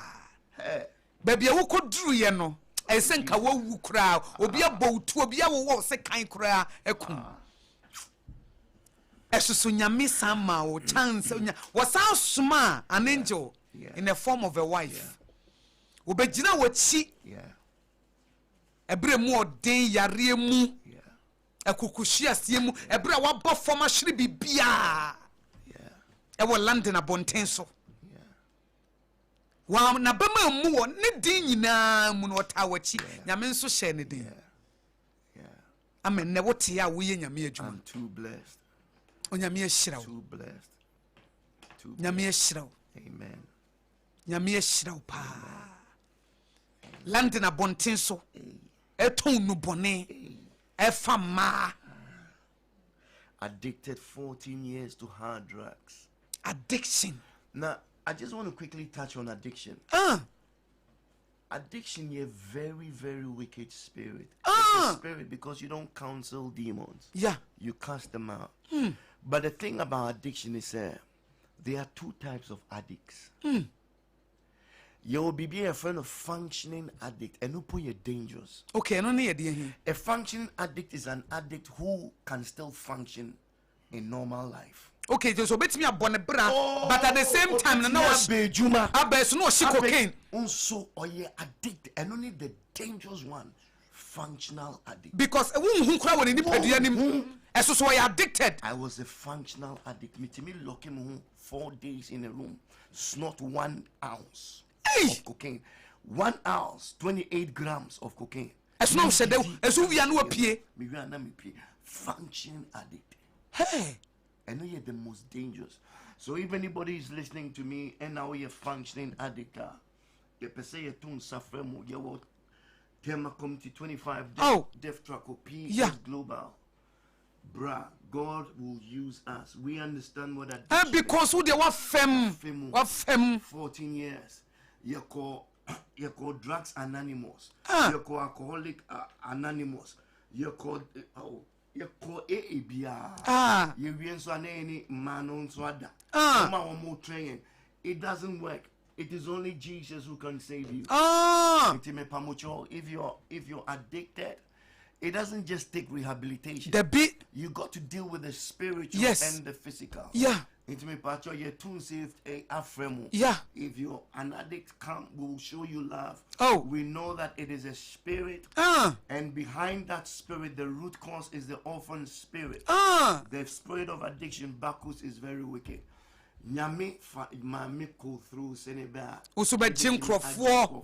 baabi a wokɔduruyɛ no ɛyɛ sɛ nka woawu koraa obi abɔ wo tu obi awowɔ wo sɛ kan koraa ɛkum ɛsoso nyame san ma wo chance wɔsan soma an angel in the form of a wife wobɛgyina wɔkyi ebre mu odin yare mu akukuhyiasie mu ebre wabɔ fam ahwere bibia ɛwɔ London abɔnten so wa na bema mu wɔ ne din nyinaa mu no ɔta wachi nyame nso hyɛ ne din amen ne wote ya wo ye nyame adwuma. I'm too blessed. Onyame ahyira wo. Too blessed. Nyame ahyira wo. Amen. Nyame ahyira wo pa. London abɔnten so eton no bone efa ma addicted 14 years to hard drugs. Addiction. Now I just want to quickly touch on addiction. Addiction is a very, very wicked spirit. It's a spirit because you don't counsel demons. Yeah. You cast them out. But the thing about addiction is there are two types of addicts. You will be a friend of functioning addict, and who put you dangerous. Okay, no need here. A functioning addict is an addict who can still function in normal life. Okay, so bet me a bra, but at the same time, no Bejuma. Abes no she cocaine. Also, or you addict, and only the dangerous one, functional addict. Because who cry when you pay the so I addicted. I was a functional addict. Me lock him 4 days in a room, snort 1 ounce of cocaine. 1 ounce, 28 grams of cocaine. As no said, as we are no pay. Functioning addict. Hey, I know you're the most dangerous. So if anybody is listening to me and now you're functioning addict, you per se you don't suffer more. You will Tema Committee 25 Death Track or P Global. Bruh, God will use us. We understand what that is. Because who they were fem 14 years. You call drugs anonymous. You call alcoholic anonymous. You call AABR. You win so any man on swada. More training. It doesn't work. It is only Jesus who can save you. If you're addicted, it doesn't just take rehabilitation. You got to deal with the spiritual and the physical. Yeah. You're too saved a frame. Yeah. If you're an addict, come, we'll show you love. Oh. We know that it is a spirit. And behind that spirit, the root cause is the orphan spirit. The spirit of addiction, Bacchus, is very wicked. Nyame fa mame ko through Senegal. Usuba Jim Crawford.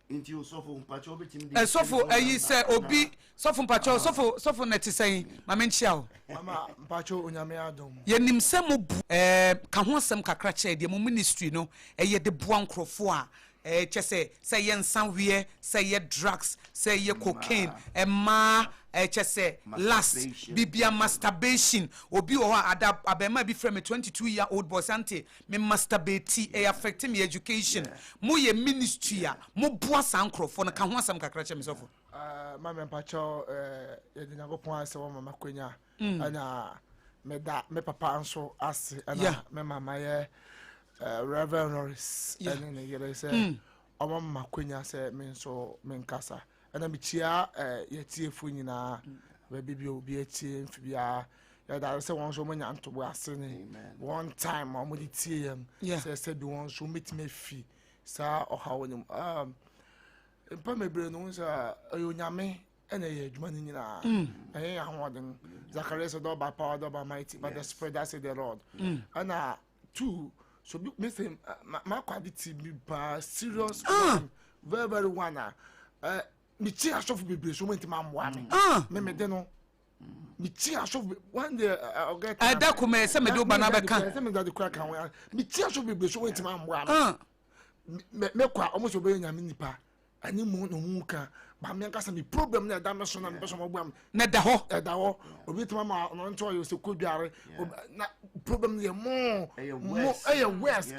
Into Sofo Mpacho between Sofo ayi say obi Sofo Mpacho Sofo net say mame nchia Mama Mpacho onyame adom. Ye nim se mo ka ho asem kakra che de mo ministry no eye de boa nkrofo a chese say ye nsanwe say ye drugs say ye cocaine ma chese last bibia masturbation obi o abema bi frame 22-year-old boy sante me masturbate affect me education mo ye ministry a mo boa sankrofo no ka ho asem kakra che me sofo Mama Mpacho ye de nyagopon ase wo mama kwenya ana me papa anso ase ana me mama ye Reverend Norris and then you say mama kwenya say me so me nkasa ana me chia ye fu nyina we bi obi etie mfibia ya da say won so manya ntobo ase ne one time o mo di tie yam say bi won so metime fi sa oha wonim mpa mebre no sa ayonyame ene ye adwuma ni nyina ya hoden Zacharias do by power do by mighty but the spread that say the Lord ana two. So me say my quality be serious very very one me chi ashofu bebre so menti ma mwa me de no me chi ashofu one day I get da kuma se me do ba na be kan se me da de kura kan me chi ashofu bebre so menti ma mwa me kwa almost obey nyame nipa ani mu no hu ka ba me nkasa me problem na da me so na me so mo bua na da ho obi tuma ma no nto yo se kodware na problem ye mo west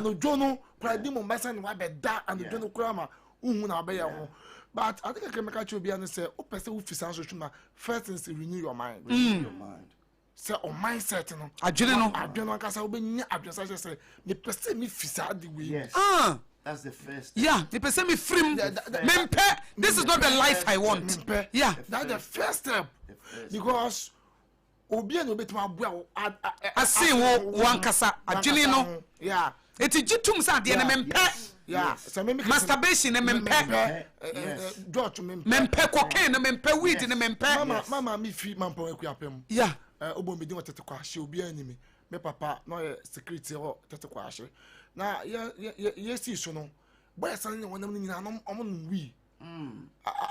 no jono kwa di mo mbasa ni wa be da and jono kura ma uhu na be ye ho but I think I can make a obi an say o pese wo fi san so twuma first is renew your mind say o mindset no adwene nkasa wo be nya adwene say me pese me fi sa di we that's the first step. Yeah, the person me free. This is not the life I want. Yeah, that's the first step. Because obi and obi tuma bua I see one kasa adwene no. Yeah. It is jitum sa de na mempe. Yeah. So masturbation na mempe. George mempe cocaine na mempe weed na mempe. Mama me fi mampo ekuapem. Yeah. Obo me di wotete kwa hye obi animi. Me papa no security ho tete kwa hye. Na yes so no boy san ne wonam nyina no omo wi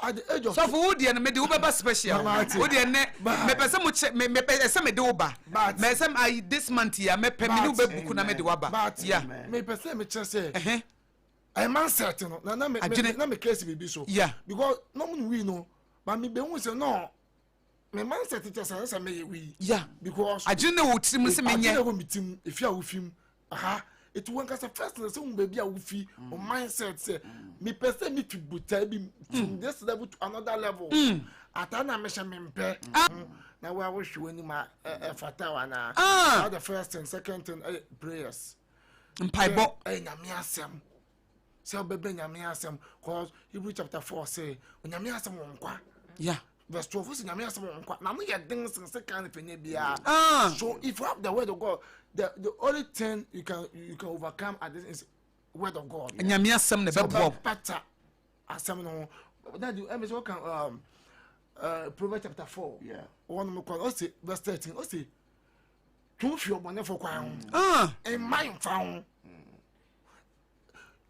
at the age of so for who dey na me dey uba special who dey ne me pese me pese me dey uba me say I this month here me pe me no be buku na me dey uba yeah me pese me che say I man set no na me case bibi so yeah because no mo wi no but me be hu say no me man set che say me wi yeah because I didn't know what tim say me nye I didn't know if you are film it won cause first na say baby a wufi o mindset say me person me to buta bi from this level to another level atana me she me mpe na we wish we ni ma fatawa na the first and second and prayers mpaibo nyame asem say bebe nyame asem cause Hebrew chapter 4 say nyame asem wonkwa. Yeah. Verse 12 say nyame asem wonkwa. Na no ye things say kan penye bia. So if you have the word of God, the only thing you can overcome at this is word of God. Nyame asem ne bebo. Better asem no. That you say what can Proverbs chapter 4. Yeah. One more call. Say verse 13. Say two few money for kwan. And mind found.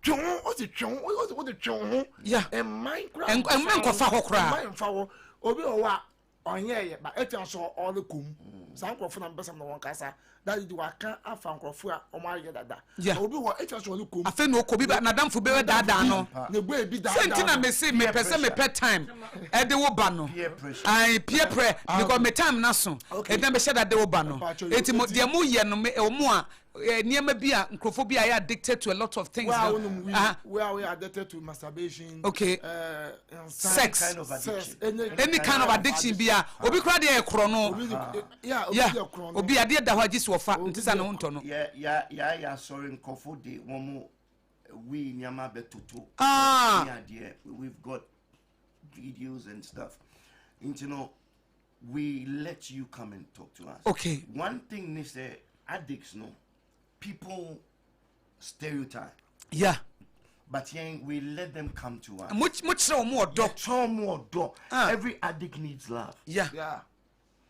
Chong, what's the chong? What the chong? Yeah. And mind cry. And man ko fa hokra. Mind foul. Obi owa onye but it so all the kum. Some crop na person no one kasa. That is what can afa crop a o ma dada. Yeah. Obi wo it so all kum. Afa no ko bi ba na damfo be dada no. Ne boy bi dada. Sentina me say me pese me pet time. E de wo ba no. Ai peer pressure because me time na so. E dem be share that de wo ba no. Eti mo de mo ye no me o mo a niema bi a nkrofo bi are addicted to a lot of things. We are addicted to masturbation. Okay. Sex. Kind of addiction. Any kind of addiction bi a obi kra de e kro no. Yeah, obi ade da ho agisi wo fa ntisa no nto no. Yeah, sorry nkofo de womo we nyama betoto. We've got videos and stuff. You know, we let you come and talk to us. Okay. One thing is that addicts, no, people stereotype. Yeah. But yeah, we let them come to us. Much so more dog. Every addict needs love. Yeah.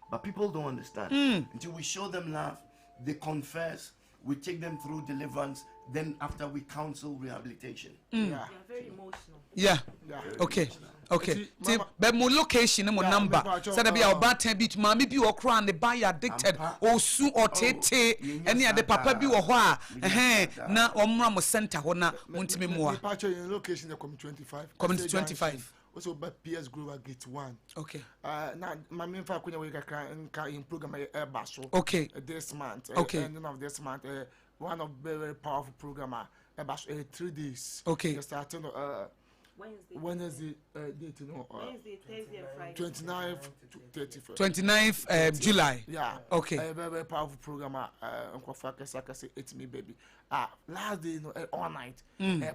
But people don't understand. Until we show them love, they confess, we take them through deliverance, then after we counsel rehabilitation. They are very emotional. Yeah. Okay. But my location and my number. Said be our bad time beat mommy be or cry and the buy addicted or soon or tete any other papa be or wha. Na omra mo center hona want me more. Departure in location the community 25. Community 25. Also by PS Global Gate 1. Okay. Now my main fa kunya we ka in program baso. Okay. This month. Okay. Ending of this month one of very powerful programmer baso 3 days. Okay. Starting Wednesday date Wednesday, Thursday, and Friday. 29th to 31st. 29th July. Yeah. Okay. A very powerful programmer. Uncle Focus, like I say, it's me, baby. Last day, all night.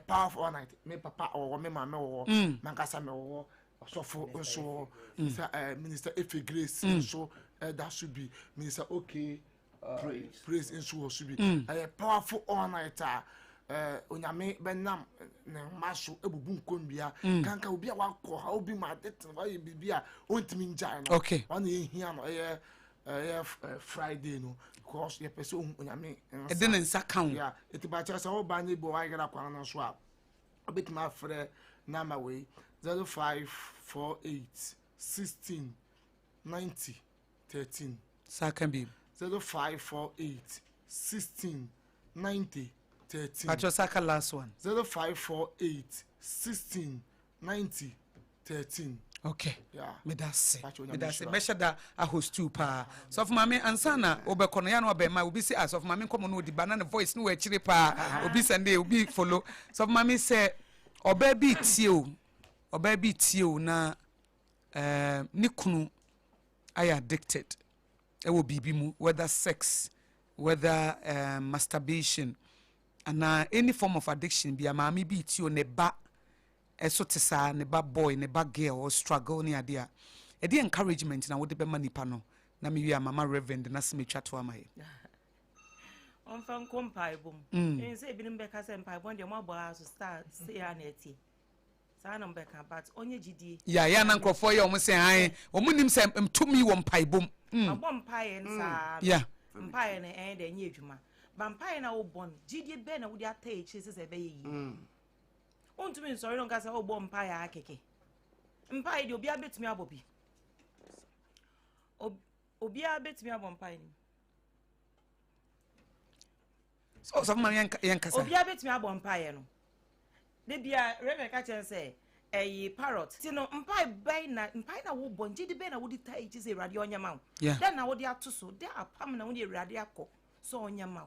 Powerful all night. Me papa or me mama or Mankasa me or so for so Minister Efe Grace so that should be Minister Okay praise in so should be a powerful all night. Onyame benam ne maso ebubun kombia kanka obi a wakọ ha obi ma det wa ye bibia ontimi njai no okay wa na ehia no Friday no because ye person onyame e de nsa kan ya etibacha so ba ni bo wa gara kwan no so a obetima frɛ number way 0548 16 90 13 sakan bi 0548 16 90 13. Pacho Saka last one. 0548 16 90 13. Okay. Yeah. Me that's say. Measure that a host too pa. So of mami ansana obekono ya no be ma obi say as of mami come no di banana voice no we chire pa obi sende obi follow. So of mami say oba bi tie o na ni kunu I addicted. E wo bibi mu whether sex, whether masturbation and any form of addiction be a mommy beat you ne ba esotisa ne ba boy ne ba girl or struggle ni adia e di encouragement na wo de be manipa no na me wi mama reverend na se me twa to amaye on fan kompai bom en say bi nimbe ka se mpai bon de mo abo so start say ya na eti sa na mbe ka but onye gidie ya na nkrofo ye o mo se han o mo nim se mtumi wo mpai bom abo mpai en sa ya mpai ne de nye adwuma vampire na wo bon gidie be na wo di ata echi se be yi ontumi nsori no nka se wo bo mpire akeke mpire de obi abetumi abobi obi abetumi abompire ni so mama yanka sa obi abetumi abompire no de bia Rebecca chen say parrot ti no mpire na wo bon gidie be na wo di ta echi se radio onyama then na wo di atoso de apam na wo di radio akọ so onyama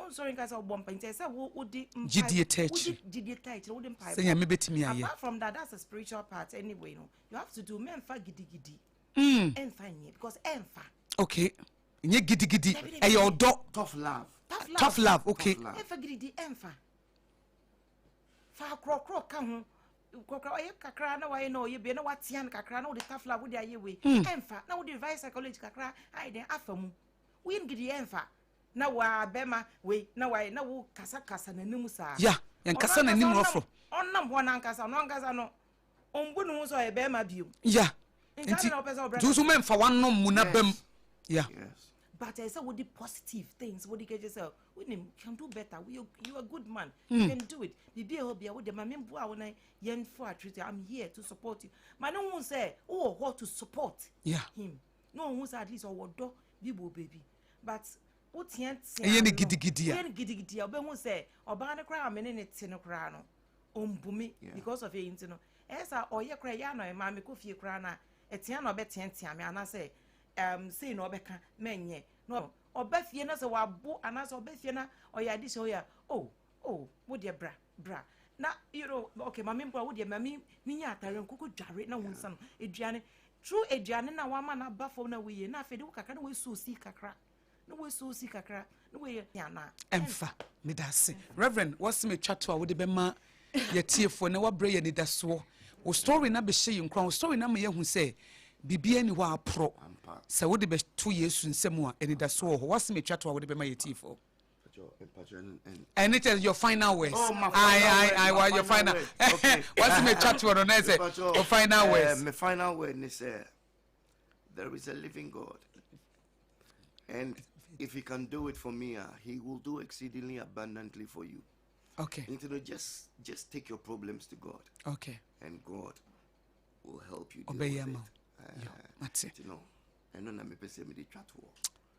on sorry guys I bomb paint say wo di gidie touch wo di mpa say ya me betimi aye apart from that's a spiritual part anyway no you have to do memfa gidi emfa nye because emfa okay nye gidi e your dog tough love okay emfa gidi emfa fa krokro ka ho kokra oye kakra na waye na oye be na watian kakra na wo de tafla wo de aye we emfa na wo de reverse psychology kakra ai den afamu wo ngidi emfa na wa bema we na waye na wo kasa na nimu sa ya yan kasa na nimu rofro onnam ho na nkasa no ombu no so e bema biom ya enti dusu memfa wannom mu na bem ya but I say what the positive things what you get yourself we can do better you are a good man you can do it be a hobby with the mamembu I when I yen for treat I'm here to support you man no one say oh what to support him no one say at least or do bibo baby but what yen yen gidi obe who say oba ne kra amene ne te no kra no ombumi because of you know esa oye kra ya no e ma me kofie kra na etia no betia me ana say say no obeka menye no obafie na se wabo anase obafie na oyade se oya oh wo de bra na you know okay mama mpo wo de mama minya atare nkuku dware na wonsa no eduane true eduane na wama na bafo na wiye na afede wo kakra na we so si kakra na we yana emfa me da se reverend what's me twato a wo de be ma ye tiefo na wabre ye ni da so wo story na be hye nkran wo story na me ye hu se bibia ni wa apro se wo de be to yesu nsem a eni da so ho what's me twato a wo de be ma ye tiefo and it is your final words. Oh, my I was your final. Okay. What's my chat word on say? Your final words. My final word is there is a living God, and if He can do it for me, He will do exceedingly abundantly for you. Okay. And just take your problems to God. Okay. And God will help you. Obey Him. That's it. You know, I know me pese me di chat wo.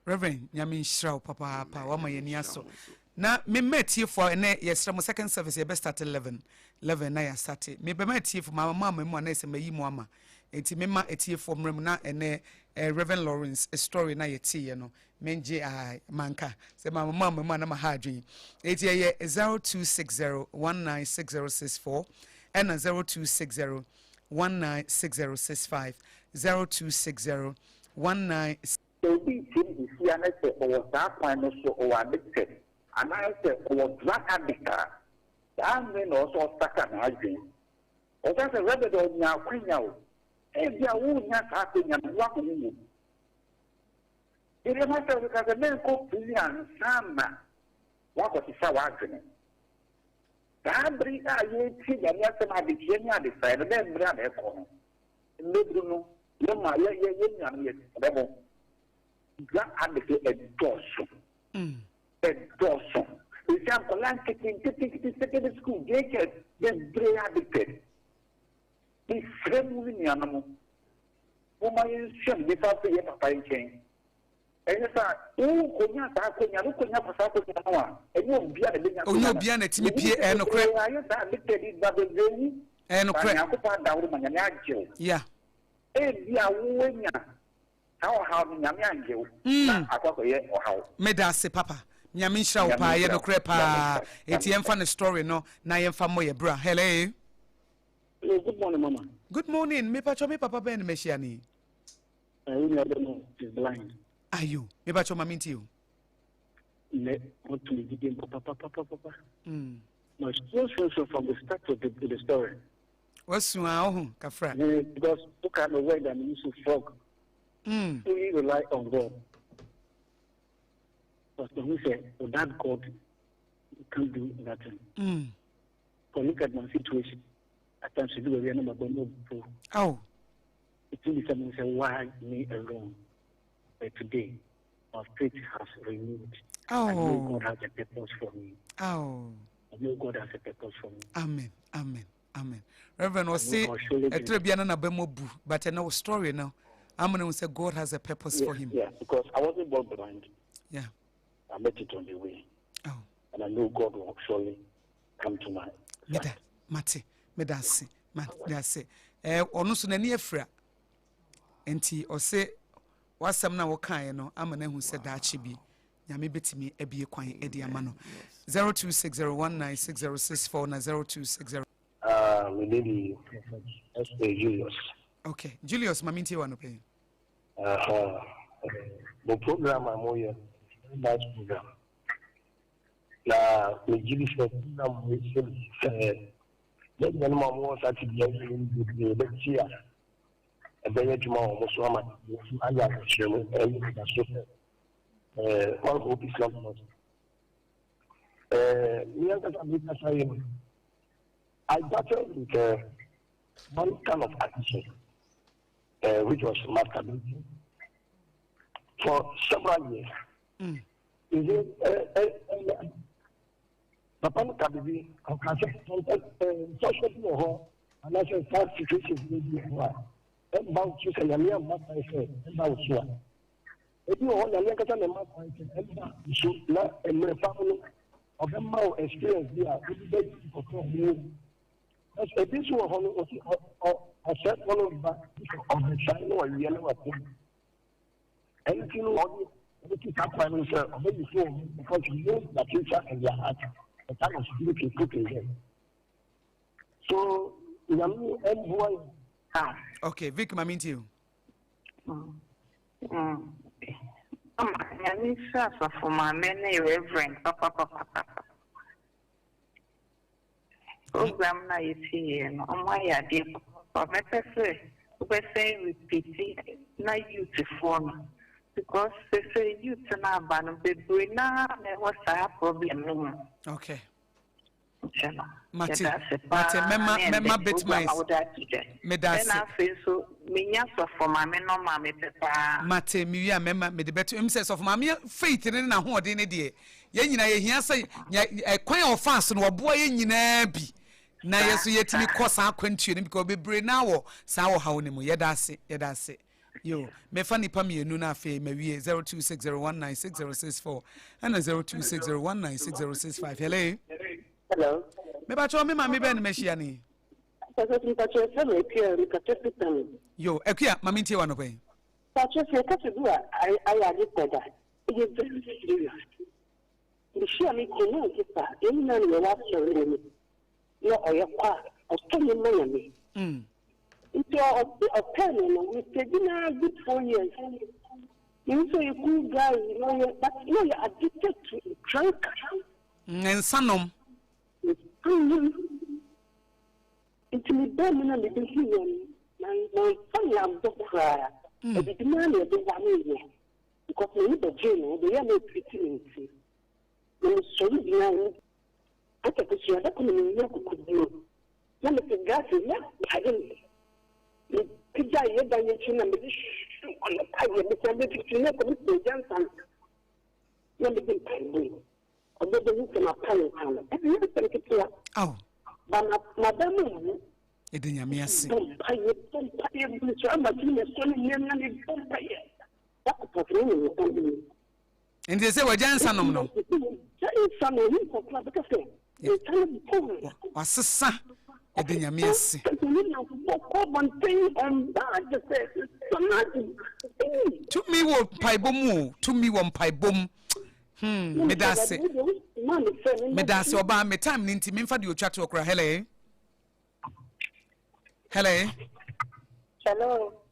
Reverend Nyamin Shraw Papa wa ma yeni aso na me metie for ene yesra mo second service ye best start 11 na ya start me be metie for mama mu na ese mayi mu ama enti me ma etie for mrem na ene Reverend Lawrence a story na yetie ye no menje manka se mama mu na ma ha adwen enti ye 0260196064 and 0260196065 026019 so we see the CNS or that kind so or addicted. And I said, or drug addict. That mean also stuck an argument. Or that's a rabbit or now, queen now. And they are all not happening and walking. It is not because the men go to the and some what was his argument. That bring a year to the Yasan at the Kenya decided, then bring a corner. Libruno, Yama, Yama, drug addict a dozen. A dozen. For example, secondary school, they get very addicted. This friendly animal. Woman is shame without the papa chain. And you say, oh, Konya, for South Africa, and you'll be at the TMP and okay. I am addicted in the very and okay. Yeah. And we are winning. How Nyamianjo? How? Medase Papa. Nyamin Shraw pa ye no krepa. Eti emfa ne story no na yemfa moye bra. Hello. Good morning, Mama. Good morning. Me pacho me papa ben me shiani. I don't know. He's blind. Are you? Me pacho mama nti you. Ne, what to begin, Papa. No, so from the start of the story. What's you kafra? Because look at the way that we used to frog. We rely on God. But when we say, oh, that God can't do nothing. But look at my situation. At times you do a real number. Oh. It really someone say, why me alone? But today, our faith has renewed. Oh. I know God has a purpose for me. Oh. I know God has a purpose for me. Amen. Reverend was say, Etrebiana na bemobu, but I know story now. I'm going to say God has a purpose for him. Yeah, because I wasn't born blind. Yeah. I met it on the way. Oh. And I know God will surely come to my side. Medase. Ono so nani afra. Enti o se wasam na wo kan no amana hu se da achi bi. Nyame betimi abie kwan edi ama no. 0260196064 na 0260. We need the Julius. Okay. Julius maminti wa no pay. The program I'm on, nice program. Na Julius program we let me know more Saturday in the year. And then tomorrow, most of my I got a show and all hope is not lost. I battled with one kind of addiction, which was masturbation, for several years. Is it Papa Kabibi, social people, and I said, five situations may be about you say, I'm not my friend, about you. If you want to look at them, you should not a family of them experience there, which is for you. As a visual or set one of the China or yellow thing. Anything on it, because you know the future and your heart. The time of security cooking them. So, okay, Vic, I'm into you. I'm for my many reverend Papa. Program na you see, on my idea, but my we say repeat na youth form because they say youth na ban be na never say problem. Okay. Mate, mema bit my me das. Then I feel so minya so for my men no ma me pepa. Mate miya mema me de beto emse of mama faith ne na ho ode ne de. Ye nyina ye hia say kwan of fast no obo ye nyina bi. Na yeso yetimi kosa akwantuo ne because bebre na wo sa wo hawo ne mu ye da se. Yo, me fa nipa mienu na afi mawie 0260196064 and 0260196065. Hello. Me ba cho me ma me be ne mehia ni. Yo, ekia mami ntie wa no kwen. Pacho se ka se dua I addicted. It is very serious. The share me kono kipa, eni na ni wa so ni. Yo oyekwa, o to ni ma me. Into a pen, we said, good 4 years. You say a cool guy, but you're addicted to drunk. And Sanom. It's me, Berman, and the human. My family, I'm not cry. But the demand of the 1 year. Because we need a jail, they are not treating me. When the story behind, I thought that you had a community could do. Let me say, gas is not, I don't. Kija ye da ye chuna me on the tire me say me chuna ko me Johnson na me bin pai o do do ko na pai kan e be be pen kitua oh ba na madam mu e de nyame ase pai bu so ama ti me so ni na ni pai da ko to ni ko ni and they say we Johnson no Johnson no ni ko kla because e tan ko wasesa e de nyame ase to me wo paibom to me wo paibom me dase oba me time ni nti me mfa de otwa to okra hello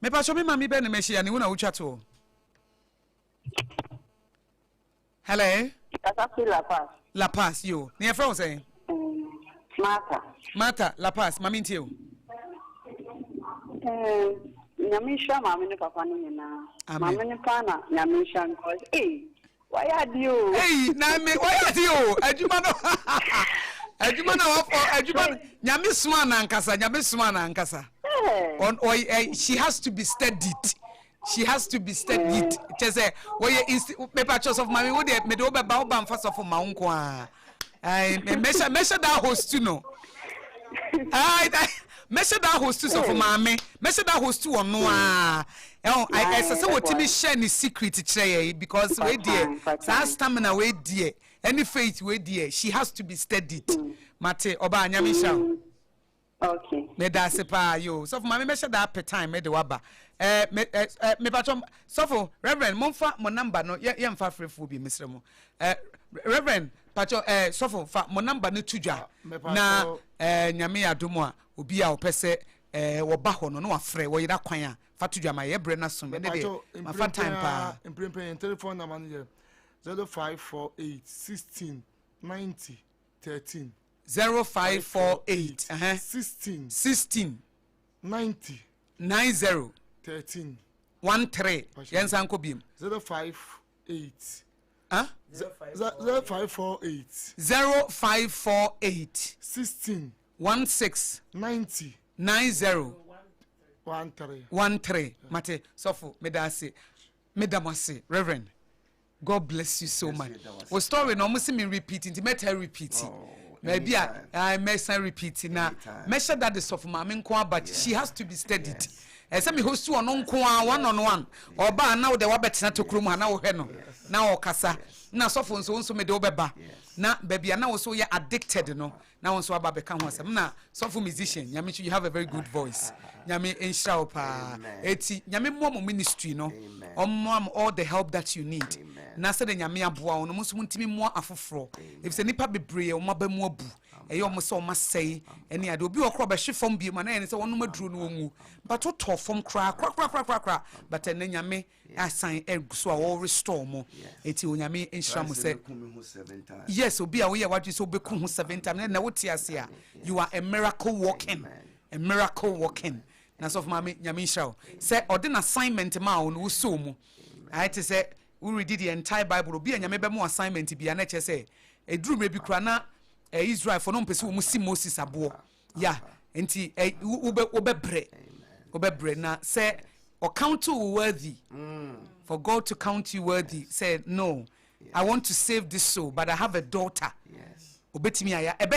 me pa so me mami be ne me hia ni wo na otwa to hello La Paz yo ni e fra wo say Martha La Paz mami ntio Nyamisha mama ni papa ni na mama ni pana nyamisha because why are you na me why are you aduma nyame suma na nkasa on she has to be studied just say why paper choice of mami wo de me do be ba oba mfa so for ma nko a measure that host you know measure that host so for mama measure that host on no I say what me share ni secret kire because we dear sa stamina we dear any faith we dear she has to be studied mate oba anyame sha okay me da se pa yo so for mama measure that per time me de waba me patron so for reverend monfa mo number no ye mfa frefo bi misremo reverend patron so for fa mo number no tudwa na nyame adomo a obi a opese wo ba ho no wafrɛ wo yira kwan a fatu dwama ye bre na so me de ma fa time pa imprempe telephone number 0548 16 90 13 0548 16 90 13 13 yensan ko biem 058 0548 16 16 90 13 mate sofo medase medamase reverend God bless you so much. We story no mo see me repeating, me repeat. Maybe I may repeat now. Measure that the soft mama but she has to be steadied. And some host to one on one. Or ba now the wabet to krum now heno. Now kasa. Now soft so me do beba. Na baby now so you addicted no. Now so aba become once. Na soft musician. Nyame you have a very good voice. Nyame enhira pa. Eti nyame mo ministry no. All the help that you need. Na said nyame aboa ono mo so ntimi mo afoforo. If say nipa bebre o maba mu abu. Eyo mo so ma sei ene ade obi okro ba hwe fom bi ma na ene se wono maduro no onwu. But to to fom kra. But ene nyame asan eguso a all restore mo. Eti onyame enhira mo say. Yes, obi a we wadwe so beku ho 7 times na wote ase a you are a miracle walking. A miracle walking. Na so mama nyame nhira say ode na assignment ma wo no so mu. I to say we read the entire Bible obi anyame be mo assignment bia na che say eduru me bi kura na Israel for no mpese wo si Moses abo ya enti wo be bre na say or count you worthy for God to count you worthy say no I want to save this soul but I have a daughter obetimi aya